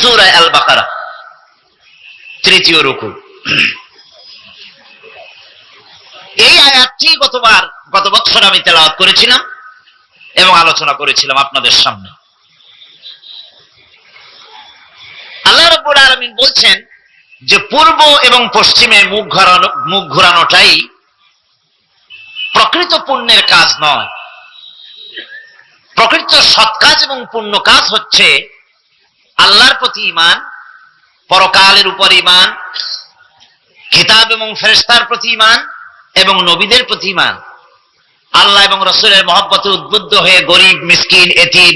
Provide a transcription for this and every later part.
সূরা আল বাকারা 3য় রুকু। এই আয়াতটি গত বছর আমি তেলাওয়াত করেছিলাম এবং আলোচনা করেছিলাম আপনাদের সামনে। আল্লাহ রাব্বুল আলামিন বলছেন যে পূর্ব এবং পশ্চিমে মুখ ঘোরানোটাই প্রকৃত পুণ্যের কাজ নয়। প্রকৃত সৎ কাজ এবং পুণ্য কাজ হচ্ছে আল্লাহর প্রতি ঈমান, পরকালের উপর ঈমান, কিতাব এবং ফেরেশতার প্রতি ঈমান এবং নবীদের প্রতি ঈমান। আল্লাহ এবং রাসূলের মহব্বতে উদ্বুদ্ধ হয়ে গরিব, মিসকিন, এতিম,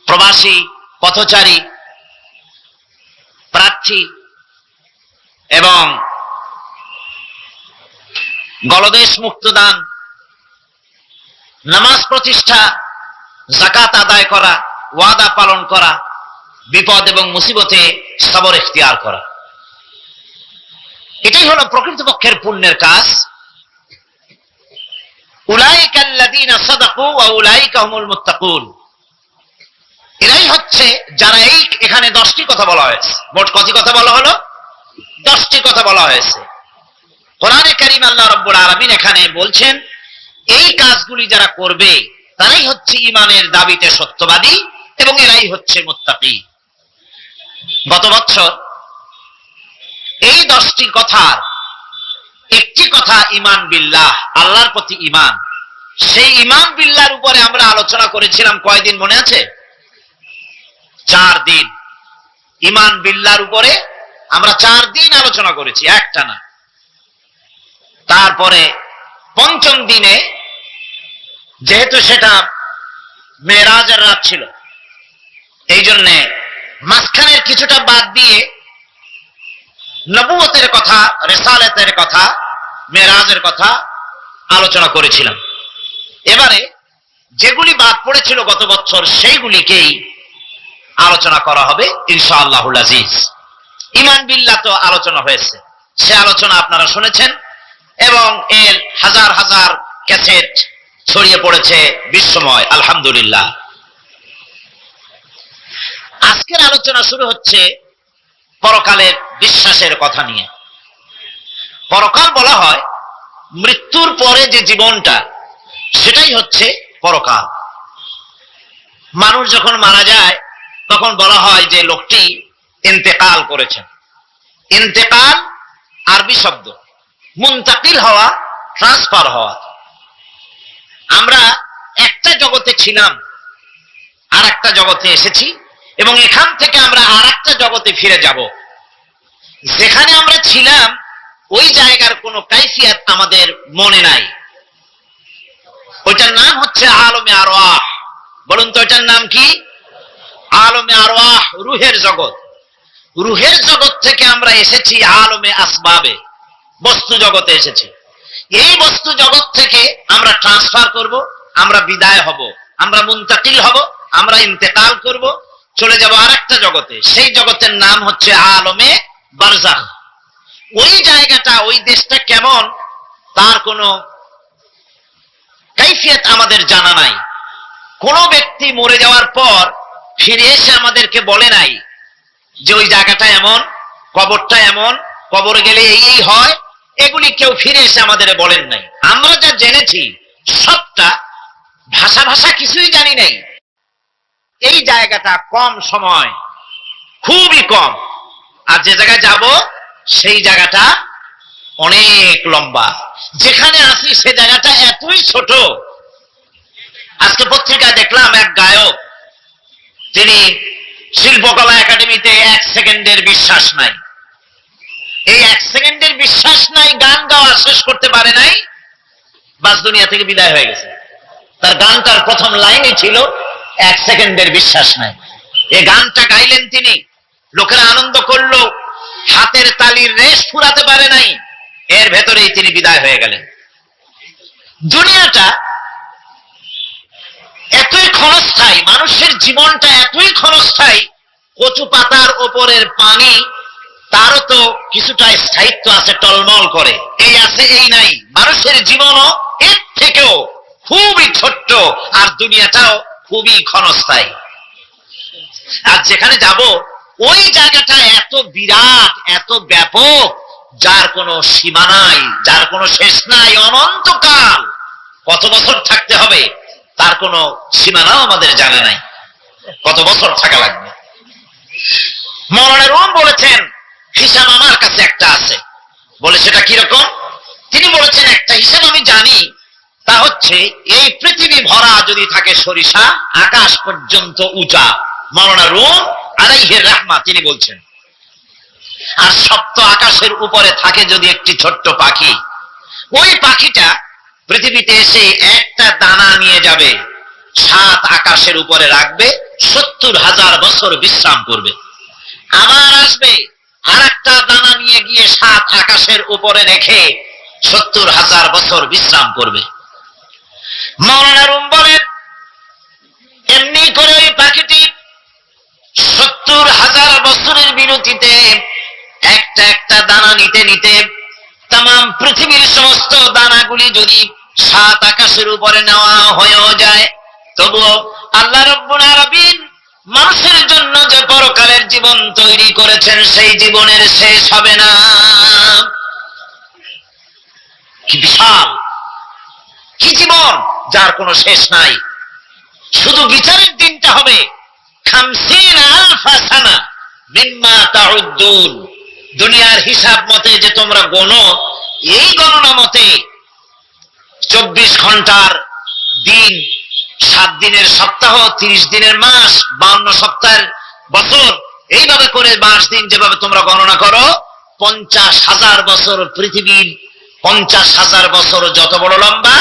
প্রবাসী, পথচারী, প্রার্থী এবং গলদেশ মুক্ত দান, নামাজ প্রতিষ্ঠা, যাকাত আদায় করা, ওয়াদা পালন করা, বিপদ এবং মুসিবতে সবর ইখতিয়ার করা, এটাই হলো প্রকৃতপক্ষের পুণ্যের কাজ। উলাইকা আল্লাযীনা সাদাকু ওয়া উলাইকা হুমুল মুত্তাকুন, এরাই হচ্ছে যারা এখানে 10টি কথা বলা হয়েছে। মোট কত কথা বলা হলো? 10টি কথা বলা হয়েছে। কোরআনে কারীম আল্লাহ রাব্বুল আলামিন এখানে বলছেন এই কাজগুলি যারা করবে তারাই হচ্ছে ঈমানের দাবিতে সত্যবাদী এবং এরাই হচ্ছে মুত্তাকী। গত বছর এই 10টি কথার একটি কথা ঈমান বিল্লাহ, আল্লাহর প্রতি ঈমান। সেই ঈমান বিল্লাহর উপরে আমরা আলোচনা করেছিলাম কয়দিন মনে আছে? 4 দিন। ঈমান বিল্লাহর উপরে আমরা 4 দিন আলোচনা করেছি একটানা। তারপরে 5ম দিনে যেহেতু সেটা মেরাজের রাত ছিল, এই জন্য মাঝখানের কিছুটা বাদ দিয়ে নবুয়তের কথা, রিসালাতের কথা, মেরাজের কথা আলোচনা করেছিলাম। এবারে যেগুলি বাদ পড়েছিল গত বছর সেইগুলিকেই আলোচনা করা হবে ইনশাআল্লাহুল আজিজ। ঈমান বিল্লাহ তো আলোচনা হয়েছে, সে আলোচনা আপনারা শুনেছেন এবং এর হাজার হাজার ক্যাসেট ছড়িয়ে পড়েছে বিশ্বময়, আলহামদুলিল্লাহ। আজকের আলোচনা শুরু হচ্ছে পরকালের বিশ্বাসের কথা নিয়ে। পরকাল বলা হয় মৃত্যুর পরে যে জীবনটা, সেটাই হচ্ছে পরকাল। মানুষ যখন মারা যায় তখন বলা হয় যে লোকটি ইন্তেকাল করেছেন। ইন্তেকাল আরবি শব্দ, মুনতাকিল হওয়া, ট্রান্সফার হওয়া। আমরা একটা জগতে ছিলাম, আর একটা জগতে এসেছি এবং এখান থেকে আমরা আর একটা জগতে ফিরে যাব। যেখানে আমরা ছিলাম ওই জায়গার কোনো কাইফিয়াত আমাদের মনে নাই। ওইটার নাম হচ্ছে আলমে আরওয়াহ। বলুন তো এটার নাম কি? আলমে আরওয়াহ, রুহের জগৎ। রুহের জগৎ থেকে আমরা এসেছি আলমে আসবাবে, বস্তু জগতে এসেছি। এই বস্তু জগৎ থেকে আমরা ট্রান্সফার করব, আমরা বিদায় হব, আমরা মুনতাকিল হব, আমরা ইন্তেকাল করব, চলে যাব আর একটা জগতে। সেই জগতের নাম হচ্ছে আলমে বারজাখ। ওই জায়গাটা, ওই দেশটা কেমন তার কোনো কাইফিয়ত আমাদের জানা নাই। কোন ব্যক্তি মরে যাওয়ার পর ফিরে এসে আমাদেরকে বলে নাই যে ওই জায়গাটা এমন, কবরটা এমন, কবর গেলে এই হয়, এগুলি কেউ ফিরে এসে আমাদের বলেন নাই। আমরা যা জেনেছি সবটা ভাষা কিছুই জানি নাই। এই জায়গাটা কম সময়, খুবই কম, আর যে জায়গায় যাব সেই জায়গাটা অনেক লম্বা। যেখানে আছি সে জায়গাটা এতই ছোট। আজকে পত্রিকায় দেখলাম এক গায়ক, তিনি শিল্পকলা একাডেমিতে 1 সেকেন্ডের বিশ্বাস নাই। এই 1 সেকেন্ডের বিশ্বাস নাই, গান গাওয়া শেষ করতে পারে নাই, বাস দুনিয়া থেকে বিদায় হয়ে গেছে। তার গানটার প্রথম লাইনই ছিল 1 সেকেন্ডের বিশ্বাস নাই। এই গানটা গাইলেন তিনি, লোকেরা আনন্দ করলো, হাতের তালির রেশ ফুরাতে পারে নাই, এর ভেতরেই তিনি বিদায় হয়ে গেলেন। দুনিয়াটা এতই ক্ষণস্থায়ী, মানুষের জীবনটা এতই ক্ষণস্থায়ী, কচু পাতার ওপরের পানি তারও তো কিছুটা স্থায়িত্ব আছে, টলমল করে, এই আছে এই নাই। মানুষের জীবনও এর থেকেও খুবই ছোট্ট, আর দুনিয়াটাও খুবই ক্ষণস্থায়ী। আর যেখানে যাব ওই জায়গাটা এত বিরাট, এত ব্যাপক, যার কোনো সীমা নাই, যার কোনো শেষ নাই, অনন্তকাল কত বছর থাকতে হবে তার কোনো সীমানাও আমাদের জানা নাই, কত বছর থাকা লাগবে। মওলানা রুম বলেছেন হিসাব আমার কাছে একটা আছে। বলে সেটা কিরকম? তিনি বলেছেন একটা হিসাব আমি জানি, তা হচ্ছে এই পৃথিবী ভরা যদি থাকে সরিষা, আকাশ পর্যন্ত উঁচা। মওলানা রুম আলাইহির রাহমাহ তিনি বলছেন, আর সপ্ত আকাশের উপরে থাকে যদি একটি ছোট্ট পাখি, ওই পাখিটা পৃথিবীতে এসে একটা দানা নিয়ে যাবে, 7 আকাশের উপরে রাখবে, 70,000 বছর বিশ্রাম করবে, আবার আসবে আর একটা দানা নিয়ে গিয়ে 7 আকাশের উপরে রেখে 70,000 বছর বিশ্রাম করবে। মওলানা রুম বলেন এমনি করে ওই পাখিটি 70,000 বছরের বিরতিতে একটা একটা দানা নিতে নিতে তামাম পৃথিবীর সমস্ত দানাগুলি যদি 7 আকাশের উপরে নেওয়া হয়েও যায়, তবুও আল্লাহ রাব্বুল আলামিন মানুষের জন্য যে পরকালের জীবন তৈরি করেছেন সেই জীবনের শেষ হবে না। কি বিশাল, কি জীবন যার কোনো শেষ নাই। শুধু বিচারের দিনটা হবে 50,000 সানা মিম্মা তাউদ্দুন। দুনিয়ার হিসাব মতে যে তোমরা গণো, এই গণনা মতে 24 ঘন্টার দিন, 7 দিনের সপ্তাহ, 30 দিনের মাস, 52 সপ্তাহের বছর, এইভাবে করে মাস দিন যেভাবে তোমরা গণনা করো, 50,000 বছর পৃথিবীর 50,000 বছর যত বড় লম্বা,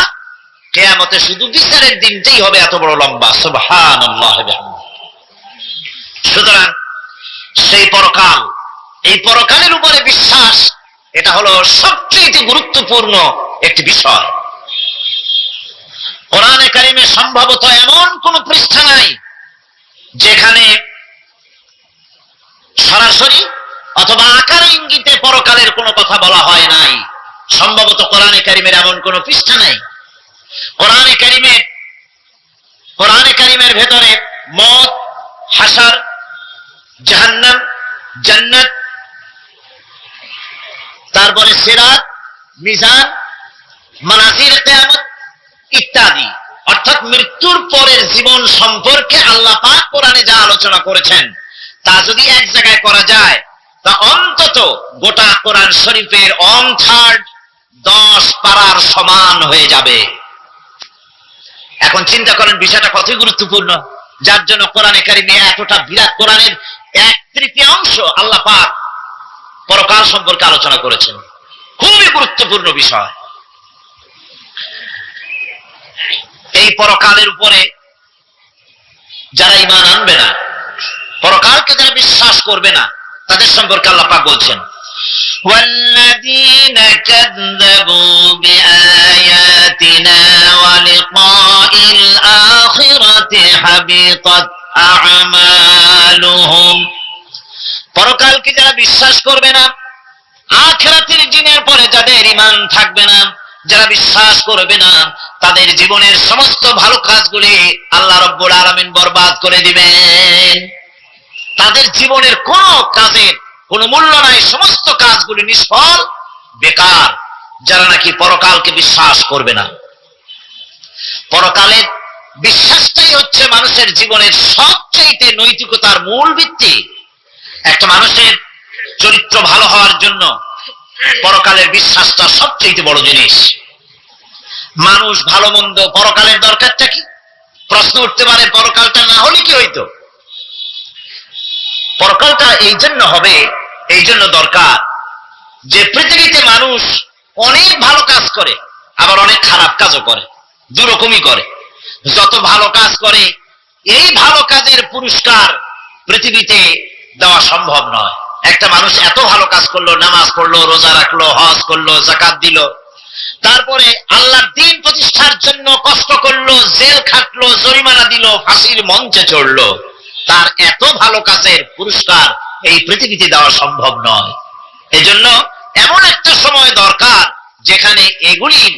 কিয়ামতে শুধু বিচারের দিনটাই হবে এত বড় লম্বা। সুবহানাল্লাহ। সুতরাং সেই পরকাল, এই পরকালের উপরে বিশ্বাস, এটা হলো সবচেয়ে গুরুত্বপূর্ণ একটি বিষয়। কোরআনে কারিমে সম্ভবত এমন কোন পৃষ্ঠা নাই যেখানে সরাসরি অথবা আকার ইঙ্গিতে পরকালের কোনো কথা বলা হয় নাই। সম্ভবত কোরআনে কারিমের এমন কোন পৃষ্ঠা নাই। কোরআনে কারিমের ভেতরে মওত, হাসর, জাহান্নাম, জান্নাত, তারপরে সিরাত, মিজান, মানাজির কিয়ামত ইত্যাদি, অর্থাৎ মৃত্যুর পরের জীবন সম্পর্কে আল্লাহ পাক কোরআনে যা আলোচনা করেছেন তা যদি এক জায়গায় করা যায়, তা অন্তত গোটা কোরআন শরীফের 1/3 10 পারার সমান হয়ে যাবে। এখন চিন্তা করেন বিষয়টা কতই গুরুত্বপূর্ণ, যার জন্য কোরআনে কারিমে এতটা বিরাট, কোরআনের 1/3 আল্লাহ পাক পরকাল সম্পর্কে আলোচনা করেছেন। খুবই গুরুত্বপূর্ণ বিষয়। এই পরকালের উপরে যারা ঈমান আনবে না, পরকালকে যারা বিশ্বাস করবে না, তাদের সম্পর্কে আল্লাহ পাক বলছেন, والذين كذبوا بآياتنا ولقاء الآخرة حبطت أعمالهم। পরকালকে যারা বিশ্বাস করবে না, আখিরাতের দিনের পরে যাদের ঈমান থাকবে না, যারা বিশ্বাস করবে না, তাদের জীবনের সমস্ত ভালো কাজগুলি আল্লাহ রাব্বুল আলামিন বরবাদ করে দিবেন। তাদের জীবনের কোন কাজের কোনো মূল্য নাই, সমস্ত কাজগুলি নিষ্ফল, বেকার, যারা নাকি পরকালকে বিশ্বাস করবে না। পরকালের বিশ্বাসটাই হচ্ছে মানুষের জীবনের সবচেয়ে নৈতিকতার মূল ভিত্তি। একটা মানুষের চরিত্র ভালো হওয়ার জন্য পরকালের বিশ্বাসটা সবচেয়ে বড় জিনিস। মানুষ ভালো মন্দ, পরকালের দরকারটা কি? প্রশ্ন উঠতে পারে, পরকালটা না হলে কি হইতো? পরকালটা এই জন্য হবে, এই জন্য দরকার যে পৃথিবীতে মানুষ অনেক ভালো কাজ করে, আবার অনেক খারাপ কাজও করে, দুরকমই করে। যত ভালো কাজ করে, এই ভালো কাজের পুরস্কার পৃথিবীতে দেওয়া সম্ভব নয়। একটা মানুষ এত ভালো কাজ করলো, নামাজ পড়লো, রোজা রাখলো, হজ করলো, যাকাত দিল, তারপরে আল্লাহর দ্বীন প্রতিষ্ঠার জন্য কষ্ট করলো, জেল খাটলো, জরিমানা দিল, ফাঁসির মঞ্চে চড়লো, তার এত ভালো কাজের পুরস্কার এই পৃথিবীতে দেওয়া সম্ভব নয়। এজন্য এমন একটা সময় দরকার যেখানে এগুলির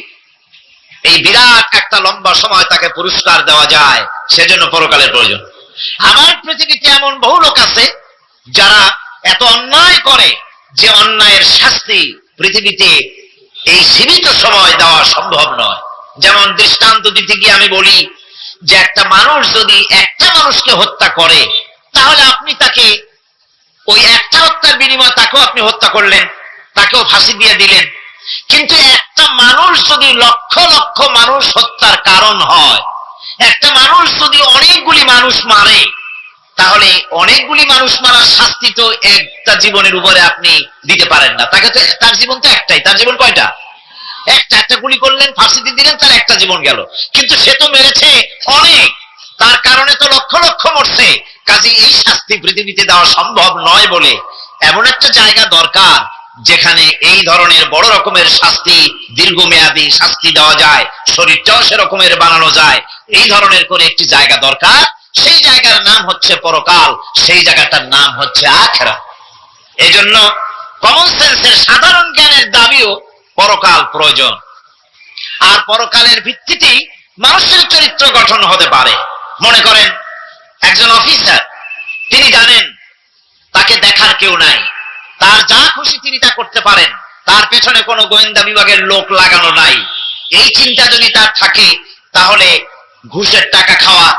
এই বিরাট একটা লম্বা সময় তাকে পুরস্কার দেওয়া যায়, সেজন্য পরকালের প্রয়োজন। আমার পৃথিবীতে এমন বহু লোক আছে যারা এত অন্যায় করে যে অন্যায়ের শাস্তি পৃথিবীতে এই সীমিত সময় দেওয়া সম্ভব নয়। যেমন দৃষ্টান্ত দিতে গিয়ে আমি বলি যে একটা মানুষ যদি একটা মানুষকে হত্যা করে, তাহলে আপনি তাকে ওই একটা হত্যার বিনিময়ে তাকেও আপনি হত্যা করলেন, তাকেও ফাঁসি দিয়ে দিলেন। কিন্তু একটা মানুষ যদি লক্ষ লক্ষ মানুষ হত্যার কারণ হয়, একটা মানুষ যদি অনেকগুলি মানুষ মারে, তাহলে অনেকগুলি মানুষ মারার শাস্তি তো একটা জীবনের উপরে আপনি দিতে পারেন না। তাকে তো, তার জীবন তো একটাই, তার জীবন কয়টা? একটা গুলি করলেন, ফাঁসি দিয়ে দিলেন, তার একটা জীবন গেল। কিন্তু সে তো মেরেছে অনেক, তার কারণে তো লক্ষ লক্ষ মরছে। কাজে এই শাস্তি পৃথিবীতে দেওয়া সম্ভব নয় বলে এমন একটা জায়গা দরকার যেখানে এই ধরনের বড় রকমের শাস্তি, দীর্ঘমেয়াদী শাস্তি দেওয়া যায়, শরীরটাও সেরকমের বানানো যায়। এই ধরনের করে একটি জায়গা দরকার। সেই জায়গার নাম হচ্ছে পরকাল, সেই জায়গাটার নাম হচ্ছে আখিরাত। এই জন্য কমন সেন্সের সাধারণ জ্ঞানের দাবিও পরকাল প্রয়োজন। আর পরকালের ভিত্তিতেই মানুষের চরিত্র গঠন হতে পারে। মনে করেন একজন অফিসার, তিনি জানেন তাকে দেখার কেউ নাই, তার যা খুশি তিনি তা করতে পারেন, তার পেছনে কোনো গোয়েন্দা বিভাগের লোক লাগানো নাই। এই চিন্তা যদি তার থাকে, তাহলে ঘুষের টাকা খাওয়া,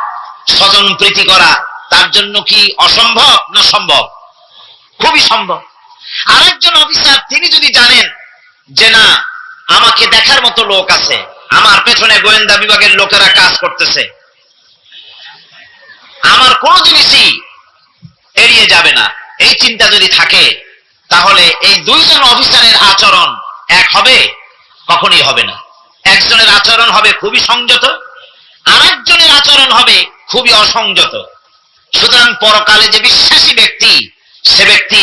স্বজন প্রীতি করা তার জন্য কি অসম্ভব না সম্ভব? খুবই সম্ভব। আরেকজন অফিসার, তিনি যদি জানেন যে না, আমাকে দেখার মতো লোক আছে, আমার পেছনে গোয়েন্দা বিভাগের লোকেরা কাজ করতেছে, আমার কোনো জিনিসই এড়িয়ে যাবে না, এই চিন্তা যদি থাকে, তাহলে এই দুইজন অফিসারের আচরণ এক হবে? কখনই হবে না। একজনের আচরণ হবে খুবই সংযত, আরেকজনের আচরণ হবে খুবই অসংযত। সুতরাং পরকালে যে বিশ্বাসী ব্যক্তি, সে ব্যক্তি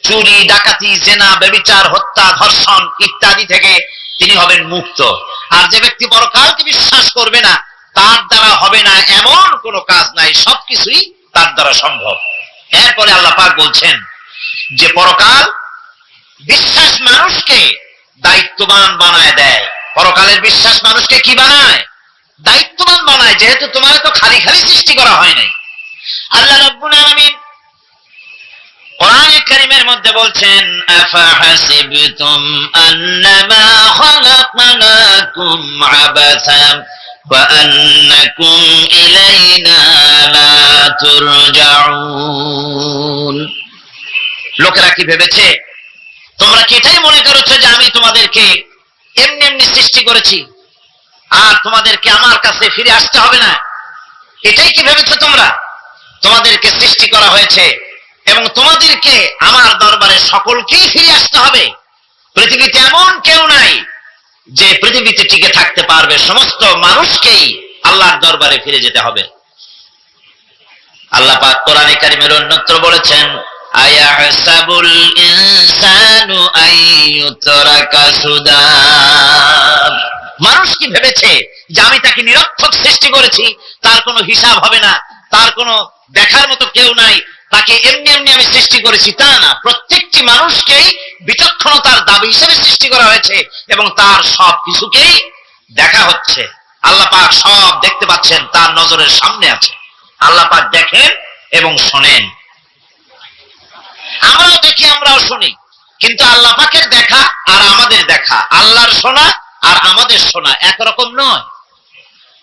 চুরি, ডাকাতি, জেনা, ব্যভিচার, হত্যা, ধর্ষণ ইত্যাদি থেকে তিনি হবেন মুক্ত। আর যে ব্যক্তি পরকালকে বিশ্বাস করবে না, তার দ্বারা হবে না এমন কোনো কাজ নাই, সবকিছুই তার দ্বারা সম্ভব। এরপরে আল্লাহ পাক বলছেন যে পরকাল বিশ্বাস মানুষকে দায়িত্ববান বানায় দেয়। পরকালের বিশ্বাস মানুষকে কি বানায়? দায়িত্ববান বানায়। যেহেতু তোমার তো খালি খালি সৃষ্টি করা হয় নাই। আল্লাহ রাব্বুল আলামিন কোরআনে কারীমের মধ্যে বলছেন, আফাহাসিবতুম আন্নামা খালাকনাকুম আবাসা ওয়া আন্নাকুম ইলাইনা লা তুরজাউন। লোকেরা কি ভেবেছে, তোমরা কি এটাই মনে করেছো যে আমি তোমাদেরকে এমনি এমনি সৃষ্টি করেছি আর তোমাদেরকে আমার কাছে ফিরে আসতে হবে না? এটাই কি ভেবেছো তোমরা? তোমাদেরকে সৃষ্টি করা হয়েছে এবং তোমাদেরকে আমার দরবারে সকলকেই ফিরে আসতে হবে। পৃথিবীতে এমন কেউ নাই যে পৃথিবীতে টিকে থাকতে পারবে, সমস্ত মানুষকেই আল্লাহর দরবারে ফিরে যেতে হবে। আল্লাহ পাক কোরআনে কারীমের অন্যত্র বলেছেন, আয়াহসাবুল ইনসানু আইয়ুতরাকা সুদা। মানুষ কি ভেবেছে যে আমি তাকে নিরর্থক সৃষ্টি করেছি, তার কোনো হিসাব হবে না, তার কোনো দেখার মতো কেউ নাই, তাকে এমনি এমনি আমি সৃষ্টি করেছি? তা না, প্রত্যেকটি মানুষকেই বিচক্ষণতার দাবি হিসেবে সৃষ্টি করা হয়েছে এবং তার সব কিছুকেই দেখা হচ্ছে। আল্লাহ পাক সব দেখতে পাচ্ছেন, তার নজরের সামনে আছে। আল্লাহ পাক দেখেন এবং শোনেন। আমরাও দেখি, আমরাও শুনি, কিন্তু আল্লাহ পাকের দেখা আর আমাদের দেখা, আল্লাহর শোনা আর আমাদের শোনা একরকম নয়।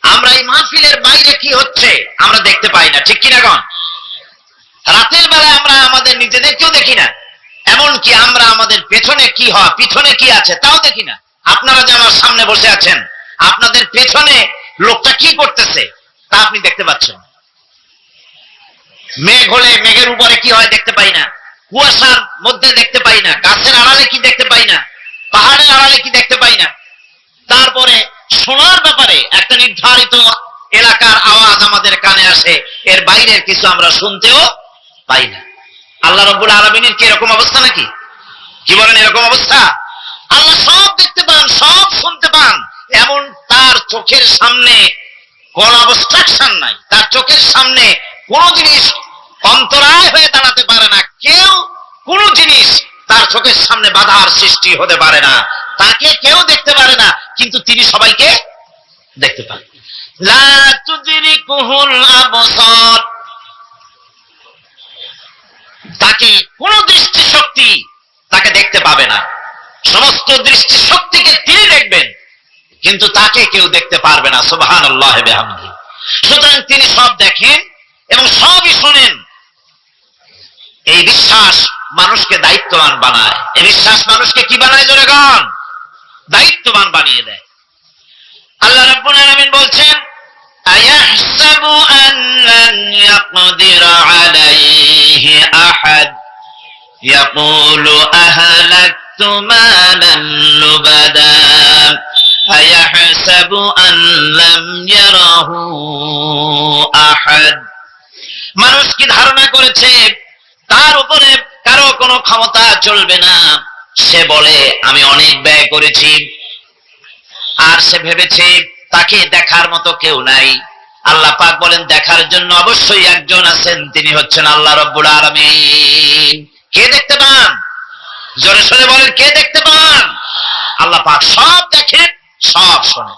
আমরা এই মাহফিলের বাইরে কি হচ্ছে আমরা দেখতে পাই না, ঠিক কিনা গণ? রাতের বেলায় আমরা আমাদের নিজেদেরকেও দেখি না, এমনকি আমরা আমাদের পেছনে কি হয়, পিছনে কি আছে তাও দেখি না। আপনারা যে আমার সামনে বসে আছেন, আপনাদের পেছনে লোকটা কি করতেছে তা আপনি দেখতে পাচ্ছেন। মেঘ হলে মেঘের উপরে কি হয় দেখতে পাই না, কুয়াশার মধ্যে দেখতে পাই না, গাছের আড়ালে কি দেখতে পাই না, পাহাড়ের আড়ালে কি দেখতে পাই না। তারপরে শোনার ব্যাপারে একটা নির্ধারিত এলাকার আওয়াজ আমাদের কানে আসে, এর বাইরের কিছু আমরা শুনতেও পাই না। আল্লাহ রাব্বুল আলামিনের কি এরকম অবস্থা নাকি? কি বলেন, এরকম অবস্থা? আল্লাহ সব দেখতে পান, সব শুনতে পান, এমন তার চোখের সামনে কোন অবস্ট্রাকশন নাই, তার চোখের সামনে কোন জিনিস অন্তরায় হয়ে দাঁড়াতে পারে না, কেউ কোন জিনিস তার চোখের সামনে বাধার সৃষ্টি হতে পারে না। তাকে কেউ দেখতে পারে না, কিন্তু তিনি সবাইকে দেখতে পান। লা তুদরিকুহুল আবসার, তাকে কোন দৃষ্টিশক্তি তাকে দেখতে পাবে না। সমস্ত দৃষ্টিশক্তিকে তিনি দেখবেন, কিন্তু তাকে কেউ দেখতে পারবে না। সুবহানাল্লাহ ওয়া বিহামদিহি। সুতরাং তিনি সব দেখেন এবং সবই শোনেন। এই বিশ্বাস মানুষকে দায়িত্ববান বানায়। এই বিশ্বাস মানুষকে কি বানায়? জোরে গান, দায়িত্ববান বানিয়ে দেয়। আল্লাহ রাব্বুল আলামিন বলছেন, আয়াহসাবু আন লান ইয়াকদিরা আলাইহি আহাদ ইয়াকুলু আহলাকতু মালান লুবাদা আয়াহসাবু আন লাম ইয়ারাহু আহাদ। মানুষ কি ধারণা করেছে তার উপরে কারো কোনো ক্ষমতা চলবে না? সে বলে আমি অনেক ব্যয় করেছি, আর সে ভেবেছে তাকে দেখার মতো কেউ নাই। আল্লাহ পাক বলেন দেখার জন্য অবশ্যই একজন আছেন, তিনি হচ্ছেন আল্লাহ রাব্বুল আলামিন। কে দেখতে পান? জোরে সোরে বলেন, কে দেখতে পান? আল্লাহ পাক সব দেখেন, সব শোনেন।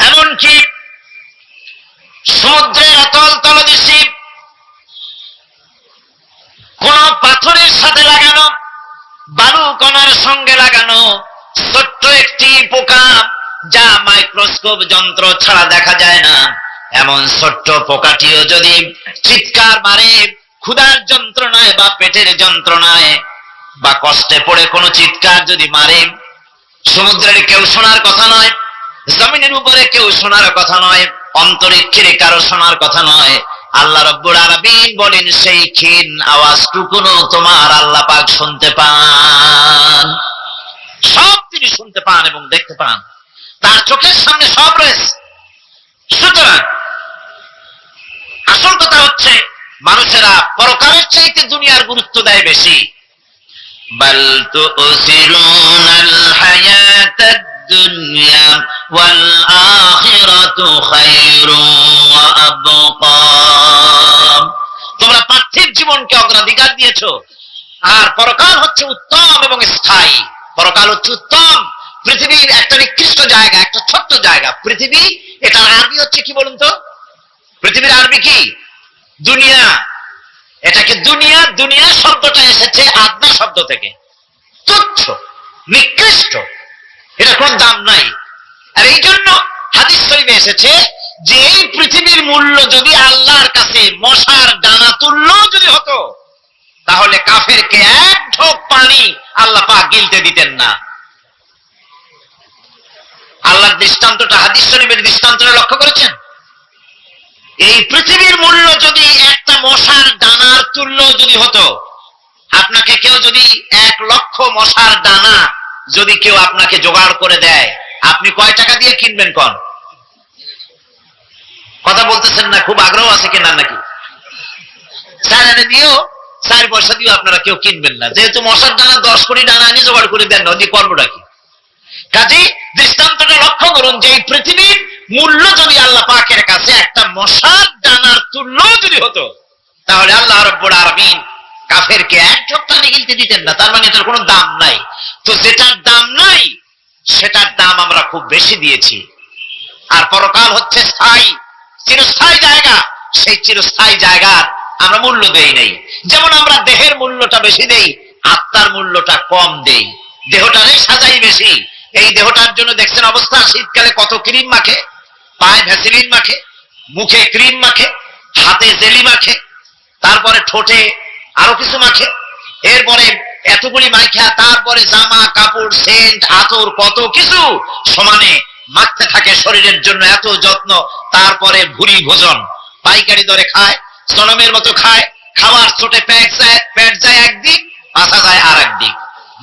এমনকি সমুদ্রের অতল তলদেশে কোন পাথরের সাথে লাগানো, বালু কণার সঙ্গে লাগানো ছোট্ট একটি পোকা, যা মাইক্রোস্কোপ যন্ত্র ছাড়া দেখা যায় না, এমন ছোট্ট পোকাটিও যদি চিৎকার মারে ক্ষুধার যন্ত্রণায় বা পেটের যন্ত্রণায় বা কষ্টে পড়ে কোনো চিৎকার যদি মারে, সমুদ্রের কেউ শোনার কথা নয়, জমিনের উপরে কেউ শোনার কথা নয়, অন্তরিক্ষের কারো শোনার কথা নয়। আল্লাহ রাব্বুল আলামিন বলেন সেই ক্ষীণ আওয়াজটুকুনো তোমার আল্লাহ পাক শুনতে পান। সব তিনি শুনতে পান এবং দেখতে পান, তার চোখের সামনে সব রয়েছে। সুতরাং আসল কথা হচ্ছে মানুষেরা পরকালের চাইতে দুনিয়ার গুরুত্ব দেয় বেশি। বাল তুসিরুনাল হায়াতাদ দুনিয়া ওয়াল আখিরাতু খায়রুন ওয়া আবকা। তোমরা পার্থিব জীবনকে অগ্রাধিকার দিয়েছো, আর পরকাল হচ্ছে উত্তম এবং স্থায়ী। পরকাল হচ্ছে উত্তম। পৃথিবীর একটা নিকৃষ্ট জায়গা, একটা ছোট্ট জায়গা পৃথিবী। এটার আরবি হচ্ছে কি বলুন তো? পৃথিবীর আরবি কি? দুনিয়া। এটাকে দুনিয়া, দুনিয়া শব্দটা এসেছে আদনা শব্দ থেকে, তুচ্ছ, নিকৃষ্ট, এটা কোন দাম নাই। আর এই জন্য হাদিস শরীফে এসেছে যে এই পৃথিবীর মূল্য যদি আল্লাহর কাছে মশার ডানা তুল্য যদি হতো, তাহলে কাফেরকে এক ঢোক পানি আল্লাহ পাক গিলতে দিতেন না। আল্লাহর দৃষ্টান্তটা, হাদিস শরীফের দৃষ্টান্তটা লক্ষ্য করেছেন? এই পৃথিবীর মূল্য যদি একটা মশার দানার তুল্য যদি হতো, আপনাকে কেউ যদি 1,00,000 মশার দানা যদি কেউ আপনাকে জোগাড় করে দেয়, আপনি কয় টাকা দিয়ে কিনবেন? কোন কথা বলতেছেন না? খুব আগ্রহ আছে কিনা নাকি? 4 আনা দিয়েও, 4 পয়সা দিয়েও আপনারা কেউ কিনবেন না, যেহেতু মশার দানা 10 কোটি দানা আনি জোগাড় করে দেন না, দিয়ে করবোটা কি? কাজেই দৃষ্টান্তটা লক্ষ্য করুন যে এই পৃথিবীর মূল্য যদি আল্লাহ পাকের কাছে একটা মশার দানার তুল্য যদি হতো, তাহলে আল্লাহ রাব্বুল আলামিন কাফেরকে এক ঢোক পানি গিলতে দিতেন না। তার মানে এটার কোনো দাম নাই। তো যেটার দাম নাই সেটার দাম আমরা খুব বেশি দিয়েছি। আর পরকাল হচ্ছে স্থায়ী, চিরস্থায়ী জায়গা। সেই চিরস্থায়ী জায়গার আমরা মূল্য দেই নাই। যেমন আমরা দেহের মূল্যটা বেশি দেই, আত্মার মূল্যটা কম দেই। দেহটারে সাজাই বেশি। এই দেহটার জন্য দেখছেন অবস্থা, শীতকালে কত ক্রিম মাখে, পায়ে ভ্যাসলিন মাখে, মুখে ক্রিম মাখে, হাতে জেলি মাখে, তারপরে ঠোঁটে আরো কিছু মাখে, এরপরে এতগুলি মাইখা তারপরে জামা কাপড় সেন্ট আতর কত কিছু সমানে মাখতে থাকে শরীরের জন্য, এত যত্ন। তারপরে ভুরি ভোজন পাইকারি দরে খায়, জনমের মতো খায়। খাওয়ার ছোটে পেট যায় একদিক, মাথা যায় আর একদিক,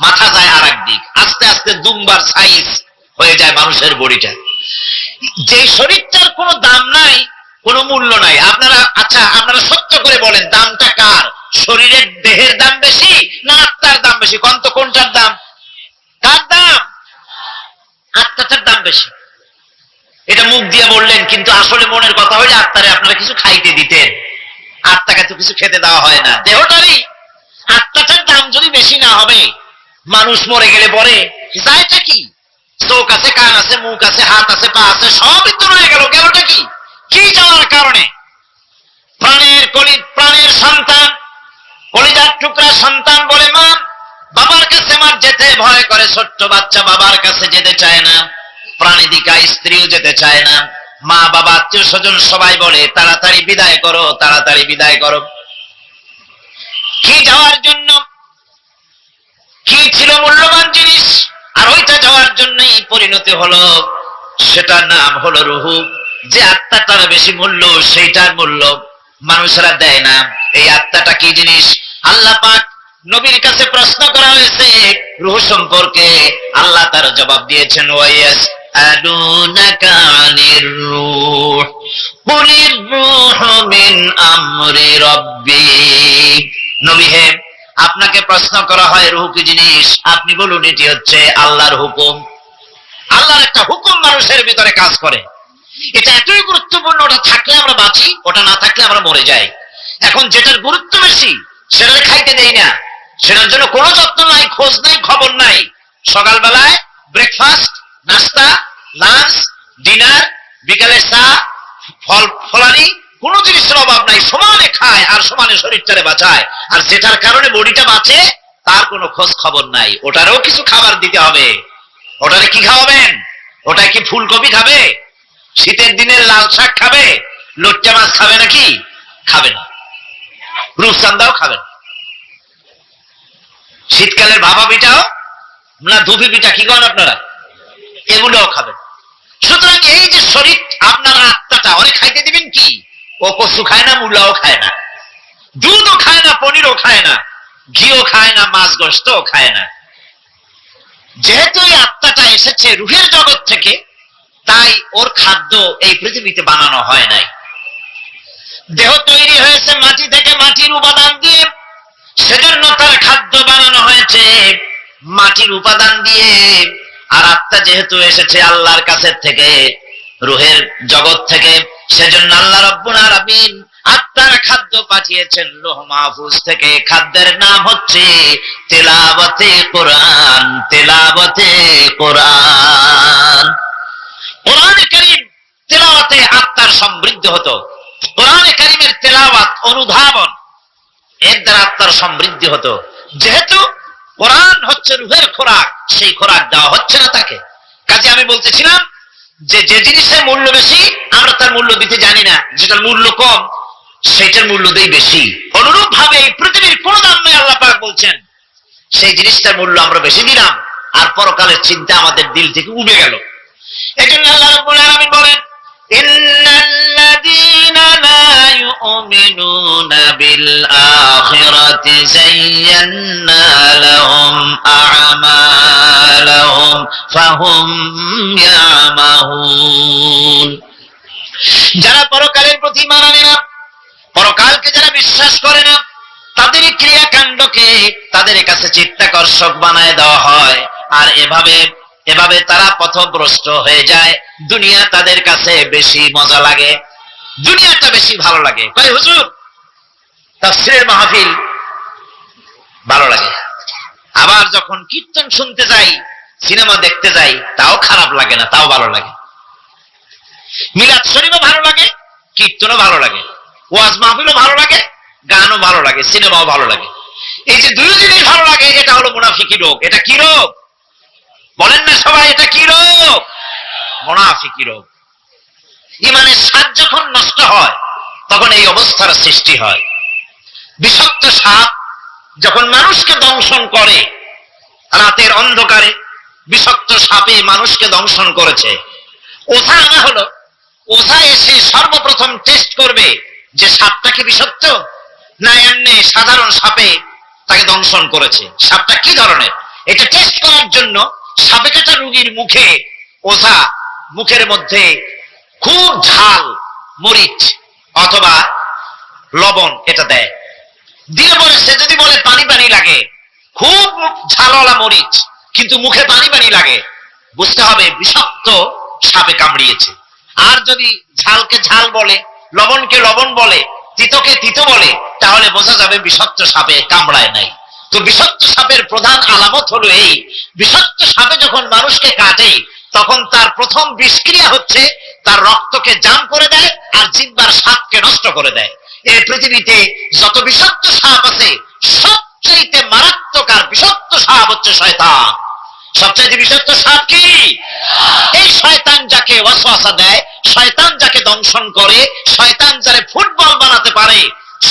মাথা যায় আর একদিক, আস্তে আস্তে দুমবার সাইজ হয়ে যায় মানুষের বডিটা। যে শরীরটার কোনো দাম নাই, কোনো মূল্য নাই। আপনারা আচ্ছা, আপনারা সত্য করে বলেন দামটা কার? শরীরের দেহের দাম বেশি না আত্মার দাম বেশি? কোনটার দাম? কার দাম? আত্মাটার দাম বেশি। এটা মুখ দিয়ে বললেন, কিন্তু আসলে মনের কথা হইলে আত্মারে আপনারা কিছু খাইতে দিতেন। আত্মাকে তো কিছু খেতে দেওয়া হয় না, দেহটারই। আত্মাটার দাম যদি বেশি না হবে, মানুষ মরে গেলে পরে যায়টা কি? চোখ আছে, কান আছে, মুখ আছে, হাত আছে, পা আছে, সবই তো রয়ে গেল। গেলটা কি? কি যাওয়ার কারণে? প্রাণের সন্তান কলিজার টুকরা সন্তান বলে, মা বাবার কাছে আমার যেতে ভয় করে। ছোট্ট বাচ্চা বাবার কাছে যেতে চায় না, প্রাণীদিকা স্ত্রীও যেতে চায় না। মা বাবা আত্মীয় স্বজন সবাই বলে তাড়াতাড়ি বিদায় করো, তাড়াতাড়ি বিদায় করো। কি যাওয়ার জন্য? কি ছিল মূল্যবান জিনিস, আর ওইটা যাওয়ার জন্যই পরিণতি হলো। সেটার নাম হলো রুহু। যে আত্মাটার বেশি মূল্য, সেইটার মূল্য মানুষরা দেয় না। এই আত্মাটা কি জিনিস? আল্লাহ পাক নবীর কাছে প্রশ্ন করা হয়েছে রূহ সম্পর্কে। আল্লাহ তার জবাব দিয়েছেন, ওয়াইয়াস আদুনাকা আনির রূহ কুলির রূহু মিন আমরি রাব্বি। নবী হে, আপনাকে প্রশ্ন করা হয় রূহ কি জিনিস, আপনি বলুন এটি হচ্ছে আল্লাহর হুকুম। আল্লাহর একটা হুকুম মানুষের ভিতরে কাজ করে। এটা এতই গুরুত্বপূর্ণ, ওটা থাকলে আমরা বাঁচি, ওটা না থাকলে আমরা মরে যাই। এখন যেটার গুরুত্ব বেশি সেটা খাইতে দেই না, সেটার জন্য কোনো যত্ন নাই, খোঁজ নাই, খবর নাই। সকালবেলায় ব্রেকফাস্ট, নাস্তা, লাঞ্চ, ডিনার, বিকালে চা, ফলানি, কোন জিনিসের অভাব নাই, সমানে খায় আর সমানে শরীরটারে বাঁচায়। আর যেটার কারণে বডিটা বাঁচে তার কোনো খোঁজ খবর নাই। ওটারও কিছু খাবার দিতে হবে। ওটারে কি খাওয়াবেন? ওটাই কি ফুলকপি খাবে? শীতের দিনের লাল শাক খাবে? লট্টা মাছ খাবে নাকি? খাবে না। রূপচান্দাও খাবে না। শীতকালের ভাপা পিঠাও না, ধুপি পিঠা কি করেন আপনারা, এগুলোও খাবেন। সুতরাং এই যে শরীর, আপনার আত্মাটা অনেক খাইতে দিবেন কি? ও কচু খায় না, মূলাও খায় না, দুধও খায় না, পনিরও খায় না, ঘিও খায় না, মাছ গোশতও খায় না। যেহেতু এই আত্মাটা এসেছে রূহের জগৎ থেকে, তাই ওর খাদ্য এই পৃথিবীতে বানানো হয় নাই। দেহ তৈরি হয়েছে মাটি থেকে, মাটির উপাদান দিয়ে, সেজন্য তার খাদ্য বানানো হয়েছে মাটির উপাদান দিয়ে। আর আত্মা যেহেতু এসেছে আল্লাহর কাছে থেকে, রূহের জগৎ থেকে, সেজন্য আল্লাহ রাব্বুল আলামিন আত্মার খাদ্য পাঠিয়েছেন লৌহ মাহফুজ থেকে। খাদ্যের নাম হচ্ছে তেলাওয়াতে কোরআন, তেলাওয়াতে কোরআন। কোরআনে কারীম তেলাওয়াতে আত্মার সমৃদ্ধ হতো। কোরআনে কারীমের তেলাওয়াত, অনুধাবন, এর দ্বারা আত্মার সমৃদ্ধি হতো। যেহেতু কোরআন হচ্ছে রূহের খোরাক, সেই খোরাক দেওয়া হচ্ছে না তাকে। কাজে আমি বলতেছিলাম যে যে জিনিসের মূল্য বেশি আমরা তার মূল্য দিতে জানি না, যেটার মূল্য কম সেটার মূল্য দেই বেশি। অনুরূপ ভাবে এই পৃথিবীর কোন দাম নেই, আল্লাহ পাক বলছেন, সেই জিনিসটার মূল্য আমরা বেশি দিলাম, আর পরকালের চিন্তা আমাদের দিল থেকে উবে গেল। এজন্য আল্লাহ রাব্বুল আলামিন বলেন, ইন্নাল্লাযীনা লা ইউমিনুনা বিল আখিরাতি যায়্যান্না লাহুম আ'মালাহুম ফাহুম ইয়ামাহুন। যারা পরকালের প্রতি ঈমান আনে না, পরকালকে যারা বিশ্বাস করে না, তাদের ক্রিয়াকাণ্ডকে তাদের কাছে চিত্তাকর্ষক বানায় দেওয়া হয়। আর এভাবে তারা পথভ্রষ্ট হয়ে যায়। দুনিয়া তাদের কাছে বেশি মজা লাগে, দুনিয়াটা বেশি ভালো লাগে। কয় হুজুর তাফসীরের মাহফিল ভালো লাগে, আবার যখন কীর্তন শুনতে যাই, সিনেমা দেখতে যাই, তাও খারাপ লাগে না, তাও ভালো লাগে। মিলাদ শরীফও ভালো লাগে, কীর্তনও ভালো লাগে, ওয়াজ মাহফিলও ভালো লাগে, গানও ভালো লাগে, সিনেমাও ভালো লাগে। এই যে দুই জিনিস ভালো লাগে, এটা হলো মুনাফিকি রোগ। এটা কি রোগ বলেন না সবাই? এটা কি রোগ? মুনাফিকি রোগ। ঈমানের স্বাদ যখন নষ্ট হয় তখন এই অবস্থার সৃষ্টি হয়। বিষাক্ত সাপ যখন মানুষকে দংশন করে, রাতের অন্ধকারে বিষাক্ত সাপে মানুষকে দংশন করেছে, ওঝা আনা হলো। ওঝা এসে সর্বপ্রথম টেস্ট করবে যে সাপটা কি বিষাক্ত না এমনি সাধারণ সাপে তাকে দংশন করেছে, সাপটা কি ধরনের। এটা টেস্ট করার জন্য সাপে কাটা রোগীর মুখে ওঝা মুখের মধ্যে খুব ঝাল মরিচ অথবা লবণ এটা দেয়। দিয়ে পরে সে যদি বলে পানি পানি লাগে, খুব ঝালওয়ালা মরিচ কিন্তু মুখে পানি পানি লাগে, বুঝতে হবে বিষাক্ত সাপে কামড়িয়েছে। আর যদি ঝালকে ঝাল বলে, লবণকে লবণ বলে, তিতকে তিতো বলে, তাহলে বোঝা যাবে বিষাক্ত সাপে কামড়ায় নাই। তো বিষাক্ত সাপের প্রধান আলামত হলো এই, বিষাক্ত সাপে যখন মানুষকে কাটে তখন তার প্রথম বিষক্রিয়া হচ্ছে তার রক্তকে জাম করে দেয় আর জিহ্বার স্বাদকে নষ্ট করে দেয়। এই পৃথিবীতে যত বিষাক্ত সাপ আছে সবচেয়ে মারাত্মক আর বিষাক্ত সাপ হচ্ছে শয়তান। সবচেয়ে বিষাক্ত সাপ কি? এই শয়তান যাকে ওয়াসওয়াসা দেয়, শয়তান যাকে দংশন করে, শয়তান যারে ফুটবল বানাতে পারে,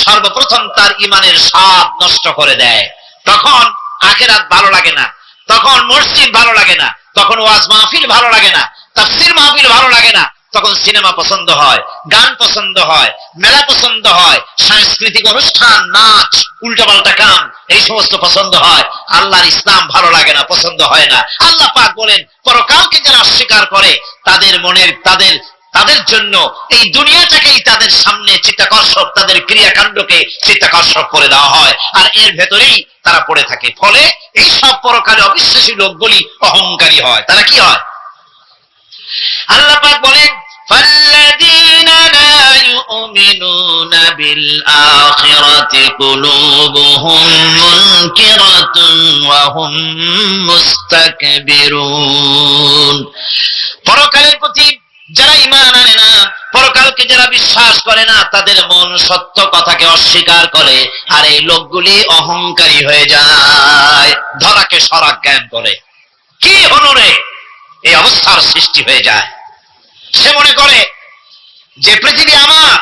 সর্বপ্রথম তার ইমানের স্বাদ নষ্ট করে দেয়। তখন আখিরাত ভালো লাগে না, তখন মসজিদ ভালো লাগে না, তখন ওয়াজ মাহফিল ভালো লাগে না, তাফসীর মাহফিল ভালো লাগে না, তখন সিনেমা পছন্দ হয়, গান পছন্দ হয়, মেলা পছন্দ হয়, সাংস্কৃতিক অনুষ্ঠান, নাচ, উল্টাপাল্টা কাম, এই সমস্ত পছন্দ হয়। আল্লাহর ইসলাম ভালো লাগে না, পছন্দ হয় না। আল্লাহ পাক বলেন, পরকালকে যারা অস্বীকার করে তাদের মনের তাদের জন্য এই দুনিয়াটাকেই তাদের সামনে চিত্তাকর্ষক, তাদের ক্রিয়াকাণ্ডকে চিত্তাকর্ষক করে দেওয়া হয়, আর এর ভেতরেই তারা পড়ে থাকে। ফলে এই সব পরকালে অবিশ্বাসী লোকগুলি অহংকারী হয়। তারা কি হয়? আল্লাহ পাক বলেন, ফাল্লাযীনা লা ইউমিনুনা বিল আখিরাতি কুলুবুহুম মুনকিরাতুন ওয়া হুম মুস্তাকবিরুন। পরকালের প্রতি যারা ঈমান আনে না, পরকালকে যারা বিশ্বাস করে না, তাদের মন সত্য কথাকে অস্বীকার করে, আর এই লোকগুলি অহংকারী হয়ে যায়, ধরাকে সরাক জ্ঞান করে। কি হলো রে, এই অবস্থার সৃষ্টি হয়ে যায়। সে মনে করে যে পৃথিবী আমার,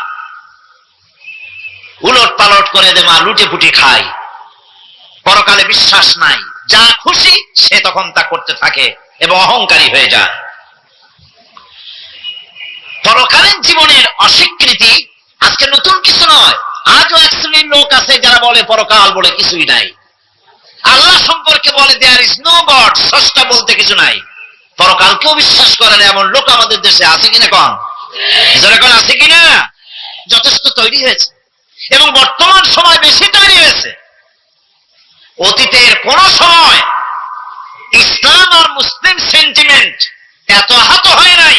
উলট পালট করে দে মা, লুটে পুটি খাই। পরকালে বিশ্বাস নাই, যা খুশি সে তখন তা করতে থাকে এবং অহংকারী হয়ে যায়। পরকালীন জীবনের অস্বীকৃতি আজকে নতুন কিছু নয়। আজও এক শ্রেণীর লোক আছে যারা বলে পরকাল বলে কিছুই নাই। আল্লাহ সম্পর্কে বলে দেয়ার ইজ নো গড, স্রষ্টা বলতে কিছু নাই। পরকালকেও বিশ্বাস করে না এমন লোক আমাদের দেশে আছে কিনা? কম যারা কোন আছে কিনা? যথেষ্ট তৈরি হয়েছে এবং বর্তমান সময় বেশি তৈরি হয়েছে। অতীতের কোন সময় ইসলাম আর মুসলিম সেন্টিমেন্ট এত আহত হয় নাই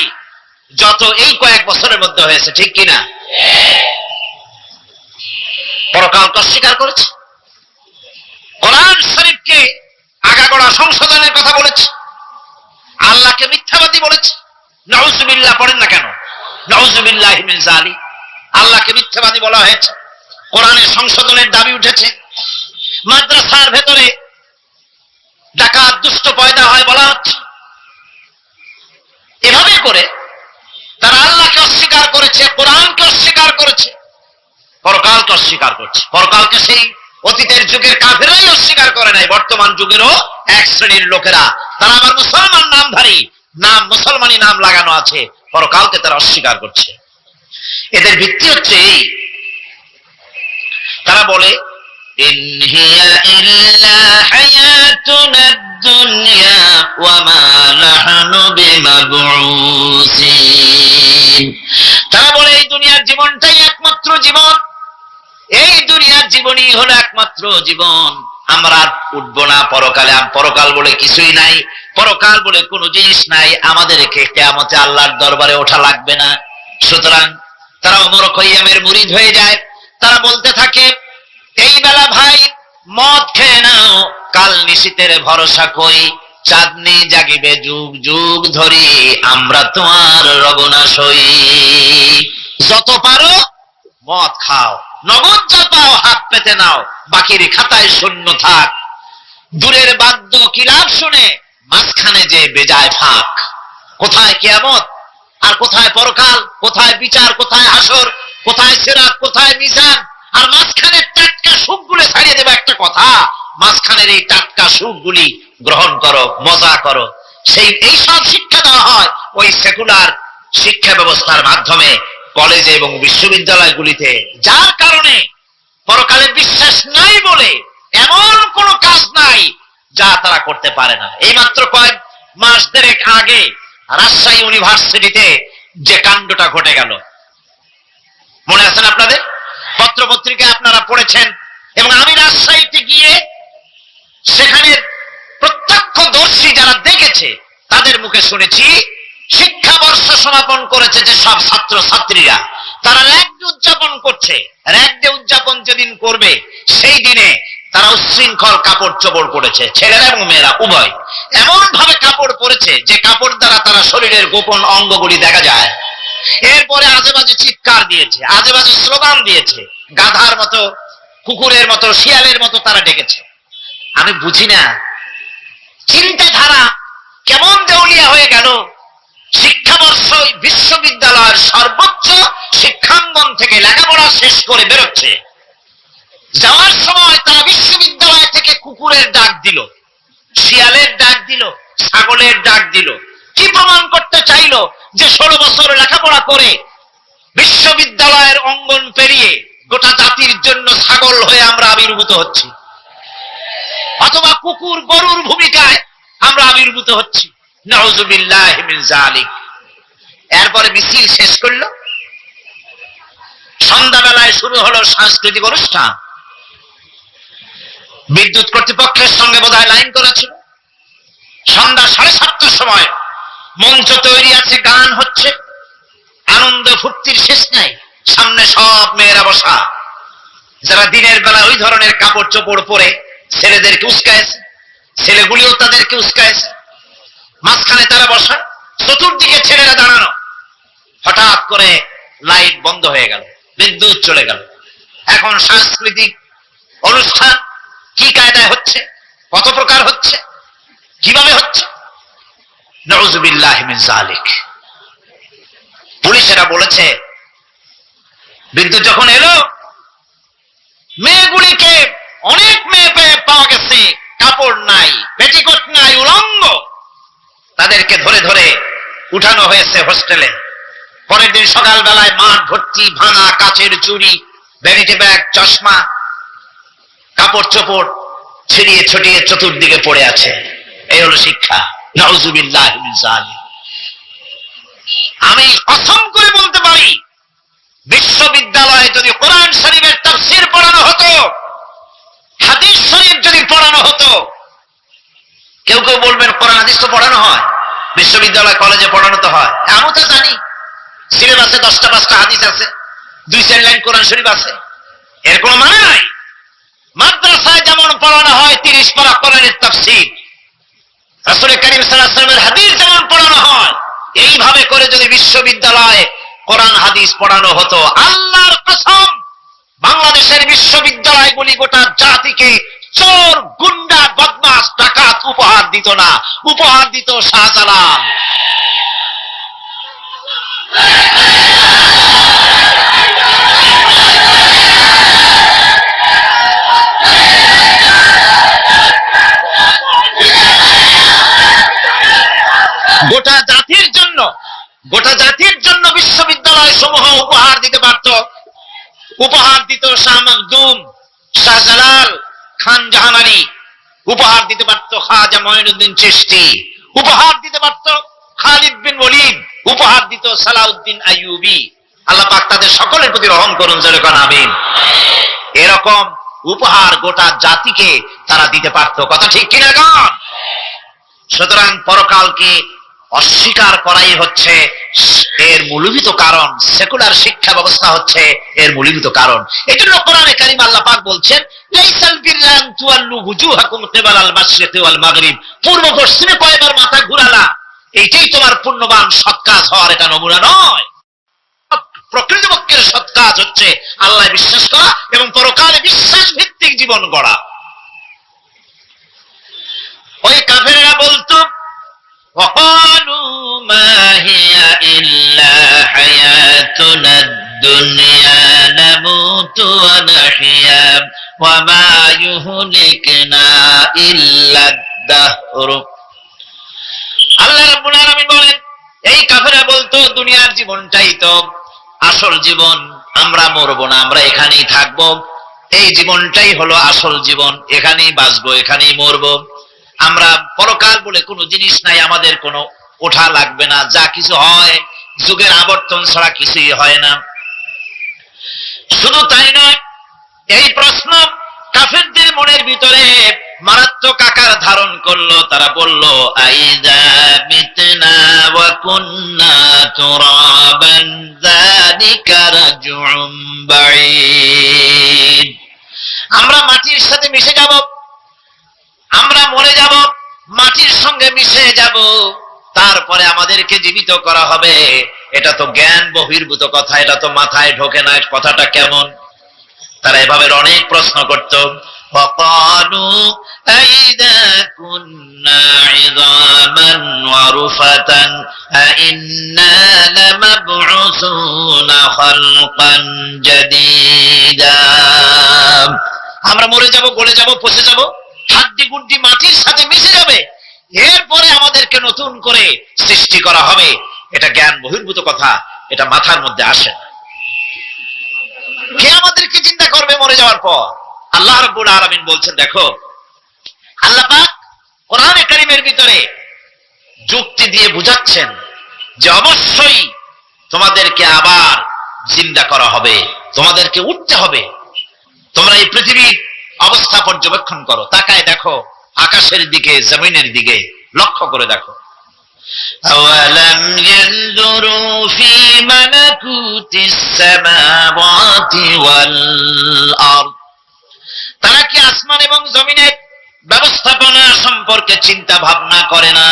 যত এই কয়েক বছরের মধ্যে হয়েছে, ঠিক কিনা? পরকালকে অস্বীকার করেছে, কোরআন শরীফকে আগাগোড়া সংশোধনের কথা বলেছে, আল্লাহকে মিথ্যাবাদী বলেছে। নাউজুবিল্লাহ পড়েন না কেন? নাউজুবিল্লাহি মিন যালিক। আল্লাহকে মিথ্যাবাদী বলা হয়েছে, কোরআনের সংশোধনের দাবি উঠেছে। মাদ্রাসার ভেতরে ডাকাত দুষ্ট পয়দা হয় বলা হচ্ছে। এভাবে করে তারা আল্লাহকে অস্বীকার করেছে, কোরআনকে অস্বীকার করেছে, পরকালকে অস্বীকার করছে। পরকালকে সেই অতীতের যুগের কাফেরাই অস্বীকার করে নাই, বর্তমান যুগেরও এক শ্রেণীর লোকেরা, তারা আবার মুসলমান নামধারী, নাম মুসলমানি নাম লাগানো আছে, পরকালকে তারা অস্বীকার করছে। এদের ভিত্তি হচ্ছে এই, তারা বলে ইন হিয়া ইল্লা হায়াতুনাদ দুনিয়া ওয়া মা নাহনু বিমাবউসিন। তারা বলে এই দুনিয়ার জীবনটাই একমাত্র জীবন, এই দুনিয়ার জীবনই হলো একমাত্র জীবন, আমরা উঠবো না পরকালে, পরকাল বলে কিছুই নাই, পরকাল বলে কোনো জিনিস নাই, আমাদেরকে কিয়ামতে আল্লাহর দরবারে ওঠা লাগবে না। সুতরাং তারা ওমর খৈয়ামের মুরিদ হয়ে যায়। তারা বলতে থাকে, এই বেলা ভাই মদ খেয়ে নাও, কাল নিশীতের ভরসা কই, চাঁদনি জাগিবে যুগ যুগ ধরি, আমরা তোমার রবনা সই। যত পারো মদ খাও, নগদ যা পাও হাত পেতে নাও, বাকির খাতায় শূন্য থাক। দূরের বাদ্য কি লাভ শুনে, মাঝখানে যে বেজায় ফাঁক। কোথায় কিয়ামত আর কোথায় পরকাল, কোথায় বিচার, কোথায় হাসর, কোথায় সিরাত, কোথায় মিজান, আর মাঝখানে টাটকা সুখগুলো ছাড়িয়ে দেবে একটা কথা, মাঝখানের এই টাটকা সুখগুলি গ্রহণ করো, মজা করো। এইসব শিক্ষা দেওয়া হয় ওই সেকুলার শিক্ষা ব্যবস্থার মাধ্যমে কলেজে এবং বিশ্ববিদ্যালয়গুলিতে, যার কারণে পরকালে বিশ্বাস নাই বলে এমন কোন কাজ নাই যা তারা করতে পারে না। এই মাত্র কয়েক মাস দেড়েক আগে রাজশাহী ইউনিভার্সিটিতে যে কাণ্ডটা ঘটে গেল, মনে আছেন আপনাদের? পত্র পত্রিকায় আপনারা পড়েছেন, এবং আমি রাজশাহীতে গিয়ে সেখানে প্রত্যক্ষদর্শী যারা দেখেছে তাদের মুখে শুনেছি, শিক্ষাবর্ষ সমাপন করেছে যে সব ছাত্র ছাত্রীরা, তারা র্যাগ ডে উদযাপন করছে। র্যাগ ডে উদযাপন যেদিন করবে সেই দিনে তারা উচ্ছৃঙ্খল কাপড় চোপড় পরেছে, ছেলেরা এবং মেয়েরা উভয় এমন ভাবে কাপড় পরেছে যে কাপড় দ্বারা তারা শরীরের গোপন অঙ্গগুলি দেখা যায়। এরপরে আজে বাজে চিৎকার দিয়েছে, আজে বাজে স্লোগান দিয়েছে, গাধার মতো, কুকুরের মতো, শিয়ালের মতো তারা ডেকেছে। আমি বুঝি না চিন্তাধারা কেমন দেউলিয়া হয়ে গেল। শিক্ষাবর্ষ বিশ্ববিদ্যালয়ের সর্বোচ্চ শিক্ষাঙ্গন থেকে লেখাপড়া শেষ করে বেরোচ্ছে, যাওয়ার সময় তারা বিশ্ববিদ্যালয় থেকে কুকুরের ডাক দিল, শিয়ালের ডাক দিল, ছাগলের ডাক দিল। কি প্রমাণ করতে চাইলো? যে 16 বছর লেখাপড়া করে বিশ্ববিদ্যালয়ের অঙ্গন পেরিয়ে গোটা জাতির জন্য ছাগল হয়ে আমরা আবির্ভূত হচ্ছি, অথবা কুকুর গরুর ভূমিকায় আমরা আবির্ভূত হচ্ছি। নাউযুবিল্লাহি মিন যালিক। এরপরে মিছিল শেষ করলো, সন্ধ্যাবেলায় শুরু হলো সাংস্কৃতিক অনুষ্ঠান। বিদ্যুৎ কর্তৃপক্ষের সঙ্গে বোধহয় লাইন করা ছিল। সন্ধ্যা 7:30টার সময় মঞ্চ তৈরি আছে, গান হচ্ছে, আনন্দ ফুর্তির শেষ নাই। সামনে সব মেয়েরা বসা, যারা দিনের বেলা ওই ধরনের কাপড় চোপড় পরে ছেলেদেরকে উস্কায়েছে, ছেলেগুলিও তাদেরকে উস্কায়েছে। মাঝখানে তারা বসা, চতুর্দিকে ছেলেরা দাঁড়ানো। হঠাৎ করে লাইট বন্ধ হয়ে গেল, বিদ্যুৎ চলে গেল। এখন সাংস্কৃতিক অনুষ্ঠান কি কায়দায় হচ্ছে, কত প্রকার হচ্ছে, কিভাবে হচ্ছে? নাউযুবিল্লাহি মিন যালিক। পুলিশেরা বলেছে বিদ্যুৎ যখন এলো, মেয়েগুলিকে অনেক মেয়ে পাওয়া গেছে, কাপড় নাই, পেটিকোট নাই, উলঙ্গ। তাদেরকে ধরে ধরে উঠানো হয়েছে হোস্টেলে। পরের দিন সকালবেলায় মাঠ ভর্তি ভাঙা কাচের চুড়ি, ভ্যানিটি ব্যাগ, চশমা, কাপড় চোপড় ছিড়িয়ে ছড়িয়ে চতুর্দিকে পড়ে আছে। এই হলো শিক্ষা। নাউযুবিল্লাহি মিন যালিক। আমি কসম করে বলতে পারি, বিশ্ববিদ্যালয়ে যদি কোরআন শরীফের তাফসীর পড়ানো হতো, হাদিস শরীফ যদি পড়ানো হতো, কেউ কেউ বলবেন কোরআন হাদিস তো পড়ানো হয়, বিশ্ববিদ্যালয় কলেজে পড়ানো তো হয়। আমি তো জানি সিলেবাসে 10টা 5টা হাদিস আছে, 2-4 লাইন কোরআন শরীফ আছে, এর কোনো মানে নাই। মাদ্রাসায় যেমন পড়ানো হয় 30 পারা কোরআনের তাফসীর, রাসূল করিম সাল্লাল্লাহু আলাইহি ওয়াসাল্লামের হাদিস যেমন পড়ানো হয়, এইভাবে করে যদি বিশ্ববিদ্যালয়ে কোরআন হাদিস পড়ানো হতো, আল্লাহর কসম বাংলাদেশের বিশ্ববিদ্যালয়গুলি গোটা জাতিকে চোর, গুন্ডা, বদমাশ, ডাকাত উপহার দিত না, উপহার দিত শাহজালাল। গোটা জাতির জন্য বিশ্ববিদ্যালয় সমূহ উপহার দিতে পারত। উপহার দিত শাহ মখদুম, শাহজালাল, খান জাহানারী, উপহার দিতে পারত খাজা মঈনুদ্দিন চিশতি, উপহার দিতে পারত খালিদ বিন ওলীদ, উপহার দিত সালাউদ্দিন আইয়ুবী। আল্লাহ পাক তাদের সকলের প্রতি রহম করুন, জোরে কোন আমিন। এরকম উপহার গোটা জাতিকে তারা দিতে পারত, কথা ঠিক কিনা গান? সুতরাং পরকালকে অস্বীকার করাই হচ্ছে এর মূলভূত কারণ। সেকুলার শিক্ষা ব্যবস্থা হচ্ছে এর মূলভূত কারণ। এই জন্য কোরআনে কারিমে আল্লাহ পাক বলছেন, লাইসাল বিররা আন তুওয়াল্লু ওয়ুজুহাকুম কিবালাল মাশরিকি ওয়াল মাগরিব, পূর্ব পশ্চিমে কয়বার মাথা ঘুরালা, এইটাই তোমার পুণ্যবান সৎ কাজ হওয়ার এটা নমুনা নয়। প্রকৃতপক্ষের সৎ কাজ হচ্ছে আল্লাহ বিশ্বাস করা এবং পরকালে বিশ্বাস ভিত্তিক জীবন গড়া। ওই কাফেররা বলতো, وقالوا ما هي إلا حياتنا الدنيا نموت ونحيا وما يهلكنا إلا الدهر। আল্লাহ রাব্বুল আলামিন বলেন, এই কাফেররা বলতো দুনিয়ার জীবনটাই তো আসল জীবন, আমরা মরবো না, আমরা এখানেই থাকবো, এই জীবনটাই হলো আসল জীবন, এখানেই বাঁচবো, এখানেই মরবো, আমরা পরকাল বলে কোনো জিনিস নাই, আমাদের কোনো ওঠা লাগবে না, যা কিছু হয় যুগের আবর্তন ছাড়া কিছুই হয় না। শুধু তাই নয়, এই প্রশ্ন কাফেরদের মনের ভিতরে মারাত্মক আকার ধারণ করলো। তারা বলল, আইযা মিতনা ওয়া কুন্না তুরাবান যালিকা রাজউম বাঈদ। আমরা মাটির সাথে মিশে যাব, আমরা মরে যাব, মাটির সঙ্গে মিশে যাব, তারপরে আমাদেরকে জীবিত করা হবে। এটা তো জ্ঞান বহির্ভূত কথা, এটা তো মাথায় ঢোকে না, কথাটা কেমন? তারা এভাবে অনেক প্রশ্ন করত, وقالوا أئذا كنا عظاما ورفاتا أئنا لمبعوثون خلقا جديدا। আমরা মরে যাব, গলে যাব, পচে যাব, হাড্ডি গুড্ডি মাটির সাথে মিশে যাবে, এরপরে আমাদেরকে নতুন করে সৃষ্টি করা হবে। এটা জ্ঞান বহির্ভূত কথা, এটা মাথার মধ্যে আসে না। কে আমাদেরকে চিন্তা করবে মরে যাওয়ার পর? আল্লাহ রাব্বুল আলামিন বলছেন, দেখো আল্লাহ পাক কোরআনে কারীমের ভিতরে যুক্তি দিয়ে বুঝাচ্ছেন যে অবশ্যই তোমাদেরকে আবার জিন্দা করা হবে, তোমাদেরকে উঠতে হবে। তোমরা এই পৃথিবীর অবস্থা পর্যবেক্ষণ করো, তাকায় দেখো আকাশের দিকে, জমিনের দিকে লক্ষ্য করে দেখো। أولم ينظروا في ملكوت السماوات والأرض। তারা কি আসমান এবং জমিনের ব্যবস্থাপনা সম্পর্কে চিন্তা ভাবনা করে না?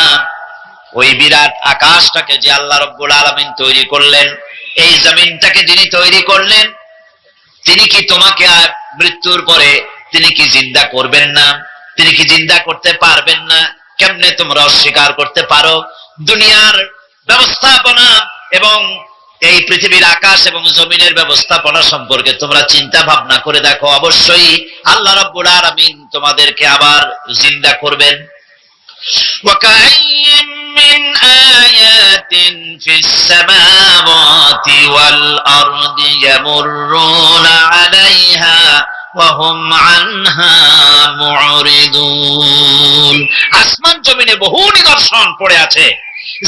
ওই বিরাট আকাশটাকে যে আল্লাহ রাব্বুল আলামিন তৈরি করলেন, এই জমিনটাকে যিনি তৈরি করলেন, তিনি কি তোমাকে মৃত্যুর পরে তিনি কি জিন্দা করবেন না? তিনি কি জিন্দা করতে পারবেন না? কেমনে তোমরা অস্বীকার করতে পারো? দুনিয়ার ব্যবস্থাপনা এবং এই পৃথিবীর আকাশ এবং জমিনের ব্যবস্থাপনা সম্পর্কে তোমরা চিন্তা ভাবনা করে দেখো, অবশ্যই আল্লাহ রাব্বুল আলামিন তোমাদেরকে আবার জিন্দা করবেন। ওয়াকাইয়্যিম মিন আয়াতিন ফিস সামাওয়াতি ওয়াল আরদি ইয়ামুররুনা আলাইহা ওয়া হুম আনহা মুরিদুন। আসমান জমিনে বহু নিদর্শন পড়ে আছে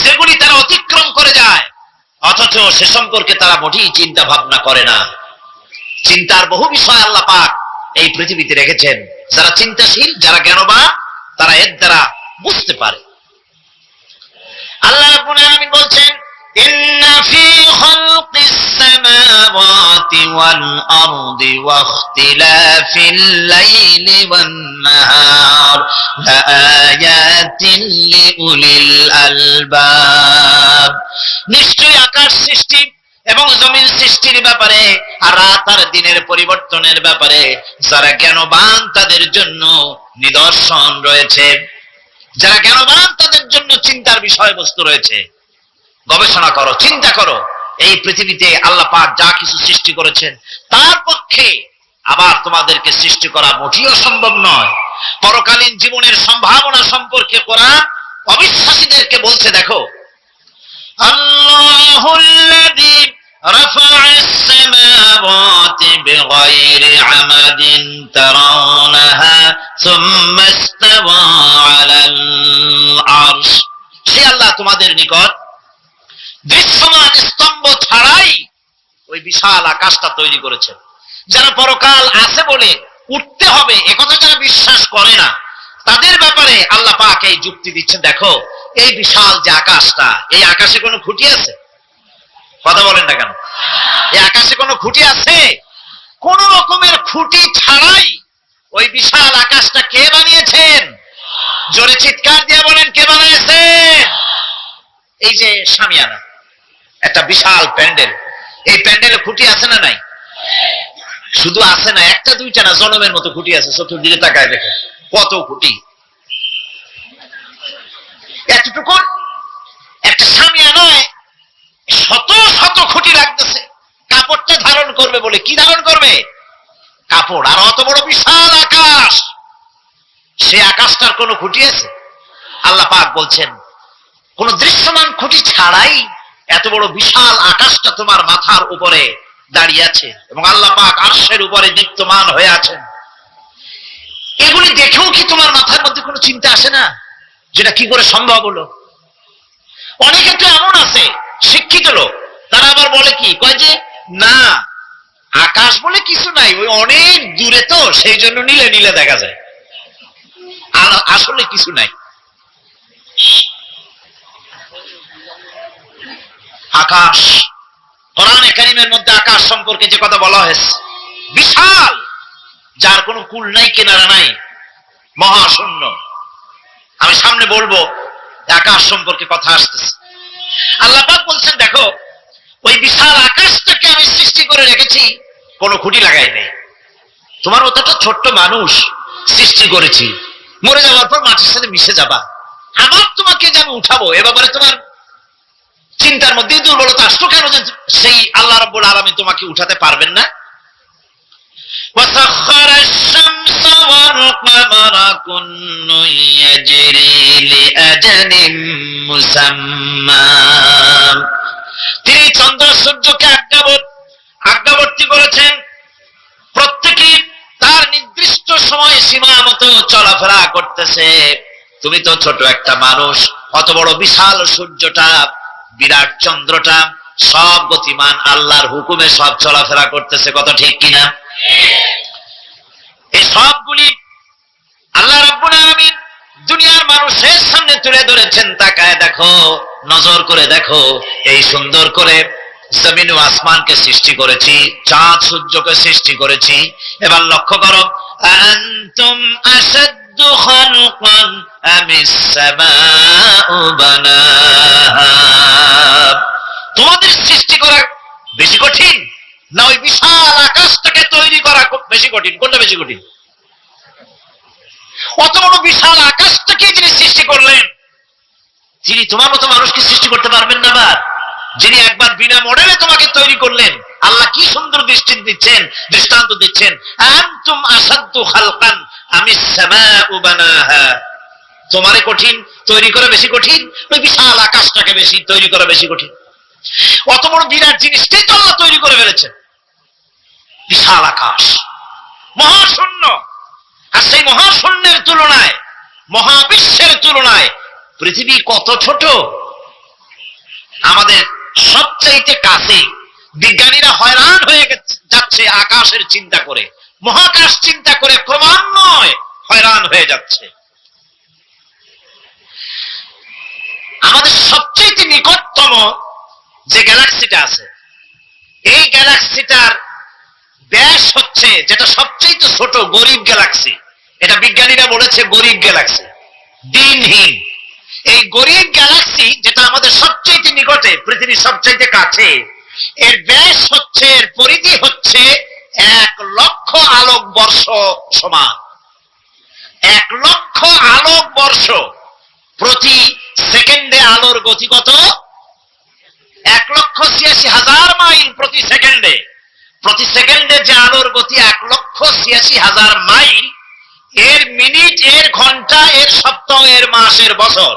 যেগুলি তারা অতিক্রম করে যায়, অথচ সে সম্পর্কে তারা মোটেই চিন্তা ভাবনা করে না। চিন্তার বহু বিষয় আল্লাহ পাক এই পৃথিবীতে রেখেছেন। যারা চিন্তাশীল, যারা জ্ঞানবান, তারা এর দ্বারা বুঝতে পারে। আল্লাহ রাব্বুল আলামিন বলছেন, ইন্না ফি খালকিস সামাওয়াতি ওয়াল আরদি ওয়া ইখতিলাফিল লাইলি ওয়ান নাহার লাআয়াতিন লিউলিল আলবাব। নিশ্চয়ই আকাশ সৃষ্টি এবং জমিন সৃষ্টির ব্যাপারে আর রাত আর দিনের পরিবর্তনের ব্যাপারে যারা জ্ঞানবান তাদের জন্য নিদর্শন রয়েছে। যারা জ্ঞানবান তাদের জন্য চিন্তার বিষয়বস্তু রয়েছে। গবেষণা করো, চিন্তা করো, এই পৃথিবীতে আল্লাহ পাক যা কিছু সৃষ্টি করেছেন তার পক্ষে আবার তোমাদেরকে সৃষ্টি করা মোটেও সম্ভব নয়। পরকালীন জীবনের সম্ভাবনা সম্পর্কে কোরআন অবিশ্বাসীদেরকে বলছে, দেখো আল্লাহুল্লাযী রাফা'আস সামাওয়াতি বিগাইরি আমাদিন তারাউনাহা সুম্মা ইসতাওয়া আলাল আরশ। সে আল্লাহ তোমাদের নিকট দৃশ্যমান স্তম্ভ ছাড়াই ওই বিশাল আকাশটা তৈরি করেছেন। যারা পরকাল আছে বলে উঠতে হবে একথা যারা বিশ্বাস করে না, তাদের ব্যাপারে আল্লাহ পাক এই যুক্তি দিচ্ছেন, দেখো এই বিশাল যে আকাশটা, এই আকাশে কোনো খুঁটি আছে? কথা বলেন না কেন? এই আকাশে কোনো খুঁটি আছে? কোন রকমের খুঁটি ছাড়াই ওই বিশাল আকাশটা কে বানিয়েছেন? জোরে চিৎকার দিয়ে বলেন, কে বানিয়েছেন? এই যে শামিয়ানা, একটা বিশাল প্যান্ডেল, এই প্যান্ডেলে খুঁটি আছে না নাই? শুধু আছে না, একটা দুইটা না, জনমের মতো খুঁটি আছে। চতুর্দিকে তাকায় দেখে কত খুঁটি। এতটুকু একটা শামিয়ানায় শত শত খুঁটি লাগতেছে কাপড়টা ধারণ করবে বলে। কি ধারণ করবে? কাপড়। আর অত বড় বিশাল আকাশ, সে আকাশটার কোনো খুঁটি আছে? আল্লাহ পাক বলছেন, কোন দৃশ্যমান খুঁটি ছাড়াই এত বড় বিশাল আকাশটা তোমার মাথার উপরে দাঁড়িয়ে আছে এবং আল্লাহ পাক আরশের উপরে দীপ্তমান হয়ে আছেন। এগুলি দেখেও কি তোমার মাথার মধ্যে কোনো চিন্তা আসে না যেটা কি করে সম্ভব হলো? অনেকে তো এমন আছে শিক্ষিত লোক, তারা আবার বলে কি, কয় যে না আকাশ বলে কিছু নাই, ওই অনেক দূরে তো সেই জন্য নীলে নীলে দেখা যায়, আর আসলে কিছু নাই। আকাশ, কোরআনে কারীমের মধ্যে আকাশ সম্পর্কে যে কথা বলা হয়েছে, বিশাল, যার কোনো কুল নাই, কিনারা নাই, মহাশূন্য। আমি সামনে বলবো আকাশ সম্পর্কে কথা আসতেছে। আল্লাহ পাক বলছেন, দেখো ওই বিশাল আকাশটাকে আমি সৃষ্টি করে রেখেছি, কোনো খুঁটি লাগাই নেই। তোমার মতো একটা ছোট্ট মানুষ সৃষ্টি করেছি, মরে যাওয়ার পর মাটির সাথে মিশে যাবা, আবার তোমাকে যে আমি উঠাবো, এ ব্যাপারে তোমার চিন্তার মধ্যে দুর্বলতা আসলো কেন যে সেই আল্লাহ রাব্বুল আলামিন তোমাকে উঠাতে পারবেন না? وسخر الشمس والقمر كل يجري لأجل مسمى। তিনি চন্দ্র সূর্যকে আজ্ঞাবর্তী করেছেন, প্রত্যেকে তার নির্দিষ্ট সময় সীমা মতো চলাফেরা করতেছে। তুমি তো ছোট একটা মানুষ, অত বড় বিশাল সূর্যটা, বিরাট চন্দ্রটা সব গতিমান, আল্লাহর হুকুমে সব চলাফেরা করতেছে, কত ঠিক কিনা? এই সবগুলি আল্লাহ রাব্বুল আলামিন দুনিয়ার মানুষের সামনে তুলে ধরেছেন। তাকায় দেখো, নজর করে দেখো, এই সুন্দর করে জমিন ও আসমানকে সৃষ্টি করেছি, চাঁদ সূর্যকে সৃষ্টি করেছি। এবার লক্ষ্য করো, আনতুম আশাদ্দু খালকান আমিস সামাউ বানাহা। তোমাদের সৃষ্টি করা বেশি কঠিন না ওই বিশাল আকাশটাকে তৈরি করা বেশি কঠিন? কোনটা বেশি কঠিন? অত বড় বিশাল আকাশটাকে যিনি সৃষ্টি করলেন, তিনি তোমার মতো মানুষকে সৃষ্টি করতে পারবেন না? বার যিনি একবার বিনা মডেলে তোমাকে তৈরি করলেন, আল্লাহ কি সুন্দর দৃষ্টান্ত দিচ্ছেন, আনতুম আসাদ্দু খালকান আমিস সামাউ বানাহা। তোমারে কঠিন তৈরি করা বেশি কঠিন, ওই বিশাল আকাশটাকে বেশি তৈরি করা বেশি কঠিন? অত বড় বিরাট জিনিসটাই তো আল্লাহ তৈরি করে ফেলেছেন, বিশাল আকাশ, মহাশূন্য। আর সেই মহাশূন্যের তুলনায়, মহাবিশ্বের তুলনায় পৃথিবী কত ছোট। আমাদের সবচাইতে কাছে। বিজ্ঞানীরা হয়রান হয়ে যাচ্ছে আকাশের চিন্তা করে, মহাকাশ চিন্তা করে ক্রমান্বয়ে হয়রান হয়ে যাচ্ছে। আমাদের সবচাইতে নিকটতম যে গ্যালাক্সিটা আছে, এই গ্যালাক্সিটার ব্যাস হচ্ছে, যেটা সবচেয়ে ছোট, গরিব গ্যালাক্সি, এটা বিজ্ঞানীরা বলেছে গরিব গ্যালাক্সি, দিনহীন। এই গরিব গ্যালাক্সি যেটা আমাদের সবচেয়ে নিকটে, পৃথিবীর সবচেয়ে কাছে, এর ব্যাস হচ্ছে, এর পরিধি হচ্ছে 1,00,000 আলোকবর্ষ সমান। 1,00,000 আলোকবর্ষ। প্রতি সেকেন্ডে আলোর গতি কত? 1,86,000 মাইল প্রতি সেকেন্ডে। প্রতি সেকেন্ডে যে আলোর গতি 1,86,000 মাইল, এর মিনিট, এর ঘন্টা, এর সপ্তাহ, এর মাস, এর বছর,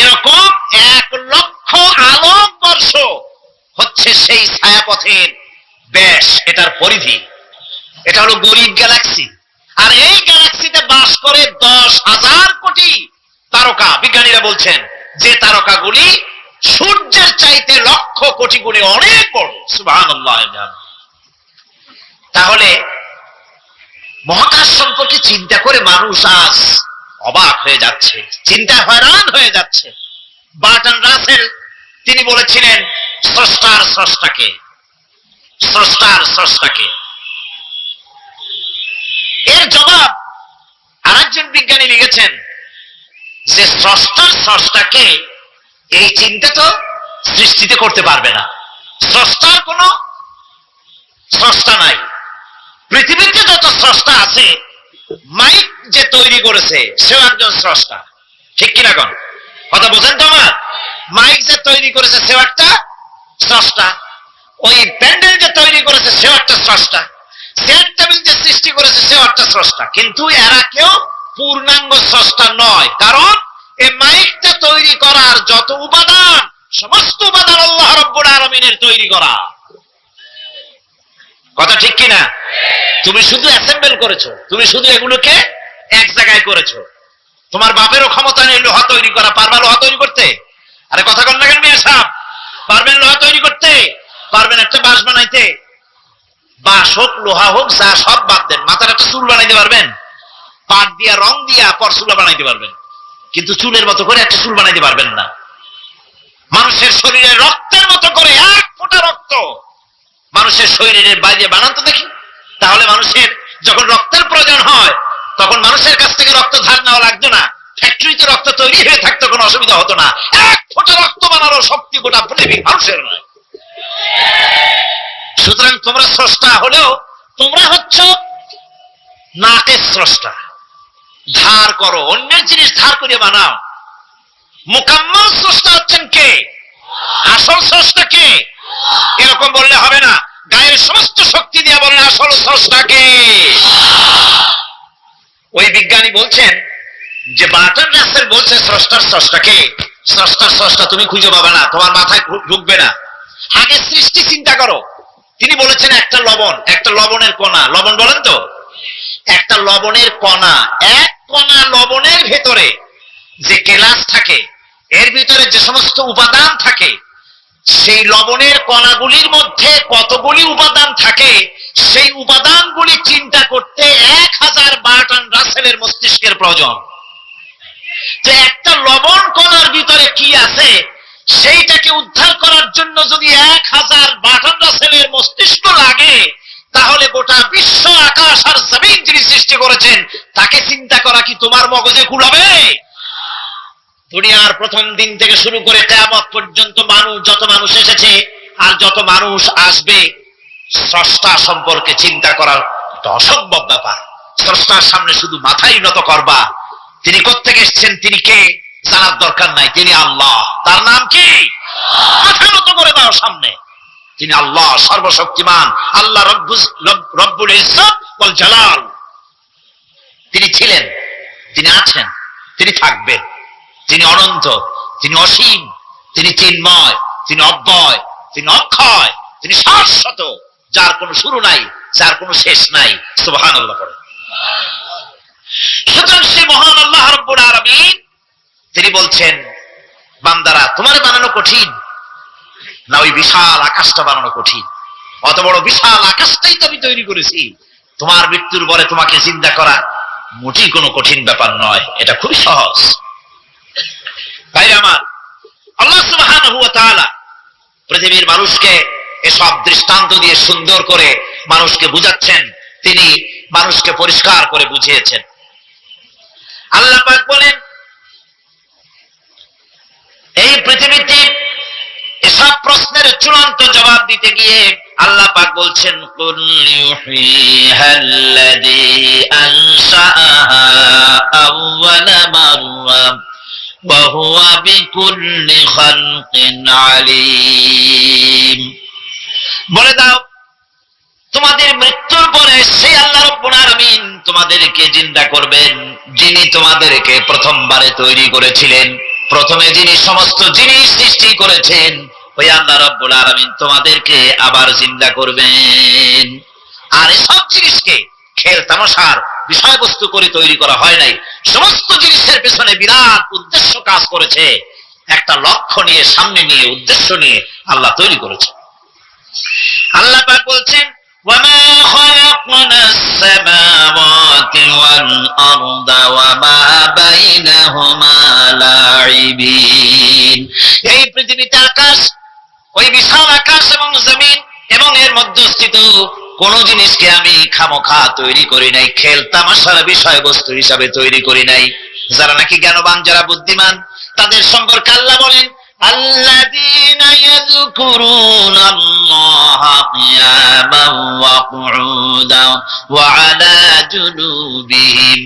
এরকম 1,00,000 আলোকবর্ষ হচ্ছে সেই ছায়াপথের ব্যাস, এটার পরিধি। এটা হলো গরিব গ্যালাক্সি। আর এই গ্যালাক্সিতে বাস করে 10,000 কোটি তারকা। বিজ্ঞানীরা বলছেন যে তারকাগুলি সূর্যের চাইতে লক্ষ কোটি গুণে অনেক বড়। সুবহানাল্লাহ। তাহলে মহাকাশ সম্পর্কে চিন্তা করে মানুষ আজ অবাক হয়ে যাচ্ছে, চিন্তা হয়রান হয়ে যাচ্ছে। বার্টন রাসেল তিনি বলেছিলেন স্রষ্টার স্রষ্টাকে, স্রষ্টার স্রষ্টাকে। এর জবাব আরেকজন বিজ্ঞানী লিখেছেন যে স্রষ্টার স্রষ্টাকে এই চিন্তা তো সৃষ্টিতে করতে পারবে না। স্রষ্টার কোন স্রষ্টা নাই। পৃথিবীতে যত স্রষ্টা আছে, মাইক যে তৈরি করেছে সেও একজন স্রষ্টা, ঠিক কিনা? কোন কথা বোঝেন তো আমার? মাইক যে তৈরি করেছে সেও একটা স্রষ্টা, ওই প্যান্ডেল যে তৈরি করেছে সেও একটা স্রষ্টা, চেয়ার টেবিল যে সৃষ্টি করেছে সেও একটা স্রষ্টা। কিন্তু এরা কেউ পূর্ণাঙ্গ স্রষ্টা নয়, কারণ এই মাইকটা তৈরি করার যত উপাদান, সমস্ত উপাদান আল্লাহ রাব্বুল আলামিনের তৈরি করা। কথা ঠিক কিনা? তুমি শুধু অ্যাসেম্বল করেছো, তুমি শুধু এগুলোকে এক জায়গায় করেছো। তোমার বাপেরও ক্ষমতা নেই লোহা তৈরি করা। পারবা লোহা তৈরি করতে? আরে কথা কন না কেন মিয়া সাহেব? পারবেন লোহা তৈরি করতে? পারবেন একটা বাঁশ বানাইতে? বাঁশ হোক, লোহা হোক, যা সব বাদ দেন, মাথার একটা চুল বানাইতে পারবেন? পাট দিয়া, রং দিয়া পরচুলা বানাইতে পারবেন, কিন্তু চুলের মতো করে একটা চুল বানাইতে পারবেন না। মানুষের শরীরে রক্তের মতো করে এক ফোঁটা রক্ত মানুষের শরীরের বাইরে বানান তো দেখি। তাহলে মানুষের যখন রক্তের প্রয়োজন হয়, তখন মানুষের কাছ থেকে রক্ত ধার নেওয়া লাগতো না, ফ্যাক্টরিতে রক্ত তৈরি হয়ে থাকতো, কোনো অসুবিধা হতো না। এক ফোঁটা রক্ত বানানোর শক্তি গোটা পৃথিবীর মানুষের নয়। সুতরাং তোমরা স্রষ্টা হলেও তোমরা হচ্ছ নাকের স্রষ্টা। ধার করো, অন্যের জিনিস ধার করে বানাও। মুকাম্মাল স্রষ্টা হচ্ছেন কে? আসল স্রষ্টা কে? এরকম বললে হবে না, গায়ের সমস্ত শক্তি দিয়ে বললে আসল স্রষ্টা কে? ওই বিজ্ঞানী বলছেন যে বার্টন রাসেল বলছে স্রষ্টার স্রষ্টা কে? স্রষ্টার স্রষ্টা তুমি খুঁজে পাবে না, তোমার মাথায় ঢুকবে না। আগে সৃষ্টি চিন্তা করো। তিনি বলেছেন একটা লবণ, একটা লবণের কণা, লবণ বলেন তো, একটা লবণের কণা, এক কণা লবণের ভেতরে যে কেলাস থাকে, এর ভিতরে যে সমস্ত উপাদান থাকে, সেই লবণের কণাগুলির মধ্যে কতগুলি উপাদান থাকে, সেই উপাদানগুলি চিন্তা করতে 1000 বার্টন রাসেলের মস্তিষ্কের প্রয়োজন। যে একটা লবণ কণার ভিতরে কি আছে সেইটাকে উদ্ধার করার জন্য যদি 1000 বার্টন রাসেলের মস্তিষ্ক লাগে, তাহলে গোটা বিশ্ব, আকাশ আর জমিন যিনি সৃষ্টি করেছেন তাকে চিন্তা করা কি তোমার মগজে কুলাবে? দুনিয়ার প্রথম দিন থেকে শুরু করে কিয়ামত পর্যন্ত যত মানুষ এসেছে আর যত মানুষ আসবে, স্রষ্টা সম্পর্কে চিন্তা করার একটা অসম্ভব ব্যাপার। স্রষ্টার সামনে শুধু মাথাই নত করবা। তিনি কোত্থেকে এসেছেন, তিনি কে জানার দরকার নাই, তিনি আল্লাহ। তার নাম কি? মাথা নত করে দাও সামনে। তিনি আল্লাহ, সর্বশক্তিমান, আল্লাহ রব্বুল ইজ্জত ওয়াল জালাল। তিনি ছিলেন, তিনি আছেন, তিনি থাকবেন। তিনি অনন্ত, তিনি অসীম, তিনি চিন্ময়, তিনি অব্যয়, তিনি অক্ষয়, তিনি শাশ্বত, যার কোনো শুরু নাই, যার কোনো শেষ নাই। সুবহানাল্লাহ পড়ে। সুতরাং সে মহান আল্লাহ রাব্বুল আলামিন তিনি বলছেন, বান্দারা তোমার বানানো কঠিন না ওই বিশাল আকাশটা বানানো কঠিন? অত বড় বিশাল আকাশটাই তো আমি তৈরি করেছি। তোমার মৃত্যুর পরে তোমাকে চিন্তা করা মোটেই কোনো কঠিন ব্যাপার নয়, এটা খুবই সহজ। ভাই আমার, আল্লাহ সুবহানাহু ওয়া তাআলা পৃথিবীর মানুষকে এসব দৃষ্টান্ত দিয়ে সুন্দর করে মানুষকে বুঝাচ্ছেন, তিনি মানুষকে পরিষ্কার করে বুঝিয়েছেন। আল্লাহ পাক বলেন, এই পৃথিবীতে এসব প্রশ্নের চূড়ান্ত জবাব দিতে গিয়ে আল্লাহ পাক বলছেন, কুল ইউহিহাল্লাযী আনশাআহা আউওয়ালা মাররা ওয়া হুয়া বিকুল্লি খালকিন আলীম। বলে দাও, তোমাদের মৃত্যুর পরে সেই আল্লাহ রাব্বুল আলামিন তোমাদেরকে জিন্দা করবেন, যিনি তোমাদেরকে প্রথমবারে তৈরি করেছিলেন। প্রথমে যিনি সমস্ত জিনিস সৃষ্টি করেছেন, ওই আল্লাহ রাব্বুল আলামিন তোমাদেরকে আবার জিন্দা করবেন। আর এসব জিনিসকে খেল তামাশার বিষয়বস্তু করে তৈরি করা হয় নাই। সমস্ত জিনিসের পেছনে বিরাট উদ্দেশ্য কাজ করেছে, একটা লক্ষ্য নিয়ে, সামনে নিয়ে, উদ্দেশ্য নিয়ে আল্লাহ তৈরি করেছে। আল্লাহ পাক বলছেন, ওয়ামা খালাকনাস সামাওয়াতি ওয়াল আরদা ওয়ামা বাইনাহুমা লাইবিন। এই পৃথিবীতে আকাশ, ওই বিশাল আকাশ এবং জমিন এবং এর মধ্যস্থিত কোন জিনিসকে আমি খামোখা তৈরি করি নাই, খেল তামাশার বিষয়বস্তু হিসাবে তৈরি করি নাই। যারা নাকি জ্ঞানবান, যারা বুদ্ধিমান, তাদের সম্পর্কে আল্লাহ বলেন, আল্লাযীনা ইয়াযকুরুনাল্লাহা কিয়ামান ওয়া কুউদান ওয়া আলা জুনুবিহিম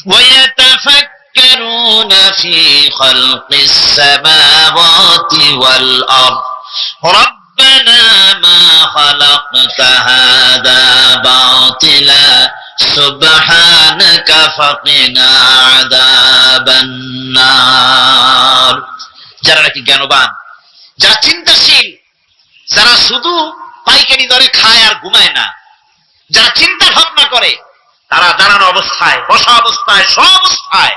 ওয়া ইয়াতাফাক্কারুনা ফী খালকিস সামাওয়াতি ওয়াল আরদ ربنا ما خلقت هذا باطلا سبحانك فقنا عذاب النار। যারা নাকি জ্ঞানবান, যারা চিন্তাশীল, যারা শুধু পাইকারি দরে খায় আর ঘুমায় না, যারা চিন্তা ভাবনা করে, তারা দাঁড়ানো অবস্থায়, বসা অবস্থায়, সব অবস্থায়,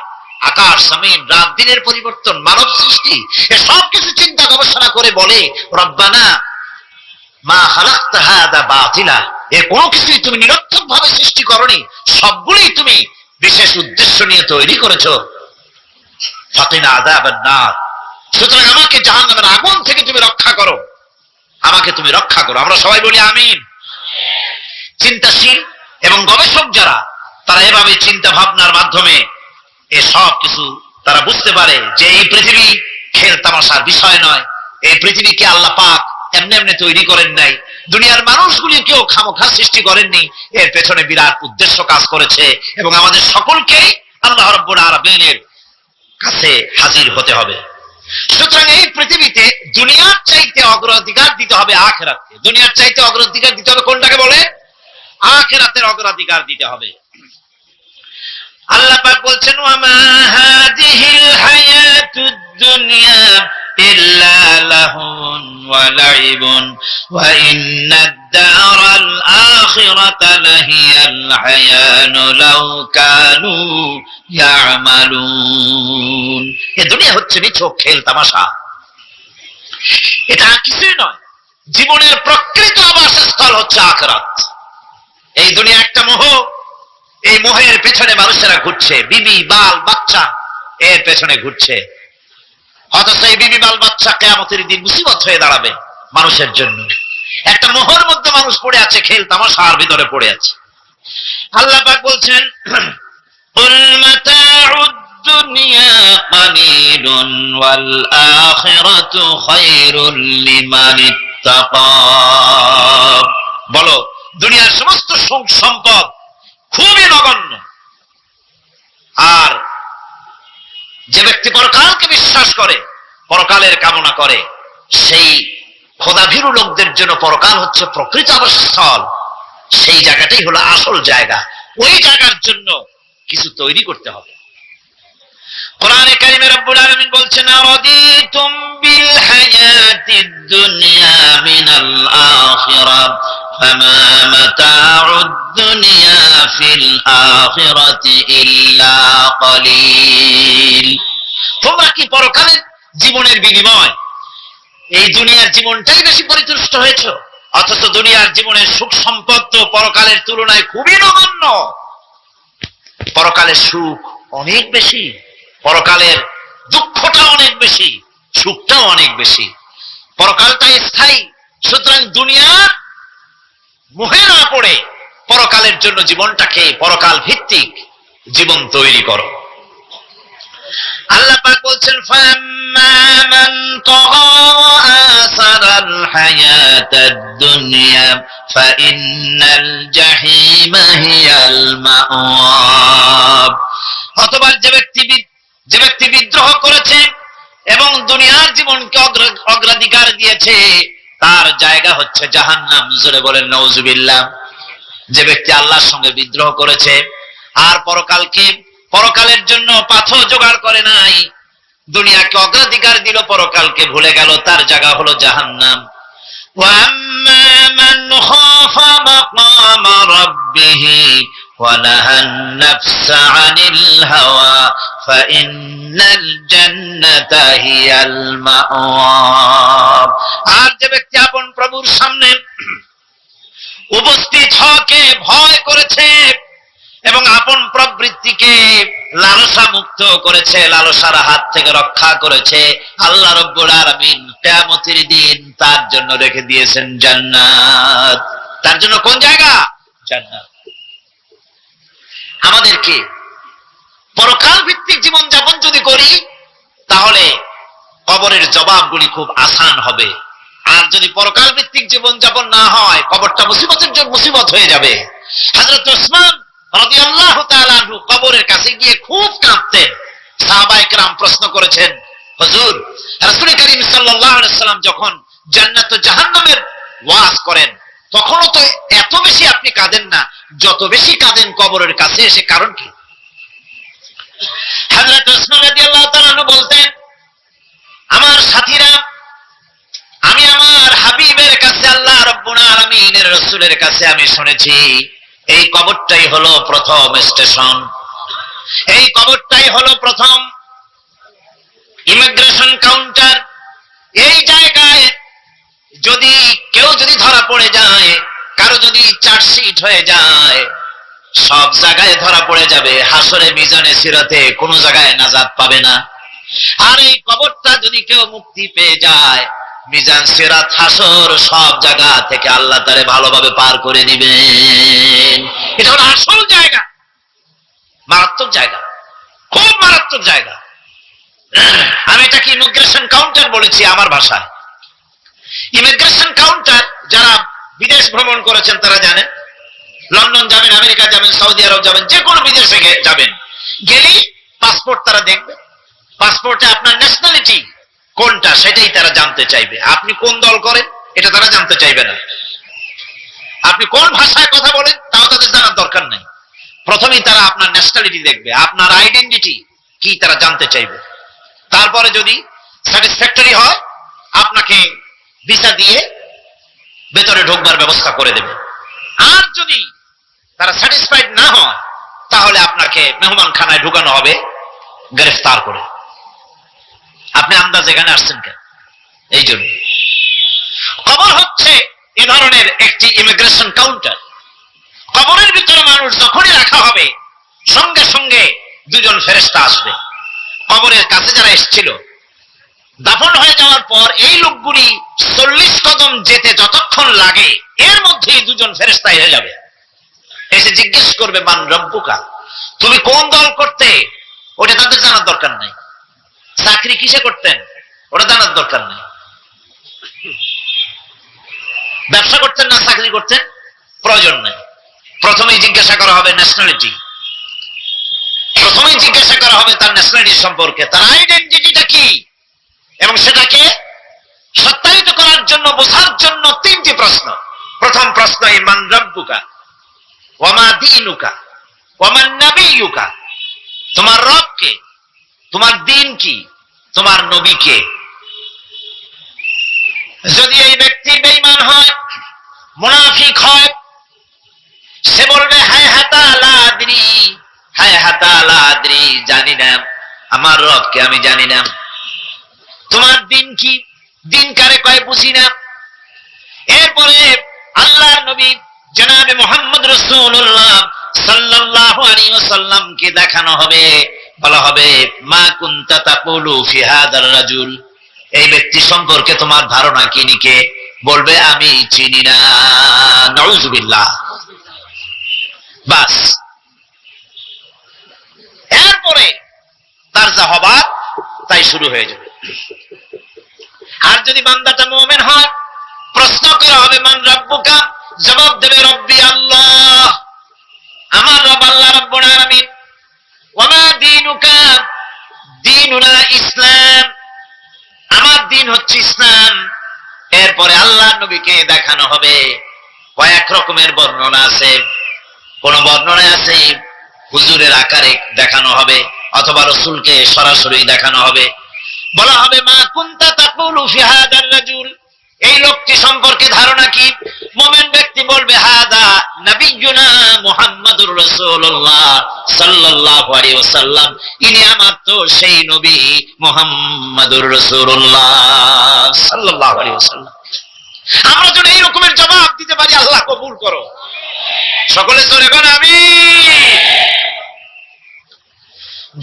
আকাশ জমিন, রাত দিনের পরিবর্তন, মানব সৃষ্টি, এসব কিছু চিন্তা গবেষণা করে বলে, রব্বানা মা খালাকতা হাযা বাতিলা, এ কোনো কিছুই তুমি নিরর্থক ভাবে সৃষ্টি করনি, সবগুলোই তুমি বিশেষ উদ্দেশ্য নিয়ে তৈরি করেছো। ফাকিনা আযাবান নার, সুতরাং আমাকে জাহান্নামের আগুন থেকে তুমি রক্ষা করো, আমাকে তুমি রক্ষা করো। আমরা সবাই বলি আমিন। চিন্তাশীল এবং গবেষক যারা, তারা এভাবে চিন্তা ভাবনার মাধ্যমে এসব কিছু তারা বুঝতে পারে যে এই পৃথিবী খেল তামাশার বিষয় নয়। এই পৃথিবীকে আল্লাহ পাক এমনি এমনি তৈরি করেন নাই। দুনিয়ার মানুষগুলিকেও খামোখা সৃষ্টি করেননি, এর পেছনে বিরাট উদ্দেশ্য কাজ করেছে এবং আমাদের সকলকেই আল্লাহ রাব্বুল আলামিনের কাছে হাজির হতে হবে। সুতরাং এই পৃথিবীতে দুনিয়ার চাইতে অগ্রাধিকার দিতে হবে আখিরাতকে। দুনিয়ার চাইতে অগ্রাধিকার দিতে হবে কোনটাকে বলে? আখিরাতের অগ্রাধিকার দিতে হবে। আল্লাহ পাক বলছেন ওয়ামা হাদিহিল হায়াতুদ দুনিয়া ইল্লা লাহুন ওয়া লাইবুন ওয়া ইন্নাদ দারাল আখিরাতা লাহিয়াল হায়ানু লাউ কানু ইয়ামালুন। এই দুনিয়া হচ্ছে নিছক খেল তামাশা, এটা কিছুই নয়। জীবনের প্রকৃত আবাসস্থল হচ্ছে আখিরাত। এই দুনিয়া একটা মোহ, এই মোহের পেছনে মানুষেরা ঘুরছে, বিবি বাল বাচ্চা এর পেছনে ঘুরছে। অথচ এই বিবি বাল বাচ্চা কিয়ামতের দিন মুসিবত হয়ে দাঁড়াবে মানুষের জন্য। একটা মোহর মধ্যে মানুষ পড়ে আছে, খেল তামাশার ভিতরে পড়ে আছে। আল্লাহ পাক বলছেন কুল মাতাউদ দুনিয়া কালিলুন ওয়াল আখিরাতু খায়রুল লিমান ইত্তাকা। বলো দুনিয়ার সমস্ত সুখ সম্পদ খুবই নগণ্য, আর যে ব্যক্তি পরকালকে বিশ্বাস করে, পরকালের কামনা করে, সেই খোদাভীরু লোকদের জন্য পরকাল হচ্ছে প্রকৃত আবাসস্থল। সেই জায়গাটাই হলো আসল জায়গা। ওই জায়গার জন্য কিছু তৈরি করতে হবে। কোরআনে কারিমে রব্বুল আলামিন বলছেন আরাদিতুম বিল হায়াতিদ দুনিয়া মিনাল আখিরাহ ফামা মাতাউদ দুনিয়া ফিল আখিরাতি ইল্লা কলিল। তোমরা কি পরকালের জীবনের বিনিময় এই দুনিয়ার জীবনটাই বেশি পরিতুষ্ট হয়েছে? অথচ দুনিয়ার জীবনের সুখ সম্পদ তো পরকালের তুলনায় খুবই নগণ্য। পরকালের সুখ অনেক বেশি, পরকালের দুঃখটা অনেক বেশি, সুখটাও অনেক বেশি। পরকালটা স্থায়ী। সুতরাং দুনিয়ার মোহে না পড়ে পরকালের জন্য জীবনটাকে পরকাল ভিত্তিক জীবন তৈরি করো। আল্লাহ পাক বলছেন ফাম্মা মান তাগা আসারাল হায়াতাদ দুনিয়া ফাইন্নাল জাহিমা হিয়াল মাওয়াব। অথবা যে ব্যক্তি বিদ্রোহ করেছে এবং দুনিয়ার জীবনকে অগ্রাধিকার দিয়েছে, তার জায়গা হচ্ছে জাহান্নাম। জোরে বলেন নাউজুবিল্লাহ। যে ব্যক্তি আল্লাহর সঙ্গে বিদ্রোহ করেছে আর পরকালের জন্য পাথর জোগাড় করে নাই, দুনিয়াকে অগ্রাধিকার দিল, পরকালকে ভুলে গেল, তার জায়গা হলো জাহান্নাম। ওয়াম্মা মান খাফা মাকামা রাব্বিহি ওয়া নাহান নাফসা আনিল হাওয়া ফাইন্নাল জান্নাতা হিয়াল মাওয়াব। আর যে ব্যক্তি আপন প্রভুর সামনে উপস্থিত হওয়াকে ভয় করেছে এবং আপন প্রবৃত্তিকে লালসা মুক্ত করেছে, লালসার হাত থেকে রক্ষা করেছে, আল্লাহ রাব্বুল আলামিন কিয়ামতের দিন তার জন্য রেখে দিয়েছেন জান্নাত। তার জন্য কোন জায়গা? জান্নাত। আমাদেরকে পরকাল ভিত্তিক জীবন যাপন যদি করি তাহলে কবরের জবাবগুলি খুব আসান হবে। আর যদি পরকাল ভিত্তিক জীবন যাপন না হয়, কবরটা মুসিবত হয়ে যাবে। হযরত ওসমান রাদিয়াল্লাহু তাআলা আনহু কবরের কাছে গিয়ে খুব কাঁদতেন। সাহাবায়ে কেরাম প্রশ্ন করেছেন, হুজুর, রাসূল করিম সাল্লাল্লাহু আলাইহি সাল্লাম যখন জান্নাত ও জাহান্নামের ওয়াজ করেন তখনও তো এত বেশি আপনি কাঁদেন না, যত বেশি কাঁদেন কবরের কাছে এসে, কারণ কি? হযরত ওসমান রাদিয়াল্লাহু তাআলা আনহু বলতেন, আমার সাথীরা, আমি আমার হাবিবের কাছে, আল্লাহ রাব্বুল আলামিনের রাসূলের কাছে আমি শুনেছি এই কবরটাই হলো প্রথম স্টেশন, এই কবরটাই হলো প্রথম ইমিগ্রেশন কাউন্টার। এই জায়গায় কেউ যদি ধরা পড়ে যায়, কারো যদি চার্জশিট হয়ে যায়, সব জায়গায় ধরা পড়ে যাবে। হাসরে মিজানে সিরাতে কোনো জায়গায় নাজাত পাবে না। আর এই কবরটা যদি কেউ মুক্তি পেয়ে যায়, মিজান সিরাত হাসর সব জায়গা থেকে আল্লাহ তারে ভালোভাবে পার করে দিবেন। এটা হলো আসল জায়গা, মারাত্মক জায়গা, খুব মারাত্মক জায়গা। আমি এটাকে ইমিগ্রেশন কাউন্টার বলেছি আমার ভাষায়। ইমিগ্রেশন কাউন্টার যারা বিদেশ ভ্রমণ করেছেন তারা জানেন, লন্ডন যাবেন, আমেরিকা যাবেন, সৌদি আরব যাবেন, যে কোনো বিদেশে যাবেন, গেলেই পাসপোর্ট তারা দেখবে। পাসপোর্টে আপনার ন্যাশনালিটি কোনটা সেটাই তারা জানতে চাইবে। আপনি কোন দল করেন এটা তারা জানতে চাইবে না। আপনি কোন ভাষায় কথা বলেন তাও তাদের জানার দরকার নেই। প্রথমেই তারা আপনার ন্যাশনালিটি দেখবে, আপনার আইডেন্টিটি কি তারা জানতে চাইবে। তারপরে যদি স্যাটিসফ্যাক্টরি হয় আপনাকে ভিসা দিয়ে ভেতরে ঢোকবার ব্যবস্থা করে দেবে। আর যদি তারা স্যাটিসফাইড না হয় তাহলে আপনাকে মেহমানখানায় ঢুকানো হবে গ্রেফতার করে। আপনি আন্দাজ এখানে আসছেন কেন? এই জন্য কবর হচ্ছে এ ধরনের একটি ইমিগ্রেশন কাউন্টার। কবরের ভিতরে মানুষ যখনই রাখা হবে সঙ্গে সঙ্গে দুজন ফেরেশতা আসবে। কবরের কাছে যারা এসেছিল দাফন হয়ে যাওয়ার পর এই লোকগুলি 40 কদম যেতে যতক্ষণ লাগে এর মধ্যেই দুজন ফেরেশতা এসে যাবে, এসে জিজ্ঞেস করবে মান রব্বুকা, তুমি কোন দল করতে, ওটা তাদের জানার দরকার নাই। চাকরি কিসে করতেন ওটা জানার দরকার নাই। ব্যবসা করতেন না চাকরি করতেন প্রয়োজন নেই। প্রথমেই জিজ্ঞাসা করা হবে ন্যাশনালিটি, প্রথমেই জিজ্ঞাসা করা হবে তার ন্যাশনালিটি সম্পর্কে, তার আইডেন্টিটিটা কি, এবং সেটাকে সত্যায়িত করার জন্য বোঝার জন্য 3টি প্রশ্ন। প্রথম প্রশ্ন মান রব্বুকা ওয়া মা দীনুকা ওয়া মান নাবিয়ুকা, তোমার রব কে, তোমার দ্বীন কি, তোমার নবী কে। যদি এই ব্যক্তি বেঈমান হয়, মুনাফিক হয়, সে বলবে হায় হাতা লা আদরি, হায় হাতা লা আদরি, জানি না আমার রবকে, আমি জানি না। তোমার দিন কি, দিন কারে কয় বুঝি না। এরপরে আল্লাহর নবী জনাবে মুহাম্মদ রাসূলুল্লাহ সাল্লাল্লাহু আলাইহি ওয়াসাল্লামকে দেখানো হবে, বলা হবে মা কুনতা তাকুলু ফি হাদার রাজুল, এই ব্যক্তি সম্পর্কে তোমার ধারণা কি নিকে, বলবে আমি চিনি না। নাউযুবিল্লাহ। বাস, এরপরে তার যা হবার তাই শুরু হয়ে যাবে। আর যদি বান্দাটা মুমিন হয়, প্রশ্ন করা হবে মান রব্বুকা, জবাব দেবে রব্বি আল্লাহ, আমার রব আল্লাহ রাব্বুল আলামিন। ওয়া মা দীনুকা, দীনুনা ইসলাম, আমার দিন হচ্ছে ইসলাম। এরপরে আল্লাহর নবীকে দেখানো হবে। কয়েক রকমের বর্ণনা আছে, কোন বর্ণনায় আছে হুজুরের আকারে দেখানো হবে অথবা রাসূলকে সরাসরি দেখানো হবে। বলা হবে মা কুনতা তাকুলু ফি হাদার রাজুল, এই লোকটি সম্পর্কে ধারণা কি। মুমিন ব্যক্তি বলবে হাদা নবিয়ুনা মুহাম্মাদুর রাসূলুল্লাহ সাল্লাল্লাহু আলাইহি ওয়াসাল্লাম, ইনি আমার তো সেই নবী মুহাম্মাদুর রাসূলুল্লাহ সাল্লাল্লাহু আলাইহি ওয়াসাল্লাম। আমরা যেন এই রকমের জবাব দিতে পারি, আল্লাহ কবুল করো। সকলে জোরে বলেন আমিন।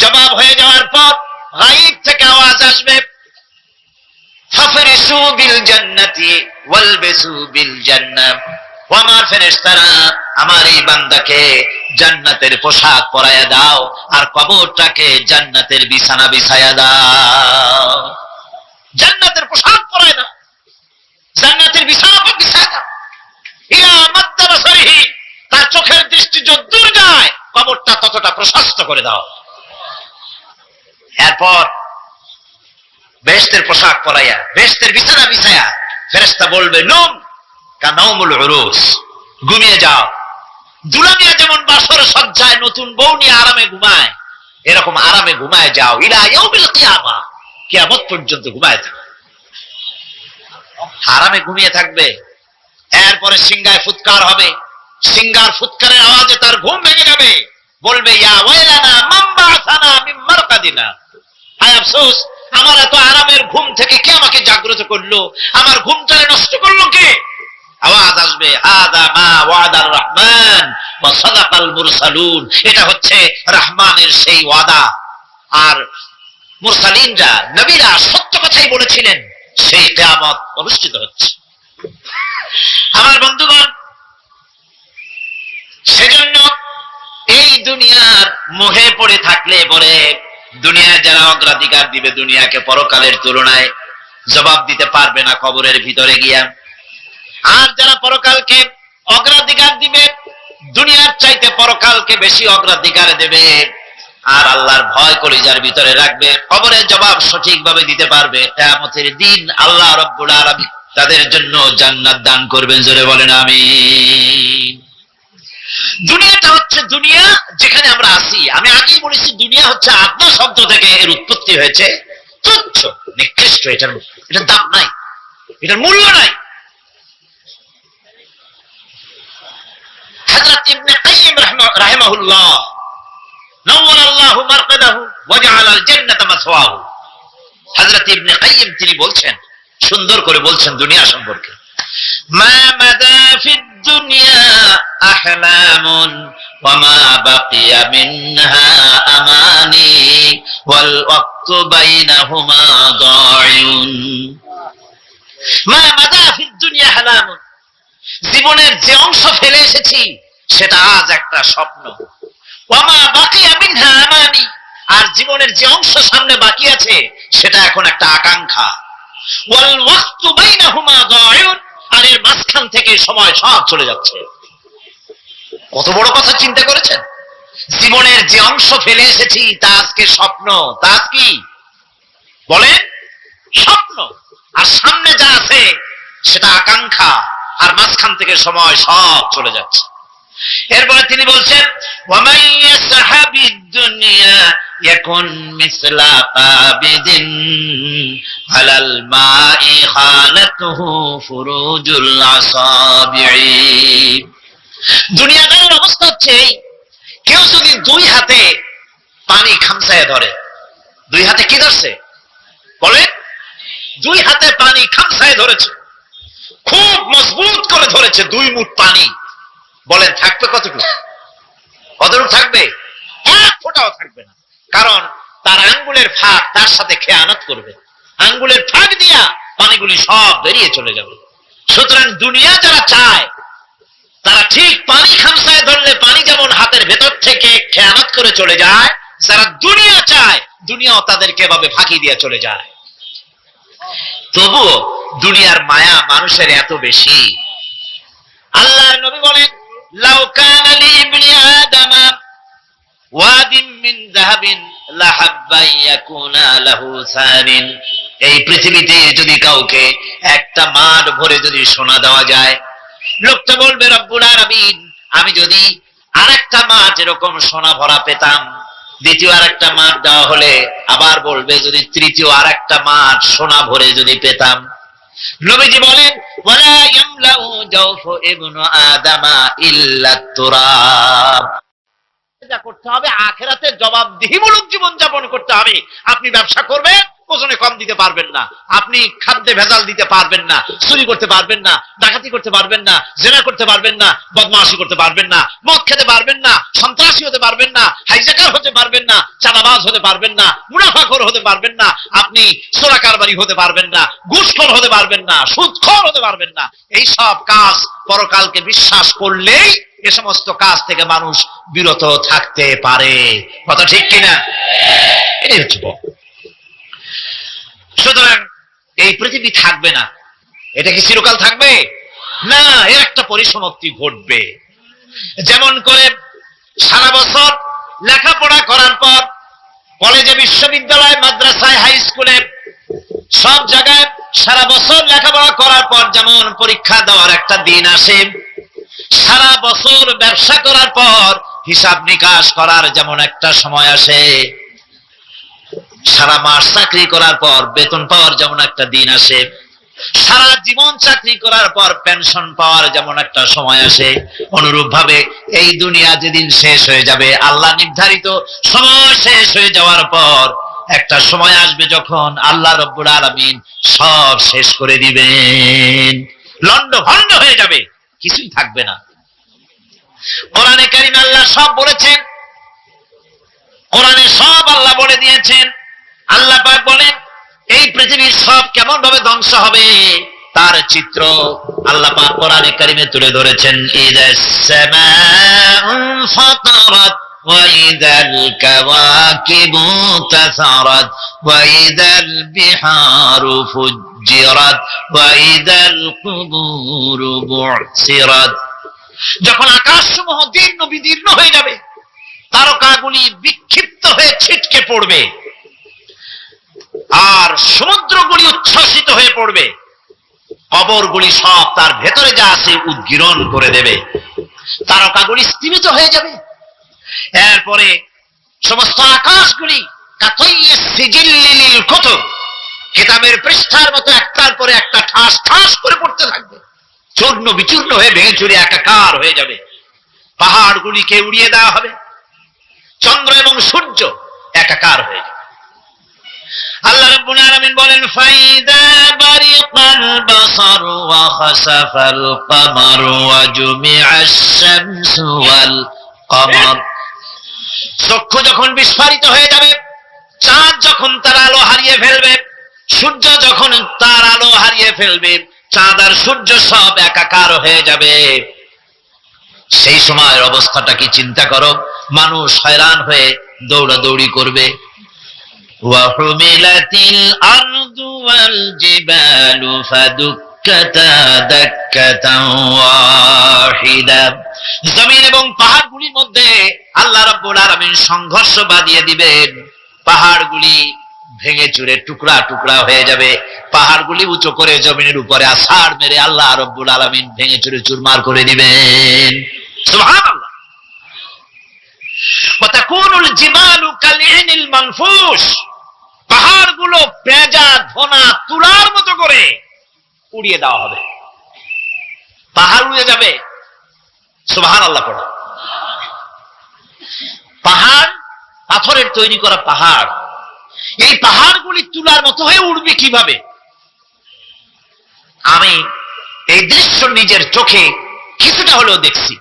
জবাব হয়ে যাওয়ার পর গায়ব থেকে আওয়াজ আসবে ফাফরিসু বিল জান্নাতি ওয়ালবিসু বিল জান্নাহ, ও আমার ফেরেশতারা আমার এই বান্দাকে জান্নাতের পোশাক পরায়া দাও আর কবরটাকে জান্নাতের বিছানা বিছায়া দাও। জান্নাতের পোশাক পরায় দাও, জান্নাতের বিছানা বিছায়া দাও। ইলা মাদ্দা বাসারিহি, তার চোখের দৃষ্টি যতদূর যায় কবরটা ততটা প্রশস্ত করে দাও। এরপর বেহেশতের পোশাক পরাইয়া বেহেশতের বিছানা বিছায়া ফেরেশতা বলবে নুম কানাউমুল উরুস, ঘুমিয়ে যাও। দুলামিয়া যেমন বাসর সজ্জায় নতুন বউ নিয়ে আরামে ঘুমায়, এরকম আরামে ঘুমায় যাও। ইলা ইয়াউমিল কিয়ামা, কিয়ামত পর্যন্ত ঘুমায় থাকো, আরামে ঘুমিয়ে থাকবে। এরপরে সিংহায় ফুৎকার হবে, সিংহার ফুৎকারের আওয়াজে তার ঘুম ভেঙে যাবে। বলবে ইয়া ওয়াইলানা মান বা'সানা মিন মারকাদিনা, হায় আফসোস, আমার এত আরামের ঘুম থেকে কে আমাকে জাগ্রত করলো, আমার ঘুমটারে নষ্ট করলো কে। আওয়াজ আসবে হাদা মা ওয়াদার রহমান ওয়া সাদাকাল মুরসালুন, এটা হচ্ছে রহমানের সেই ওয়াদা আর মুরসালিনরা নবীরা সত্য কথাই বলেছিলেন, সেই কিয়ামত অনুষ্ঠিত হচ্ছে। আমার বন্ধুগণ, সেজন্য এই দুনিয়ার মোহে পড়ে থাকলে পরে দুনিয়ায় যারা অগ্রাধিকার দিবে দুনিয়াকে পরকালের তুলনায়, জবাব দিতে পারবে না কবরের ভিতরে গিয়া। আর যারা পরকালকে অগ্রাধিকার দিবে, দুনিয়ার চাইতে পরকালকে বেশি অগ্রাধিকার দেবে, আর আল্লাহর ভয় কলিজার ভিতরে রাখবে, কবরের জবাব সঠিকভাবে দিতে পারবে, কিয়ামতের দিন আল্লাহ রাব্বুল আলামিন তাদের জন্য জান্নাত দান করবেন। জোরে বলেন আমিন। দুনিয়াটা হচ্ছে দুনিয়া যেখানে আমরা আছি। আমি আগেই বলেছি দুনিয়া হচ্ছে আত্মা শব্দ থেকে এর উৎপত্তি হয়েছে। তুচ্ছ, নিকৃষ্ট, এটার দাম নাই, এটার মূল্য নাই। হযরত ইবনে কাইয়্যিম রাহিমাহুল্লাহ নাওয়ারাল্লাহু মারকাদাহু ওয়া জাআলাল জান্নাতা মাসওয়াহু, হযরত ইবনে কাইয়্যিম তিনি বলছেন, সুন্দর করে বলছেন দুনিয়া সম্পর্কে, মা মাদা ফিদ দুনিয়া আহলামুন ওয়া মা বাকিয়া মিনহা আমানি ওয়াল ওয়াক্তু বাইনাহুমা দায়ুন। মা মাদা ফিদ দুনিয়া আহলামুন, জীবনের যে অংশ ফেলে এসেছি সেটা আজ একটা স্বপ্ন। ওয়া মা বাকিয়া মিনহা আমানি, আর জীবনের যে অংশ সামনে বাকি আছে সেটা এখন একটা আকাঙ্ক্ষা। ওয়াল ওয়াক্তু বাইনাহুমা দায়ুন, আর এর মাঝখান থেকে সময় সব চলে যাচ্ছে। কত বড় কথা চিন্তা করেছেন? জীবনের যে অংশ ফেলে এসেছি তা আজকে স্বপ্ন, তা কি বলেন? স্বপ্ন। আর সামনে যা আছে সেটা আকাঙ্ক্ষা, আর মাঝখান থেকে সময় সব চলে যাচ্ছে। এরপরে তিনি বলছেন, ওয়ামান ইয়াসহাবিদ দুনিয়া ইয়াকুন মিসলা কাবিদিন আলাল মাই খালাতুহু ফুরুজুল আসাবিঈ। দুনিয়াটার অবস্থা হচ্ছে কেউ যদি দুই হাতে পানি খামসায় ধরে, দুই হাতে কি ধরছে বলেন? দুই হাতে পানি খামসায় ধরেছে, খুব মজবুত করে ধরেছে, 2 মুঠ পানি, বলেন থাকবে কতটুকু? কতটুকু থাকবে? এক ফোঁটাও থাকবে না, কারণ তার আঙ্গুলের ফাঁক তার সাথে খেয়ানত করবে, আঙ্গুলের ফাঁক দিয়া পানিগুলি সব বেরিয়ে চলে যাবে। সুতরাং দুনিয়া যারা চায় তারা ঠিক পানি খামসায় ধরলে পানি যেমন হাতের ভেতর থেকে খেয়ানত করে চলে যায়, যারা দুনিয়া চায় দুনিয়াও তাদেরকে এভাবে ফাঁকি দিয়ে চলে যায়। তবুও দুনিয়ার মায়া মানুষের এত বেশি। আল্লাহর নবী বলেন, লাউ কানা লি ইবনি আদামা ওয়াদিন মিন যাহাবিন লাহাব্বা ইয়াকুনা লাহু সারিন। এই পৃথিবীতে যদি কাউকে একটা মাঠ ভরে যদি সোনা দেওয়া যায়, লোকটা বলবে রব্বুল আলামিন, আমি যদি আরেকটা মাঠ এরকম সোনা ভরা পেতাম। দ্বিতীয় আরেকটা মাঠ দেওয়া হলে আবার বলবে যদি তৃতীয় আরেকটা মাঠ সোনা ভরে যদি পেতাম। নবীজি বলেন, ওয়ালা ইয়ামলাউ জাওফু ইবনু আদামা ইল্লা তুরাব। যা করতে হবে আখিরাতে জবাবদিহিমূলক জীবন যাপন করতে হবে। আপনি ব্যবসা করবেন, ওজনে কম দিতে পারবেন না, আপনি খাদ্যে ভেজাল দিতে পারবেন না, চুরি করতে পারবেন না, ডাকাতি করতে পারবেন না, জেনা করতে পারবেন না, বদমাশি করতে পারবেন না, মদ খেতে পারবেন না, সন্ত্রাসী হতে পারবেন না, হাইজ্যাকার হতে পারবেন না, চাঁদাবাজ হতে পারবেন না, মুনাফাখোর হতে পারবেন না, আপনি চোরা কারবারি হতে পারবেন না, ঘুষখোর হতে পারবেন না, সুদখোর হতে পারবেন না। এই সব কাজ পরকালকে বিশ্বাস করলেই এ সমস্ত কাজ থেকে মানুষ বিরত থাকতে পারে। কথা ঠিক কিনা? এটাই হচ্ছে। সুতরাং এই পৃথিবী থাকবে না, এটা কি চিরকাল থাকবে না, এর একটা পরিসমাপ্তি ঘটবে। যেমন করে সারা বছর লেখাপড়া করার পর কলেজে, বিশ্ববিদ্যালয়, মাদ্রাসায়, হাই স্কুলে, সব জায়গায় সারা বছর লেখাপড়া করার পর যেমন পরীক্ষা দেওয়ার একটা দিন আসে, সারা বছর ব্যবসা করার পর হিসাব নিকাশ করার যেমন একটা সময় আসে, সারা মাস চাকরি করার পর বেতন পাওয়ার যেমন একটা দিন আসে, সারা জীবন চাকরি করার পর পেনশন পাওয়ার যেমন একটা সময় আসে, অনুরূপ ভাবে এই দুনিয়া যেদিন শেষ হয়ে যাবে, আল্লাহ নির্ধারিত সময় শেষ হয়ে যাওয়ার পর একটা সময় আসবে যখন আল্লাহ রব্বুল আলামিন সব শেষ করে দিবেন, লন্ডভন্ড হয়ে যাবে, কিছুই থাকবে না। কোরআনে কারীমে আল্লাহ সব বলেছেন, কোরআনে সব আল্লাহ বলে দিয়েছেন। আল্লাহ পাক বলেন এই পৃথিবীর সব কেমন ভাবে ধ্বংস হবে তার চিত্র আল্লাহ পাক কোরআনে কারীমে তুলে ধরেছেন। ইদাস সামাউ ফাতারাত وإذا الكواكب انتثرت وإذا البحار فجرت وإذا القبور بعثرت। যখন আকাশসমূহ দীর্ণ বিদীর্ণ হয়ে যাবে, তারকাগুলি বিক্ষিপ্ত হয়ে ছিটকে পড়বে, আর সমুদ্রগুলি উচ্ছ্বসিত হয়ে পড়বে, কবরগুলি সব তার ভেতরে যা আছে উদ্গীরণ করে দেবে, তারকাগুলি স্থিমিত হয়ে যাবে। এরপরে সমস্ত আকাশগুলি কিতাবের পৃষ্ঠার মতো একটার পরে একটা ঠাস ঠাস করে পড়তে থাকবে, চূর্ণ বিচূর্ণ হয়ে ভেঙে চুরে একাকার হয়ে যাবে। পাহাড়গুলিকে উড়িয়ে দেওয়া হবে, চন্দ্র এবং সূর্য একাকার হয়ে যাবে। আল্লাহ রাব্বুল আলামিন বলেন, ফাইদা বারিকাল বাসার ওয়া খাসাফাল কমার ওয়া জুমিআশ শামসু ওয়াল কমার। চক্ষু যখন বিস্ফারিত হয়ে যাবে, চাঁদ যখন তার আলো হারিয়ে ফেলবে, সূর্য যখন তার আলো হারিয়ে ফেলবে, চাঁদ আর সূর্য সব একাকার হয়ে যাবে। সেই সময়ের অবস্থাটা কি চিন্তা করো। মানুষ হয়রান হয়ে দৌড়াদৌড়ি করবে। ওয়াহুমিলাতিল আরদু ওয়াল জিবালু ফাদুক্কাতা দাক্কাতান ওয়াহিদা। জমিন এবং পাহাড়গুলির মধ্যে আল্লাহ রাব্বুল আলামিন সংঘর্ষ বাঁধিয়ে দিবেন। পাহাড়গুলি ভেঙে চুরে টুকরা টুকরা হয়ে যাবে। পাহাড়গুলি উঁচু করে জমিনের উপরে আছাড় মেরে আল্লাহ রাব্বুল আলামিন ভেঙে চুরে চুরমার করে দিবেন। সুবহানাল্লাহ। ওয়া তাকুনুল জিবালু কালইনিল মানফুশ। পাহাড়গুলো পেঁজা ধোনা তুলার মতো করে উড়িয়ে দেওয়া হবে, পাহাড় উড়ে যাবে। সুবহানাল্লাহ পড়ো। পাহাড় পাথরের তৈরি করা পাহাড়, এই পাহাড়গুলি তুলার মতো হয়ে উড়বে কিভাবে? আমি এই দৃশ্য নিজের চোখে কিছুটা হলেও দেখছি।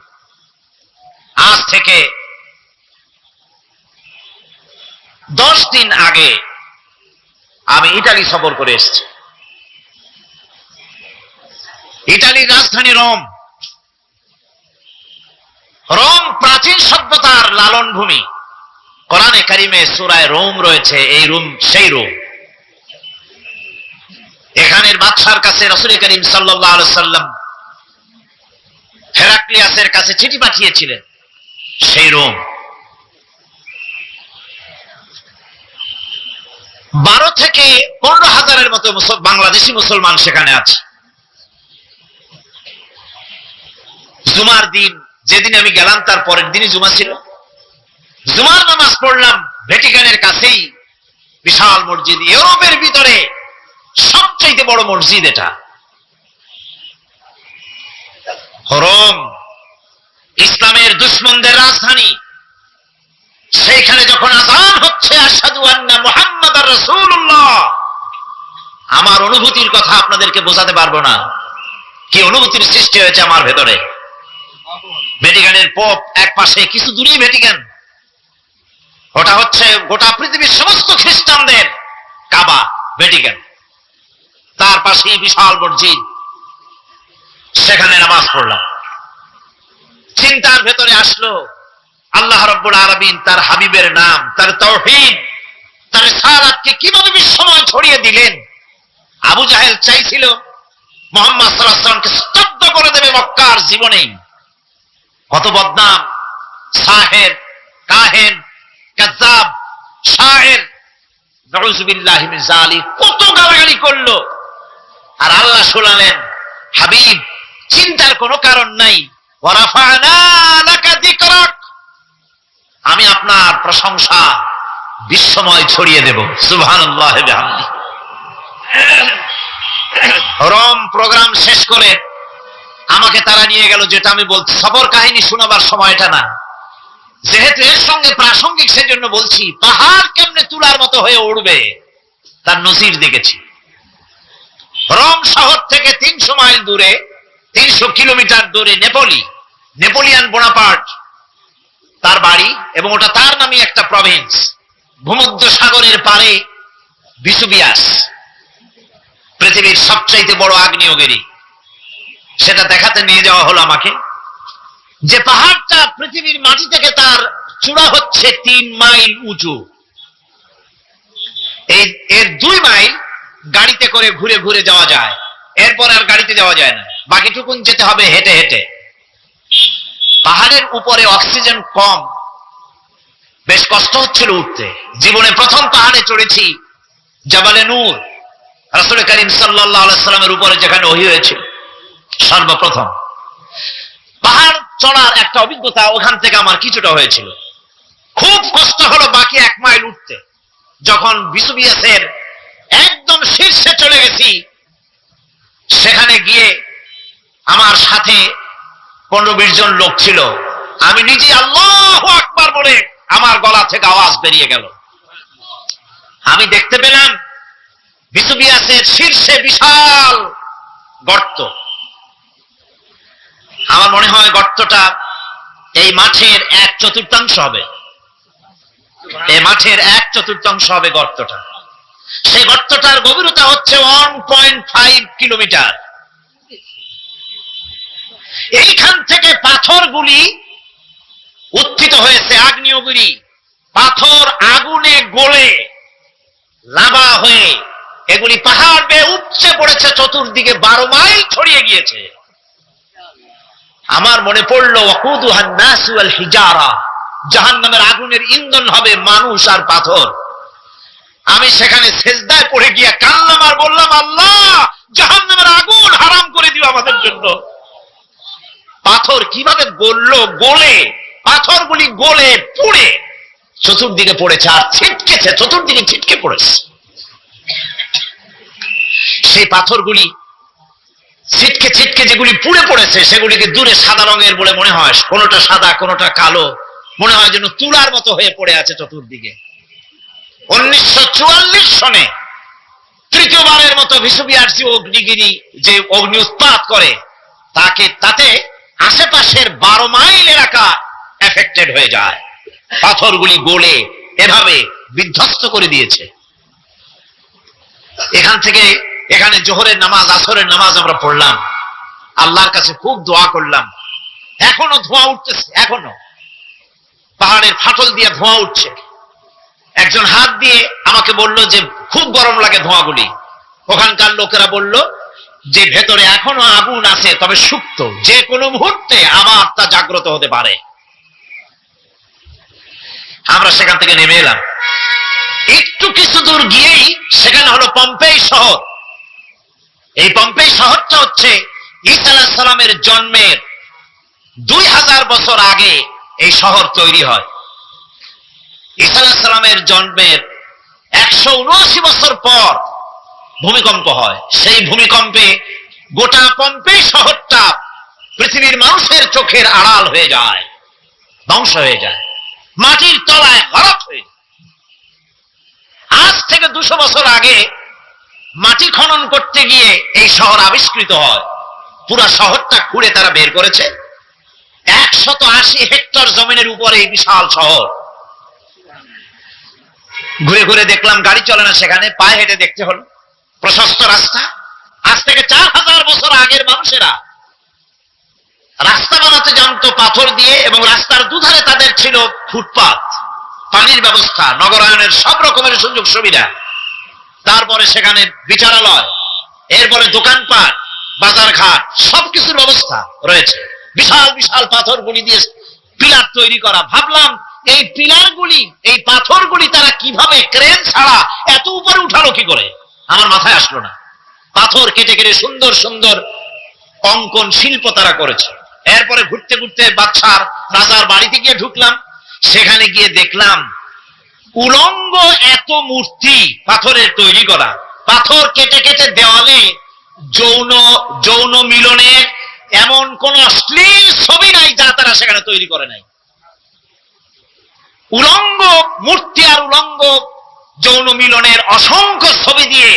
আজ থেকে 10 দিন আগে আমি ইটালি সফর করে এসেছি। ইটালির রাজধানী রোম। রোম প্রাচীন সভ্যতার লালন ভূমি। কোরআনে কারিমে সূরায়ে রোম রয়েছে। এই রোম সেই রোম। এখানের বাদশার কাছে রাসূল করিম সাল্লাল্লাহু আলাইহি সাল্লাম হেরাক্লিয়াসের কাছে চিঠি পাঠিয়েছিলেন। সেই রোম। 12 থেকে 15,000-এর মতো বাংলাদেশি মুসলমান সেখানে আছে। জুমার দিন, যেদিন আমি গেলাম তার পরের দিনই জুমা ছিল। জুমার নামাজ পড়লাম ভ্যাটিকানের কাছেই বিশাল মসজিদ, ইউরোপের ভিতরে সবচেয়ে বড় মসজিদ এটা। রোম ইসলামের দুশমনদের রাজধানী। সেইখানে যখন আযান হচ্ছে আশহাদু আন্না মুহাম্মাদার রাসূলুল্লাহ, আমার অনুভূতির কথা আপনাদেরকে বোঝাতে পারবো না, কি অনুভূতির সৃষ্টি হয়েছে আমার ভেতরে। ভ্যাটিকানের পোপ এক পাশে, কিছু দূরেই ভ্যাটিকান। ওটা হচ্ছে গোটা পৃথিবীর সমস্ত খ্রিস্টানদের কাবা, ভ্যাটিকান। তার পাশেই বিশাল মসজিদ, সেখানে নামাজ পড়লাম। চিন্তার ভেতরে আসলো আল্লাহ রাব্বুল আলামিন তার হাবিবের নাম, তার তাওহীদ, তার রিসালাতকে কিভাবে বিশ্বময় ছড়িয়ে দিলেন। আবু জাহেল চাইছিল মুহাম্মদ সাল্লাল্লাহু আলাইহি ওয়াসাল্লামকে স্তব্ধ করে দেবে মক্কার জীবনেই। কত বদনাম, সাহের, কাহেন, কাযাব, শায়ের, নাউযুবিল্লাহি মিন যালিক, কত গালাগালি করলো। আর আল্লাহ শোনালেন, হাবিব চিন্তার কোনো কারণ নাই, ওয়া রাফা'না লাকা যিকরাক, আমি আপনার প্রশংসা বিশ্বময় ছড়িয়ে দেব। সুবহানাল্লাহি ওয়া বিহামদিহি। রোম প্রোগ্রাম শেষ করে আমাকে তারা নিয়ে গেল, যেটা আমি বলছি সফর কাহিনী শোনাবার সময়টা না, যেহেতু এর সঙ্গে প্রাসঙ্গিক সেজন্য বলছি। পাহাড় কেমনে তুলার মতো হয়ে উড়বে তার নজির দেখেছি। রোম শহর থেকে 300 মাইল দূরে, 300 কিলোমিটার দূরে নেপোলিয়ান বোনাপার্ট তার বাড়ি, এবং ওটা তার নামে একটা প্রভিন্স। ভূমধ্য সাগরের পারে ভিসুভিয়াস, পৃথিবীর সবচাইতে বড় আগ্নেয়গিরি, সেটা দেখাতে নিয়ে যাওয়া হলো আমাকে। যে পাহাড়টা পৃথিবীর মাটি থেকে তার চূড়া হচ্ছে 3 মাইল উঁচু। এর 2 মাইল গাড়িতে করে ঘুরে ঘুরে যাওয়া যায়, এরপর আর গাড়িতে যাওয়া যায় না, বাকিটুকুন যেতে হবে হেঁটে হেঁটে। পাহাড়ের উপরে অক্সিজেন কম, বেশ কষ্ট হচ্ছিল উঠতে। জীবনে প্রথম পাহাড়ে চড়েছি, জাবালে নূর, রাসূল করিম সাল্লাল্লাহু আলাইহি সাল্লামের উপরে যেখানে ওহী হয়েছিল সর্বপ্রথম। পাহাড় চড়ার একটা অভিজ্ঞতা ওখান থেকে আমার কিছুটা হয়েছিল। খুব কষ্ট হলো বাকি 1 মাইল উঠতে। যখন বিসুবিয়াসের একদম শীর্ষে চলে গেছি, সেখানে গিয়ে আমার সাথে 15-20 জন লোক ছিল। আমি নিজে আল্লাহু আকবার বলে আমার গলা থেকে আওয়াজ বেরিয়ে গেল। আমি দেখতে পেলাম বিসুবিয়াসের শীর্ষে বিশাল গর্ত। আমার মনে হয় গর্তটা এই মাঠের 1/4 হবে। এই মাঠের 1/4 হবে গর্তটা। সেই গর্তটার গভীরতা হচ্ছে 1.5 কিলোমিটার। এইখান থেকে পাথরগুলি উত্থিত হয়েছে, আগ্নেয়গিরি পাথর আগুনে গলে লাভা হয়ে এগুলি পাহাড় বেয়ে উপচে পড়েছে, চতুর্দিকে 12 মাইল ছড়িয়ে গিয়েছে। আমার মনে পড়ল ওয়াকুদুহান নাস ওয়াল হিজারা, জাহান্নামের আগুনের ইন্ধন হবে মানুষ আর পাথর। আমি সেখানে সেজদায় পড়ে গিয়ে কান্নাম আর বললাম, আল্লাহ জাহান্নামের আগুন হারাম করে দিও আমাদের জন্য। পাথর কিভাবে গলল, গলে পাথরগুলি গলে পুড়ে চতুর্দিকে পড়েছে আর ছিটকেছে, চতুর্দিকে ছিটকে পড়েছে। সেই পাথরগুলি ছিটকে ছিটকে যেগুলি পুড়ে পড়েছে সেগুলিকে দূরে সাদা রঙের বলে মনে হয়, কোনোটা সাদা কোনোটা কালো, মনে হয় যেন তুলার মতো হয়ে পড়ে আছে চতুর্দিকে। 1944 সনে তৃতীয়বারের মতো বিসুবিয়াসী অগ্নিগিরি যে অগ্নি উৎপাত করে তাতে আশেপাশের 12 মাইল এলাকা এফেক্টেড হয়ে যায়। পাথরগুলি গলে এভাবে বিধ্বস্ত করে দিয়েছে। এখান থেকে এখানে জোহরের নামাজ, আসরের নামাজ আমরা পড়লাম, আল্লাহর কাছে খুব দোয়া করলাম। এখনো ধোঁয়া উঠতেছে, এখনো পাহাড়ের ফাটল দিয়ে ধোঁয়া উঠছে। একজন হাত দিয়ে আমাকে বলল যে খুব গরম লাগে ধোঁয়াগুলি। ওখানকার লোকেরা বলল যে ভেতরে এখনো আগুন আছে, তবে সুপ্ত, যে কোনো মুহূর্তে আবার তা জাগ্রত হতে পারে। আমরা সেখান থেকে নেমে এলাম। একটু কিছু দূর গিয়েই সেখানে হলো পম্পেই শহর। এই পম্পেই শহরটা হচ্ছে ঈসা আলাইহিস সালামের জন্মের 2000 বছর আগে এই শহর তৈরি হয়। ঈসা আলাইহিস সালামের জন্মের 179 বছর পর ভূমিকম্প হয়। সেই ভূমিকম্পে গোটা পম্পেই শহরটা পৃথিবীর মানুষের চোখের আড়াল হয়ে যায়, ধ্বংস হয়ে যায়, মাটির তলায় গরক হয়ে যায়। আজ থেকে 200 বছর আগে মাটি খনন করতে গিয়ে এই শহর আবিষ্কৃত হয়। পুরো শহরটা খুঁড়ে তারা বের করেছে। 180 হেক্টর জমিনের উপরে এই বিশাল শহর। ঘুরে ঘুরে দেখলাম, গাড়ি চলে না সেখানে, পায়ে হেঁটে দেখতে হলো। প্রশস্ত রাস্তা। আজ থেকে 4000 বছর আগের মানুষেরা রাস্তা বানাতে জানতো পাথর দিয়ে, এবং রাস্তার দুধারে তাদের ছিল ফুটপাত, পানির ব্যবস্থা, নগরায়নের সব রকমের সুযোগ সুবিধা। তারপরে সেখানে বিচারালয়, এরপরে দোকানপাট, বাজারঘাট, সবকিছুর ব্যবস্থা রয়েছে। বিশাল বিশাল পাথরগুলি দিয়ে পিলার তৈরি করা। ভাবলাম এই পিলারগুলি, এই পাথরগুলি তারা কিভাবে ক্রেন ছাড়া এত উপরে উঠালো কি করে, আমার মাথায় আসলো না। পাথর কেটে কেটে সুন্দর সুন্দর অঙ্কন শিল্প তারা করেছে। এরপরে ঘুরতে ঘুরতে বাদশার রাজার বাড়িতে গিয়ে ঢুকলাম। সেখানে গিয়ে দেখলাম উলঙ্গ এত মূর্তি পাথরের তৈরি করা। পাথর কেটে কেটে দেওয়ালে যৌন মিলনের এমন কোন অশ্লীল ছবি নাই যা তারা সেখানে তৈরি করে নাই। উলঙ্গ মূর্তি আর উলঙ্গ যৌন মিলনের অসংখ্য ছবি দিয়ে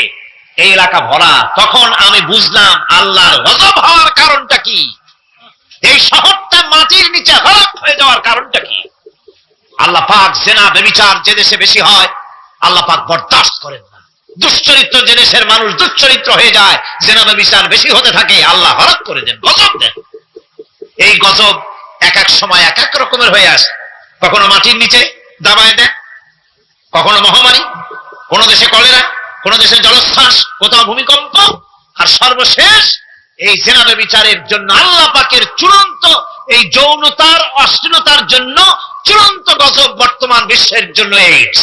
এই এলাকা ভরা। তখন আমি বুঝলাম আল্লাহর গজব হওয়ার কারণটা কি, এই শহরটা মাটির নিচে হরপ হয়ে যাওয়ার কারণটা কি। আল্লাহ পাক জেনা ব্যভিচার যে দেশে বেশি হয় আল্লাহ পাক বরদাস্ত করেন না। দুশ্চরিত্র যে দেশের মানুষ দুশ্চরিত্র হয়ে যায়, জেনা ব্যভিচার বেশি হতে থাকে, আল্লাহ হরপ করে দেন, গজব দেন। এই গজব এক এক সময় এক এক রকমের হয়ে আসে। কখনো মাটির নিচে দাবায় দেয়, কখনো মহামারী, কোন দেশে কলেরা, কোন দেশে জলোচ্ছ্বাস, কোথাও ভূমিকম্প, আর সর্বশেষ এই জেনা বিচারের জন্য আল্লাহ পাকের চূড়ান্ত এই যৌনতার অশ্লীলতার জন্য চূড়ান্ত গজব বর্তমান বিশ্বের জন্য এইডস।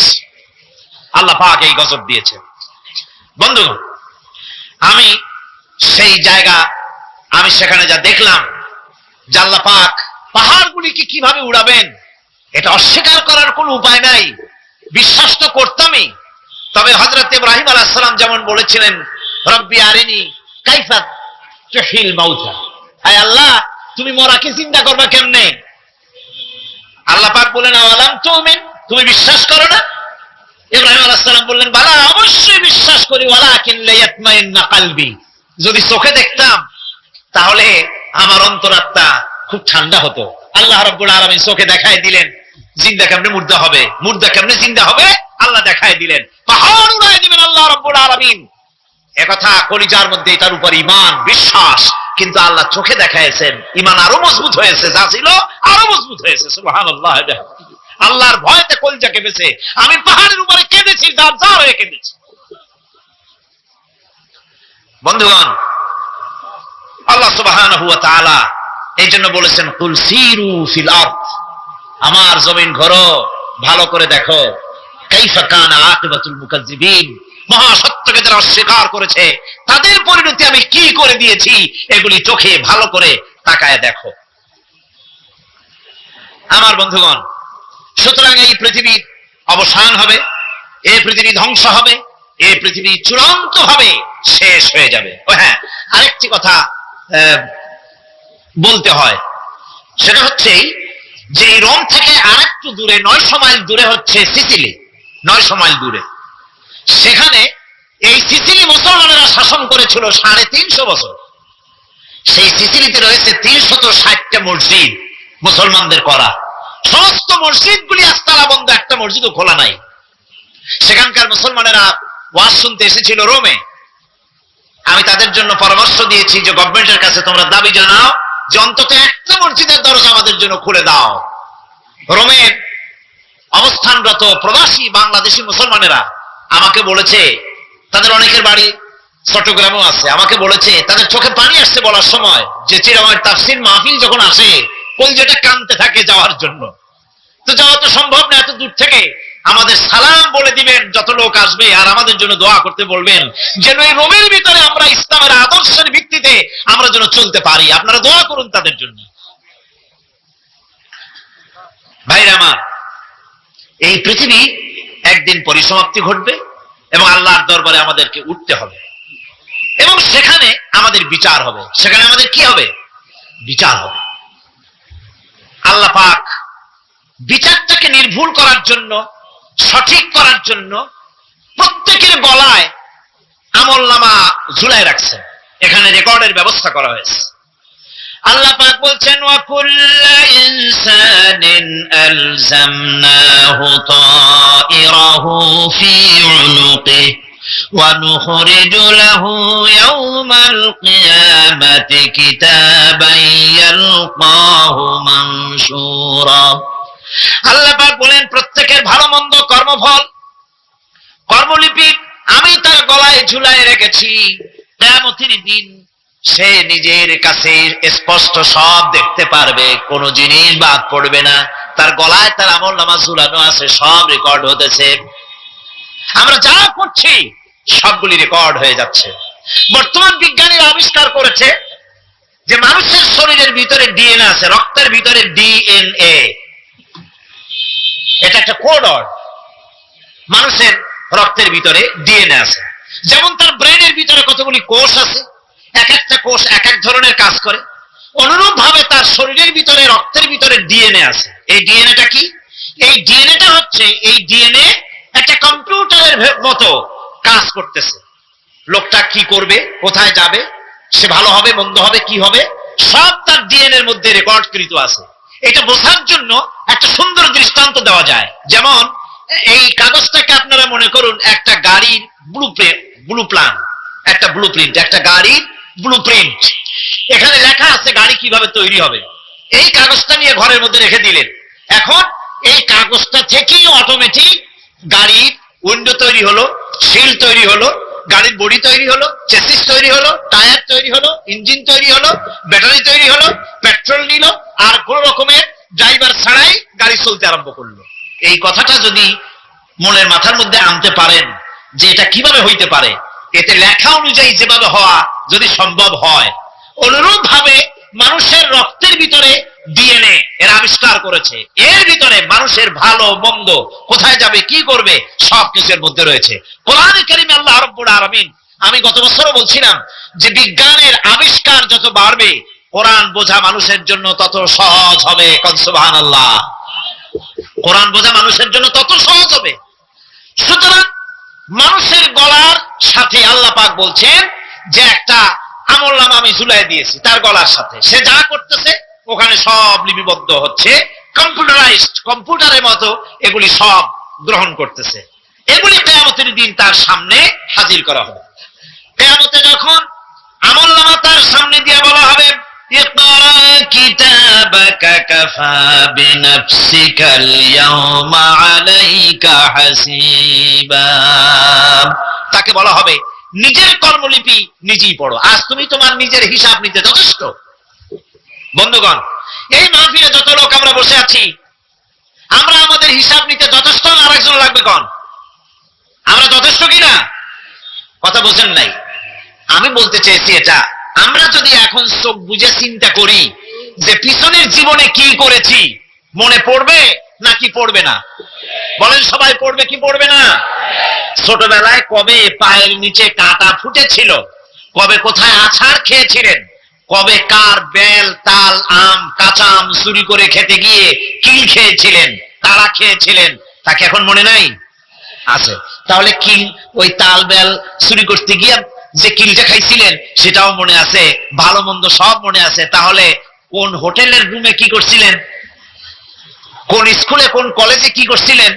আল্লাহ পাক এই গজব দিয়েছে। বন্ধুগণ, আমি সেই জায়গা, আমি সেখানে যা দেখলাম যে আল্লাহ পাক পাহাড়গুলিকে কিভাবে উড়াবেন, এটা অস্বীকার করার কোনো উপায় নাই। বিশ্বাস তো করতামই, তবে হযরত ইব্রাহিম আলাইহিস সালাম যেমন বলেছিলেন, রব্বি আরিনি কাইফা তুহিল মাউতা, আয় আল্লাহ তুমি মরাকে জিন্দা করবে কেমনে? আল্লাহ পাক বলেন, আওয়ালাম তুমিন, তুমি বিশ্বাস করো না? ইব্রাহিম আলাইহিস সালাম বললেন, বালা, অবশ্যই বিশ্বাস করি, ওয়ালাকিন লিয়াতমাইন্না কলবি, যদি চোখে দেখতাম তাহলে আমার অন্তরাত্মা খুব ঠান্ডা হতো। আল্লাহ রাব্বুল আলামিন চোখে দেখায় দিলেন জিন্দা কেমনে মুর্দা হবে, মুর্দা কেমনে জিন্দা হবে, আল্লাহ দেখায় দিলেন। পাহাড় উড়ায় দিবেন আল্লাহ রাব্বুল আলামিন। একথা কলিজার মধ্যে এটার উপর ঈমান বিশ্বাস, কিন্তু আল্লাহ চোখে দেখাইছেন, ঈমান আরো মজবুত হয়েছে, যা ছিল আরো মজবুত হয়েছে। সুবহানাল্লাহ। আল্লাহর ভয়তে কলিজা কেঁপেছে। আমি পাহাড়ের উপরে কেঁদেছি, যার যার হয়ে কেঁদেছি। বন্ধুগণ, আল্লাহ সুবহানাহু ওয়া তাআলা এই জন্য বলেছেন, কুল সিরু ফিল আরদ, আমার জমিন ঘোরো, ভালো করে দেখো, কাইফা কানা আকিবাতুল মুকাজ্জিবিন, মহাসত্যকে যারা অস্বীকার করেছে তাদের পরিণতি আমি কি করে দিয়েছি, এগুলি চোখে ভালো করে তাকায় দেখো। আমার বন্ধুগণ, সুতরাং এই পৃথিবীর অবসান হবে, এই পৃথিবী ধ্বংস হবে, এই পৃথিবী চূড়ান্ত ভাবে শেষ হয়ে যাবে। ও হ্যাঁ, আরেকটি কথা বলতে হয়, সেটা হচ্ছে যে রোম থেকে আরেকটু দূরে 900 মাইল দূরে হচ্ছে সিসিলি, 900 মাইল দূরে। সেখানে এই সিসিলি মুসলমানেরা শাসন করেছিল 350 বছর। সেই সিসিলিতে রয়েছে 360টা মসজিদ মুসলমানদের করা। সমস্ত মসজিদগুলি আস্তালা বন্ধ, একটা মসজিদও খোলা নাই। সেখানকার মুসলমানেরা ওয়াজ শুনতে এসেছিল রোমে। আমি তাদের জন্য পরামর্শ দিয়েছি যে গভর্নমেন্টের কাছে তোমরা দাবি জানাও যে অন্তত একটা মসজিদের দরজা আমাদের জন্য খুলে দাও। রোমের অবস্থানরত প্রবাসী বাংলাদেশি মুসলমানেরা আমাকে বলেছে, তাদের অনেকের বাড়ি চট্টগ্রামেও আছে, আমাকে বলেছে তাদের চোখে পানি আসছে বলার সময় যে চিরামের তাফসীর মাহফিল যখন আসে কলজেটা কাঁদতে থাকে যাওয়ার জন্য। তো যাওয়া তো সম্ভব না এত দূর থেকে, আমাদের সালাম বলে দিবেন যত লোক আসবে, আর আমাদের জন্য দোয়া করতে বলবেন যেন এই রোমের ভিতরে আমরা ইসলামের আদর্শের ভিত্তিতে আমরা যেন চলতে পারি। আপনারা দোয়া করুন তাদের জন্য। ভাইরা আমার, এই পৃথিবী একদিন পরিসমাপ্তি ঘটবে এবং আল্লাহর দরবারে আমাদেরকে উঠতে হবে এবং সেখানে আমাদের বিচার হবে। সেখানে আমাদের কি হবে? বিচার হবে। আল্লাহ পাক বিচারটাকে নির্ভুল করার জন্য, সঠিক করার জন্য প্রত্যেকের গলায় আমলনামা ঝুলায় রাখছেন। এখানে রেকর্ডের ব্যবস্থা করা হয়েছে। আল্লাহ পাক বলছেন, ওয়া কুল্লু ইনসানিন আলজামনাহু তাইরাহু ফি উনুকিহি ওয়া নুখরিজু লাহু ইয়াওমাল কিয়ামাতি কিতাবান ইয়ালকাহু মানশুরা। আল্লাহ পাক বলেন, প্রত্যেকের ভালো মন্দ কর্মফল, কর্মলিপি আমি তার গলায় ঝুলায় রেখেছি। কিয়ামতের দিন সে নিজের কাছে স্পষ্ট সব দেখতে পারবে, কোনো জিনিস বাদ পড়বে না। তার গলায় তার আমলনামা ঝুলানো আছে, সব রেকর্ড হতেছে। আমরা যা করছি সবগুলি রেকর্ড হয়ে যাচ্ছে। বর্তমান বিজ্ঞানীরা আবিষ্কার করেছে যে মানুষের শরীরের ভিতরে ডিএনএ আছে, রক্তের ভিতরে ডিএনএ, এটা একটা কোড। মানুষের রক্তের ভিতরে ডিএনএ আছে। যেমন তার ব্রেনের ভিতরে কতগুলি কোষ আছে, এক একটা কোষ এক এক ধরনের কাজ করে, অনুরূপ ভাবে তার শরীরের ভিতরে রক্তের ভিতরে ডিএনএ আছে। এই ডিএনএটা কি? এই ডিএনএটা হচ্ছে, এই ডিএনএ একটা কম্পিউটারের মতো কাজ করতেছে। লোকটা কি করবে, কোথায় যাবে, সে ভালো হবে মন্দ হবে কি হবে, সব তার ডিএনএ এর মধ্যে রেকর্ডকৃত আছে। এটা বোঝার জন্য একটা সুন্দর দৃষ্টান্ত দেওয়া যায়। যেমন এই কাগজটাকে আপনারা মনে করুন একটা গাড়ির ব্লুপ্রিন্ট, একটা ব্লুপ্রিন্ট, একটা গাড়ির ব্লুপ্রিন্ট। এখানে লেখা আছে গাড়ি কিভাবে তৈরি হবে। এই কাগজটা নিয়ে ঘরের মধ্যে রেখে দিলেন। এখন এই কাগজটা থেকেই অটোমেটিক গাড়ির উইন্ডো তৈরি হলো, শিল তৈরি হলো, গাড়ির বডি তৈরি হলো, চেসিস তৈরি হলো, টায়ার তৈরি হলো, ইঞ্জিন তৈরি হলো, ব্যাটারি তৈরি হলো, পেট্রোল নিল, আর কোন রকমের ড্রাইভার ছাড়াই গাড়ি চলতে আরম্ভ করলো। এই কথাটা যদি মনের মাথার মধ্যে আনতে পারেন যে এটা কিভাবে হইতে পারে, এতে লেখা অনুযায়ী যেভাবে হওয়া যদি সম্ভব হয়, অনুরূপ ভাবে মানুষের রক্তের ভিতরে ডিএনএ এর আবিষ্কার করেছে, এর ভিতরে মানুষের ভালো মন্দ কোথায় যাবে কি করবে সবকিছুর মধ্যে রয়েছে। কোরআনে কারীমে আল্লাহ রাব্বুল আলামিন, আমি গত বছরও বলছিলাম যে বিজ্ঞানের আবিষ্কার যত বাড়বে কোরআন বোঝা মানুষের জন্য তত সহজ হবে। সুবহানাল্লাহ। কোরআন বোঝা মানুষের জন্য তত সহজ হবে। সুতরাং মানুষের গলার সাথে আল্লাহ পাক বলছেন যে একটা আমলনামা আমি ঝুলাই দিয়েছি তার গলার সাথে, সে যা করতেছে ওখানে সব লিপিবদ্ধ হচ্ছে, কম্পিউটারাইজড, কম্পিউটারের মতো এগুলি সব গ্রহণ করতেছে। এগুলি কিয়ামতের দিন তার সামনে হাজির করা হবে। কিয়ামতে যখন আমলনামা তার সামনে দিয়ে বলা হবে, ইকরা কিতাবাকা কাফা বিনাফসিকাল ইয়াওমা আলাইকা হাসিবা, তাকে বলা হবে নিজের কর্মলিপি নিজেই পড়ো, আজ তুমি তোমার নিজের হিসাব নিতে যথেষ্ট। বন্ধুগণ, এই মাহফিলে যত লোক আমরা বসে আছি, আমরা আমাদের হিসাব নিতে যথেষ্ট, আর একজন লাগবে কোন? আমরা যথেষ্ট কিনা? কথা বোঝেন নাই। আমি বলতে চেয়েছি এটা, আমরা যদি এখন চোখ বুঝে চিন্তা করি যে পিছনের জীবনে কি করেছি, মনে পড়বে নাকি পড়বে না? বলেন সবাই, পড়বে কি পড়বে না? ছোটবেলায় কবে পায়ের নিচে কাঁটা ফুটেছিল, কবে কোথায় আছাড় খেয়েছিলেন, কবে কার বেল তাল আম কাঁচা আম চুরি করে খেতে গিয়ে কিল খেয়েছিলেন, তারা খেয়েছিলেন, তাকে এখন মনে নাই? আছে। তাহলে কিল, ওই তাল বেল চুরি করতে গিয়ে যে কিলটা খাইছিলেন সেটাও মনে আছে, ভালো মন্দ সব মনে আছে। তাহলে কোন হোটেলের রুমে কি করছিলেন, কোন স্কুলে কোন কলেজে কি করছিলেন,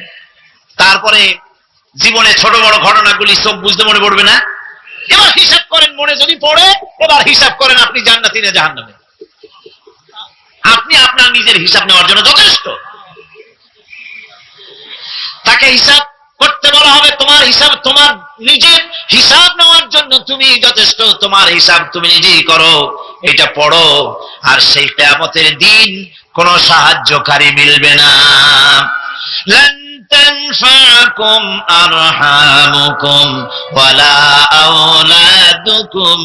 তারপরে জীবনে ছোট বড় ঘটনাগুলি সব বুঝতে মনে পড়বে না? এবার হিসাব করেন, মনে যদি পড়ে এবার হিসাব করেন আপনি জান্নাতি না জাহান্নামে। আপনি আপনার নিজের হিসাব নেওয়ার জন্য যথেষ্ট। তাকে হিসাব করতে বলা হবে, তোমার হিসাব, তোমার নিজের হিসাব নেওয়ার জন্য তুমি যথেষ্ট, তোমার হিসাব তুমি নিজেই করো, এটা পড়ো। আর সেই কিয়ামতের দিন কোন সাহায্যকারী মিলবে না। লান তানফাকুম আরহামুকুম ওয়ালা আওলাদুকুম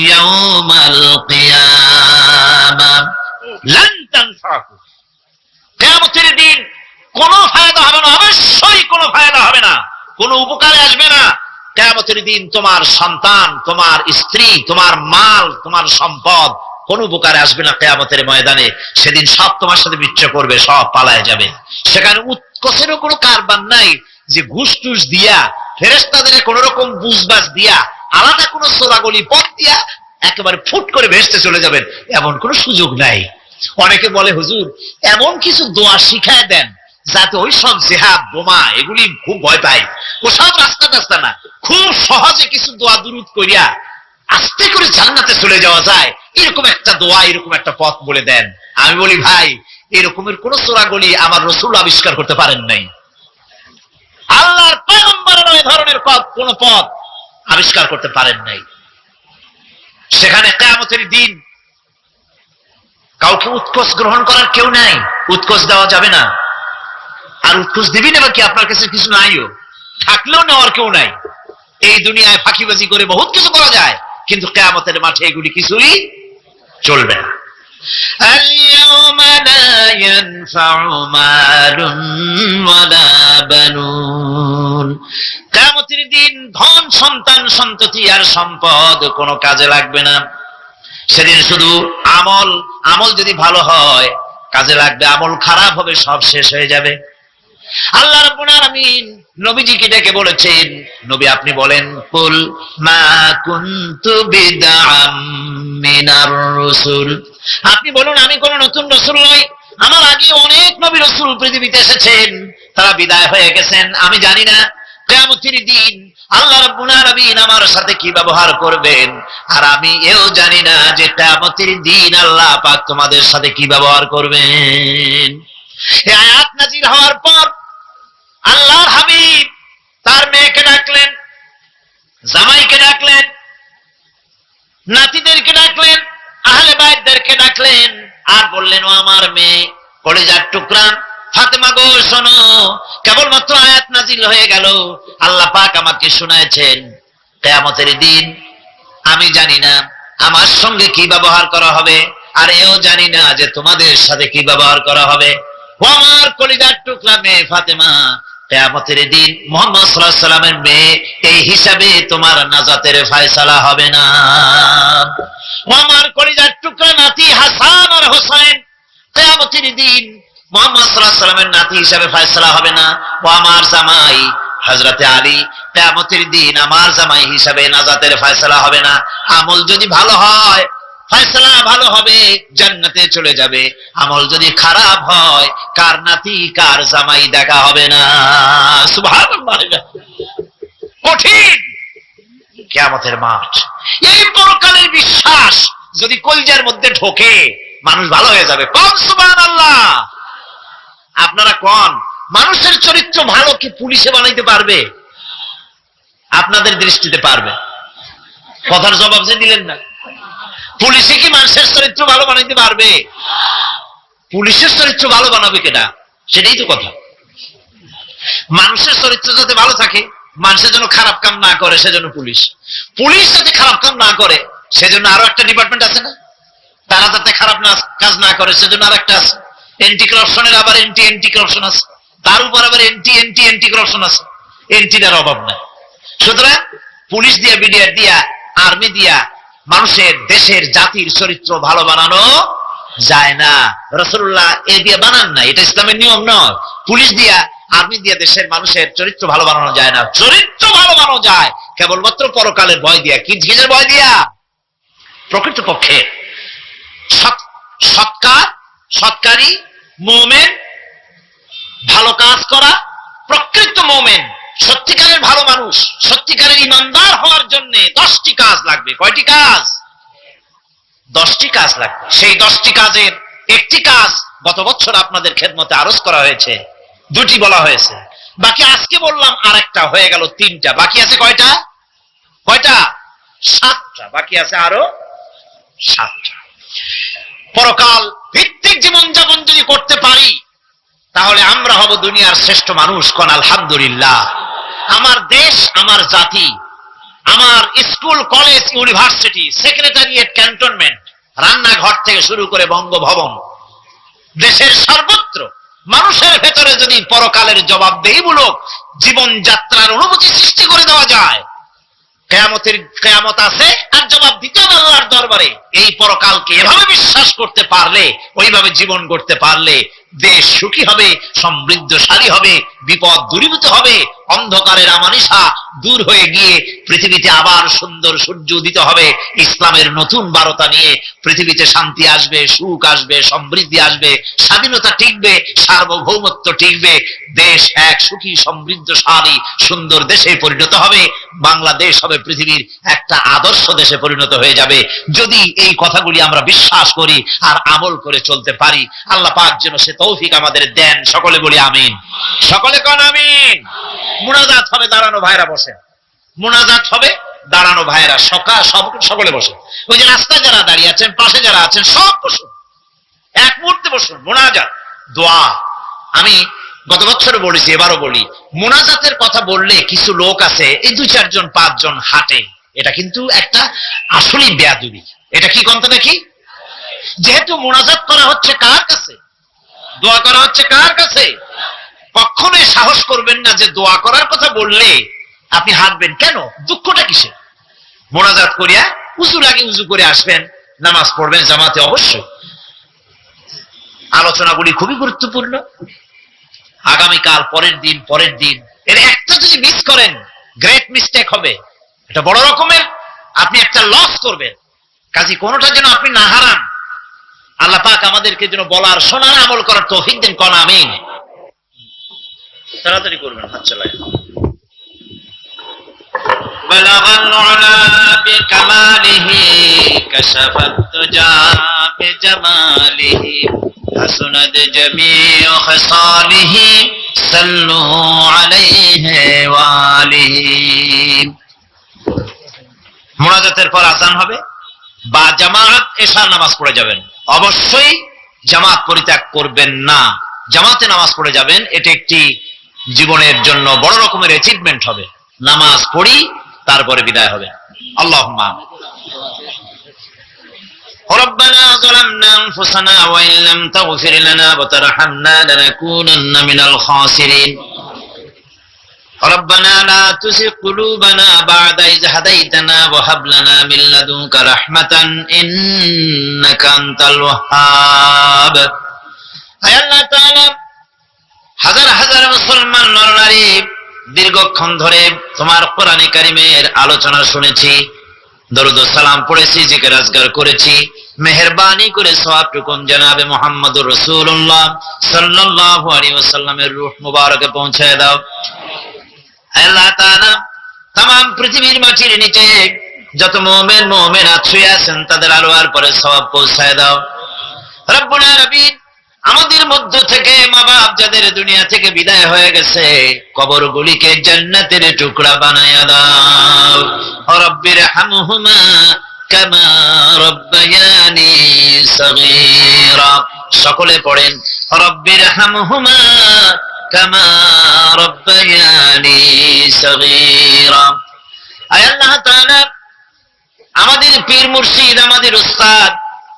ইয়াওমাল কিয়ামাহ। লান তানফাকুম, কিয়ামতের দিন কোনো ফায়দা হবে না, অবশ্যই কোনো ফায়দা হবে না, কোনো উপকারে আসবে না। কিয়ামতের দিন তোমার সন্তান, তোমার স্ত্রী, তোমার মাল, তোমার সম্পদ কোন উপকারে আসবে না। কিয়ামতের ময়দানে সেদিন সব তোমার সাথে বিচ্ছেদ করবে, সব পালায় যাবে। সেখানে উৎকোচেরও কোনো কারবার নাই যে ঘুষ টুস দিয়া, ফেরেশতাদের কোন রকম বুঝবাজ দিয়া, আলাদা কোনো সোলাগলি পথ দিয়া একেবারে ফুট করে ভেসতে চলে যাবেন, এমন কোনো সুযোগ নাই। অনেকে বলে, হুজুর এমন কিছু দোয়া শিখায় দেন যাতে ওই সব জেহাদ বোমা এগুলি খুব ভয় পাই, ওসব রাস্তা টাস্তা না, খুব সহজে কিছু দোয়া দুরূদ করিয়া আস্তে করে জান্নাতে চলে যাওয়া যায়, এরকম একটা দোয়া, এরকম একটা পথ বলে দেন। আমি বলি, ভাই এরকমের কোন চোরাগলি আমার রাসূল আবিষ্কার করতে পারেন নাই, আল্লাহর পয়গম্বরও এই ধরনের কোন পথ আবিষ্কার করতে পারেন নাই। সেখানে কিয়ামতের দিন কাউকে উৎকোচ গ্রহণ করার কেউ নাই, উৎকোচ দেওয়া যাবে না। আর উৎকোচ দিবি না কি, আপনার কাছে কিছু নাইও, থাকলেও নেওয়ার কেউ নাই। এই দুনিয়ায় ফাঁকিবাজি করে বহুত কিছু করা যায়, কিন্তু কিয়ামতের মাঠে এগুলি কিছুই চলবে না। আল-ইয়াওমা লা ইয়ানফা'ু মালুন ওয়ালা বানুন, কিয়ামতের দিন ধন সন্তান সন্ততি আর সম্পদ কোনো কাজে লাগবে না। সেদিন শুধু আমল, আমল যদি ভালো হয় কাজে লাগবে, আমল খারাপ হবে সব শেষ হয়ে যাবে। আল্লাহ রাব্বুল আলামিন নবীজিকে ডেকে বলেছেন, নবী আপনি বলেন, কুল মা কুনতু বিদআম মিনার রাসূল, আপনি বলুন আমি কোন নতুন রাসূল নই, আমার আগে অনেক নবী রাসূল পৃথিবীতে এসেছেন, তারা বিদায় হয়ে গেছেন, আমি জানি না কিয়ামতের দিন আল্লাহ রাব্বুল আলামিন আমার সাথে কি ব্যবহার করবেন, আর আমি এও জানি না যে কিয়ামতের দিন আল্লাহ পাক তোমাদের সাথে কি ব্যবহার করবেন। এই আয়াত নাযিল হওয়ার পর আল্লাহর হাবিব তার মেয়েকে ডাকলেন, জামাইকে ডাকলেন, নাতিদেরকে ডাকলেন, আহলে বাইতদেরকে ডাকলেন, আর বললেন, ও আমার মেয়ে, কলিজার টুকরা ফাতেমা গো, শোনো, কেবলমাত্র আয়াত নাযিল হয়ে গেল, আল্লাহ পাক আমাকে শুনাইছেন, কিয়ামতের দিন আমি জানি না আমার সঙ্গে কি ব্যবহার করা হবে, আর এও জানি না যে তোমাদের সাথে কি ব্যবহার করা হবে। ও আমার কলিজার টুকরা মেয়ে ফাতেমা, কিয়ামতের দিন মুহাম্মদ সাল্লাল্লাহু আলাইহি সাল্লামের মেয়ে, এই হিসাবে তোমার নাজাতের ফয়সালা হবে না। ও আমার কলিজার টুকরা নাতি হাসান আর হোসেন, কিয়ামতের দিন মুহাম্মদ সাল্লাল্লাহু আলাইহি সাল্লামের নাতি হিসাবে ফয়সালা হবে না। ও আমার জামাই হযরতে আলী, কিয়ামতের দিন আমার জামাই হিসাবে নাজাতের ফয়সালা হবে না। আমল যদি ভালো হয় ফয়সালা ভালো হবে, জান্নাতে চলে যাবে। আমল যদি খারাপ হয়, কার নাতি কার জামাই দেখা হবে না। সুবহানাল্লাহ, কঠিন কিয়ামতের মাঠ। এই পরকালের বিশ্বাস যদি কলিজার মধ্যে ঢোকে, মানুষ ভালো হয়ে যাবে। কোন সুবহানাল্লাহ। আপনারা কোন মানুষের চরিত্র ভালো কি পুলিশে বানাইতে পারবে? আপনাদের দৃষ্টিতে পারবে? কথার জবাব যে দিলেন না। পুলিশে কি মানুষের চরিত্র ভালো বানাইতে পারবে? পুলিশের চরিত্র ভালো বানাবে কেনা, সেটাই তো কথা। মানুষের চরিত্র যাতে ভালো থাকে, মানুষের জন্য খারাপ কাম না করে, সেজন্য পুলিশ। পুলিশ যাতে খারাপ কাম না করে, সেজন্য আরো একটা ডিপার্টমেন্ট আছে না? তারা যাতে খারাপ কাজ না করে, সেজন্য আর একটা আছে। এন্টি করাপশনের আবার এন্টি করাপশন আছে, তার উপর আবার এন্টি করাপশন আছে। এন্টিটার অভাব নাই। সুতরাং পুলিশ দিয়া, বিডিআর দিয়া, আর্মি দিয়া মানুষের, দেশের, জাতির চরিত্র ভালো বানানো যায় না। রাসূলুল্লাহ এ দিয়ে বানান না, এটা ইসলামের নিয়ম নয়। পুলিশ দিয়া, আর্মি দিয়া দেশের মানুষের চরিত্র ভালো বানানো যায় না। চরিত্র ভালো বানানো যায় কেবলমাত্র পরকালের ভয় দিয়া। কি কিসের ভয় দিয়া? প্রকৃতপক্ষে সৎকারী মুমিন, ভালো কাজ করা, প্রকৃত মুমিন, সত্যিকারের ভালো মানুষ, সত্যিকারের ইমানদার হওয়ার জন্য 10টি কাজ লাগবে। কয়টি কাজ? 10টি কাজ লাগবে। সেই 10টি কাজের একটি কাজ গত বছর আপনাদের খেদমতে আরজ করা হয়েছে, 2টি বলা হয়েছে। বাকি আজকে বললাম আরেকটা, হয়ে গেল 3টা। বাকি আছে কয়টা? 7টা। বাকি আছে আরো 7টা। পরকাল ভিত্তিক জীবনযাপন যদি করতে পারি, তাহলে আমরা হব দুনিয়ার শ্রেষ্ঠ মানুষ। কোন আলহামদুলিল্লাহ। আমার দেশ, আমার জাতি, আমার school, college, university, secretariat, cantonment, রান্নাঘর থেকে শুরু করে বঙ্গভবন, দেশের সর্বত্র মানুষের ভেতরে যদি পরকালের জবাবদেহিমূলক জীবনযাত্রার অনুভূতি সৃষ্টি করে দেওয়া যায়, কিয়ামত আছে আর জবাব দিতে হবে আল্লাহর দরবারে। এই পরকালকে এভাবে বিশ্বাস করতে পারলে, ওইভাবে জীবন করতে পারলে, দেশ সুখী হবে, সমৃদ্ধশালী হবে, বিপদ দূরীভূত হবে, অন্ধকারের আমানিশা দূর হয়ে গিয়ে পৃথিবীতে আবার সুন্দর সূর্য উদিত হবে। ইসলামের নতুন বার্তা নিয়ে পৃথিবীতে শান্তি আসবে, সুখ আসবে, সমৃদ্ধি আসবে, স্বাধীনতা টিকবে, সার্বভৌমত্ব টিকবে, দেশ এক সুখী, সমৃদ্ধশালী, সুন্দর দেশে পরিণত হবে। বাংলাদেশ হবে পৃথিবীর একটা আদর্শ দেশে পরিণত হয়ে যাবে, যদি এই কথাগুলি আমরা বিশ্বাস করি আর আমল করে চলতে পারি। আল্লাহ পাক যেন সে তৌফিক আমাদের দেন। সকলে বলি আমিন। সকলে কোন আমিন। মুনাজাত হবে, দাঁড়ানো ভাইরা বসেন। মুনাজাত হবে, দাঁড়ানো ভাইরা সকলে বসেন। ওই যে রাস্তায় যারা দাঁড়িয়ে আছেন, পাশে যারা আছেন, সব বসুন, এক মুহূর্তে বসুন। মুনাজাত, দোয়া। আমি গত বছরও বলেছি, এবারও বলি, মুনাজাতের কথা বললে কিছু লোক আছে, এই 2-4 জন 5 জন হাঁটে। এটা কিন্তু একটা আসলেই বেয়াদবি। এটা কি কন্ত নাকি? যেহেতু মুনাজাত করা হচ্ছে কার কাছে, দোয়া করা হচ্ছে কার কাছে, কখনোই সাহস করবেন না যে দোয়া করার কথা বললে আপনি হাঁটবেন। কেন? দুঃখটা কিসে? মুনাজাত করিয়া উজুর আগে উজু করে আসবেন, নামাজ পড়বেন জামাতে। অবশ্যই আলোচনাগুলি খুবই গুরুত্বপূর্ণ। আগামীকাল, পরের দিন এর একটা যদি মিস করেন, গ্রেট মিস্টেক হবে। এটা বড় রকমের আপনি একটা লস করবেন। কাজে কোনোটা যেন আপনি না হারান। আল্লাহ পাক আমাদেরকে যেন বলার, শোনার, আমল করার তৌফিক দেন। কোন আমিন। তাড়াতাড়ি করবেন, হাত চালায়। بلغ العلا بكماله كشف الدجى بجماله حسنت جميع خصاله صلوا عليه وآله। মুনাজাতের পর আযান হবে বা জামাত এশার নামাজ পড়ে যাবেন। অবশ্যই জামাত পরিত্যাগ করবেন না, জামাতে নামাজ পড়ে যাবেন। এটা একটি জীবনের জন্য বড় রকমের অ্যাচিভমেন্ট হবে। নামাজ পড়ি তারপরে বিদায় হবে। আল্লাহুম্মা ربنا ظلمنا أنفسنا وإن لم تغفر لنا وترحمنا لنكونن من الخاسرين ربنا لا تزغ قلوبنا بعد إذ هديتنا وهب لنا من لدنك رحمة إنك أنت الوهاب। আয় আল্লাহ তাআলা, হাজার হাজার মুসলমান নরনারী দীর্ঘক্ষণ ধরে তোমার কোরআনে কারিমের আলোচনা শুনেছি, দরুদ ও সালাম পড়েছি, জিকির আজকার করেছি। মেহেরবানি করে সওয়াবটুকু জনাবে মুহাম্মদুর রাসূলুল্লাহ সাল্লাল্লাহু আলাইহি ওয়াসাল্লামের রূহ মুবারকে পৌঁছায় দাও। আল্লাহ তাআলা, तमाम পৃথিবীর মাটির নিচে যত মুমিন মুমিনাত শুয়ে আছেন তাদের আরওয়ার পরে সওয়াব পৌঁছায় দাও। রব্বুল আলামিন, আমাদের মধ্য থেকে মা বাপ যাদের দুনিয়া থেকে বিদায় হয়ে গেছে, কবরগুলিকে জান্নাতের টুকরা বানায়া দাও। রব্বির হামহুমা কামা রব্বায়ানি সগীরা। সকলে পড়েন রব্বির হামহুমা কামা রব্বায়ানি সগীরা। আয় আল্লাহ তাআলা, আমাদের পীর মুর্শিদ, আমাদের উস্তাদ,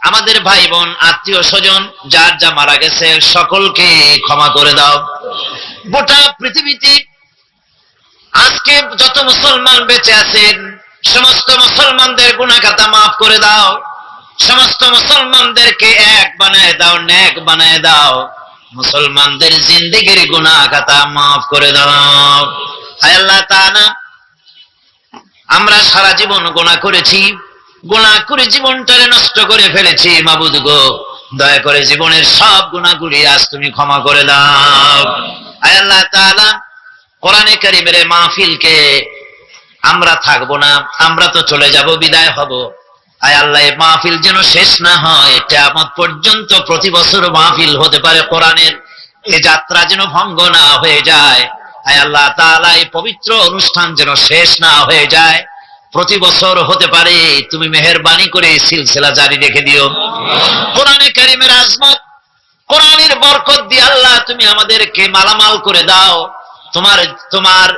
আমাদের ভাই বোন, আত্মীয় স্বজন যার যা মারা গেছে সকলকে ক্ষমা করে দাও। গোটা পৃথিবীতে আজকে যত মুসলমান বেঁচে আছেন সমস্ত মুসলমানদের গুনাহ খাতা মাফ করে দাও। সমস্ত মুসলমানদেরকে এক বানায় দাও, নেক বানায় দাও। মুসলমানদের জিন্দেগির গুনাহ খাতা মাফ করে দাও। হায় আল্লাহ তাআলা, আমরা সারা জীবন গুনাহ করেছি, গুনাহ করে জীবনটারে নষ্ট করে ফেলেছি। মাবুদ গো, দয়া করে জীবনের সব গুনাহগুলি আজ তুমি ক্ষমা করে দাও। আয় আল্লাহ তাআলা, কোরআনে কারীমের মাহফিলকে আমরা থাকবো না, আমরা তো চলে যাব, বিদায় হব। আয় আল্লাহ, এই মাহফিল যেন শেষ না হয়, কিয়ামত পর্যন্ত প্রতি বছর মাহফিল হতে পারে কোরআনের। এই যাত্রা যেন ভঙ্গ না হয়ে যায়। আয় আল্লাহ তাআলা, এই পবিত্র অনুষ্ঠান যেন শেষ না হয়ে যায়, প্রতি বছর হতে পারে। তুমি মেহেরবানি করে সিলসিলা জারি রেখে দিও। কোরআনে কারীমের আজমত, কোরআনের বরকত দিয়ে আল্লাহ তুমি আমাদেরকে মালামাল করে দাও। তোমার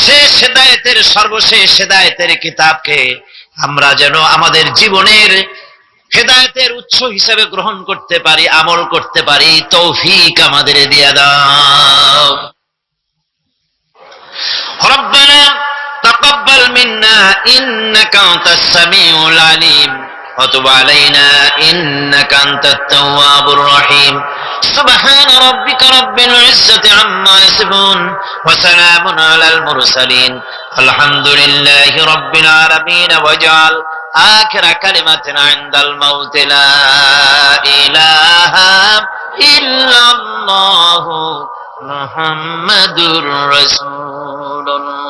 শেষ হেদায়েতের, সর্বশেষ হেদায়েতের কিতাবকে আমরা যেন আমাদের জীবনের হেদায়েতের উৎস হিসেবে গ্রহণ করতে পারি, আমল করতে পারি, তৌফিক আমাদের দিয়ে দাও। রব্বানা তাকাব্বাল মিন্না ইন্নাকা আনতাস সামিউল আলিম ওয়া তুব আলাইনা ইন্নাকা আনতাত তাওয়াবুর রহিম। সুবহান রাব্বিকা রাব্বিল ইজ্জাতি আম্মা ইয়াসিফুন ওয়া সালামুন আলাল মুরসালিন আলহামদুলিল্লাহি রাব্বিল আলামিন। ওয়াজআল আখিরা কালিমাতিনা ইনদাল মাউত লা ইলাহা ইল্লাল্লাহু মুহাম্মাদুর রাসূলুল্লাহ।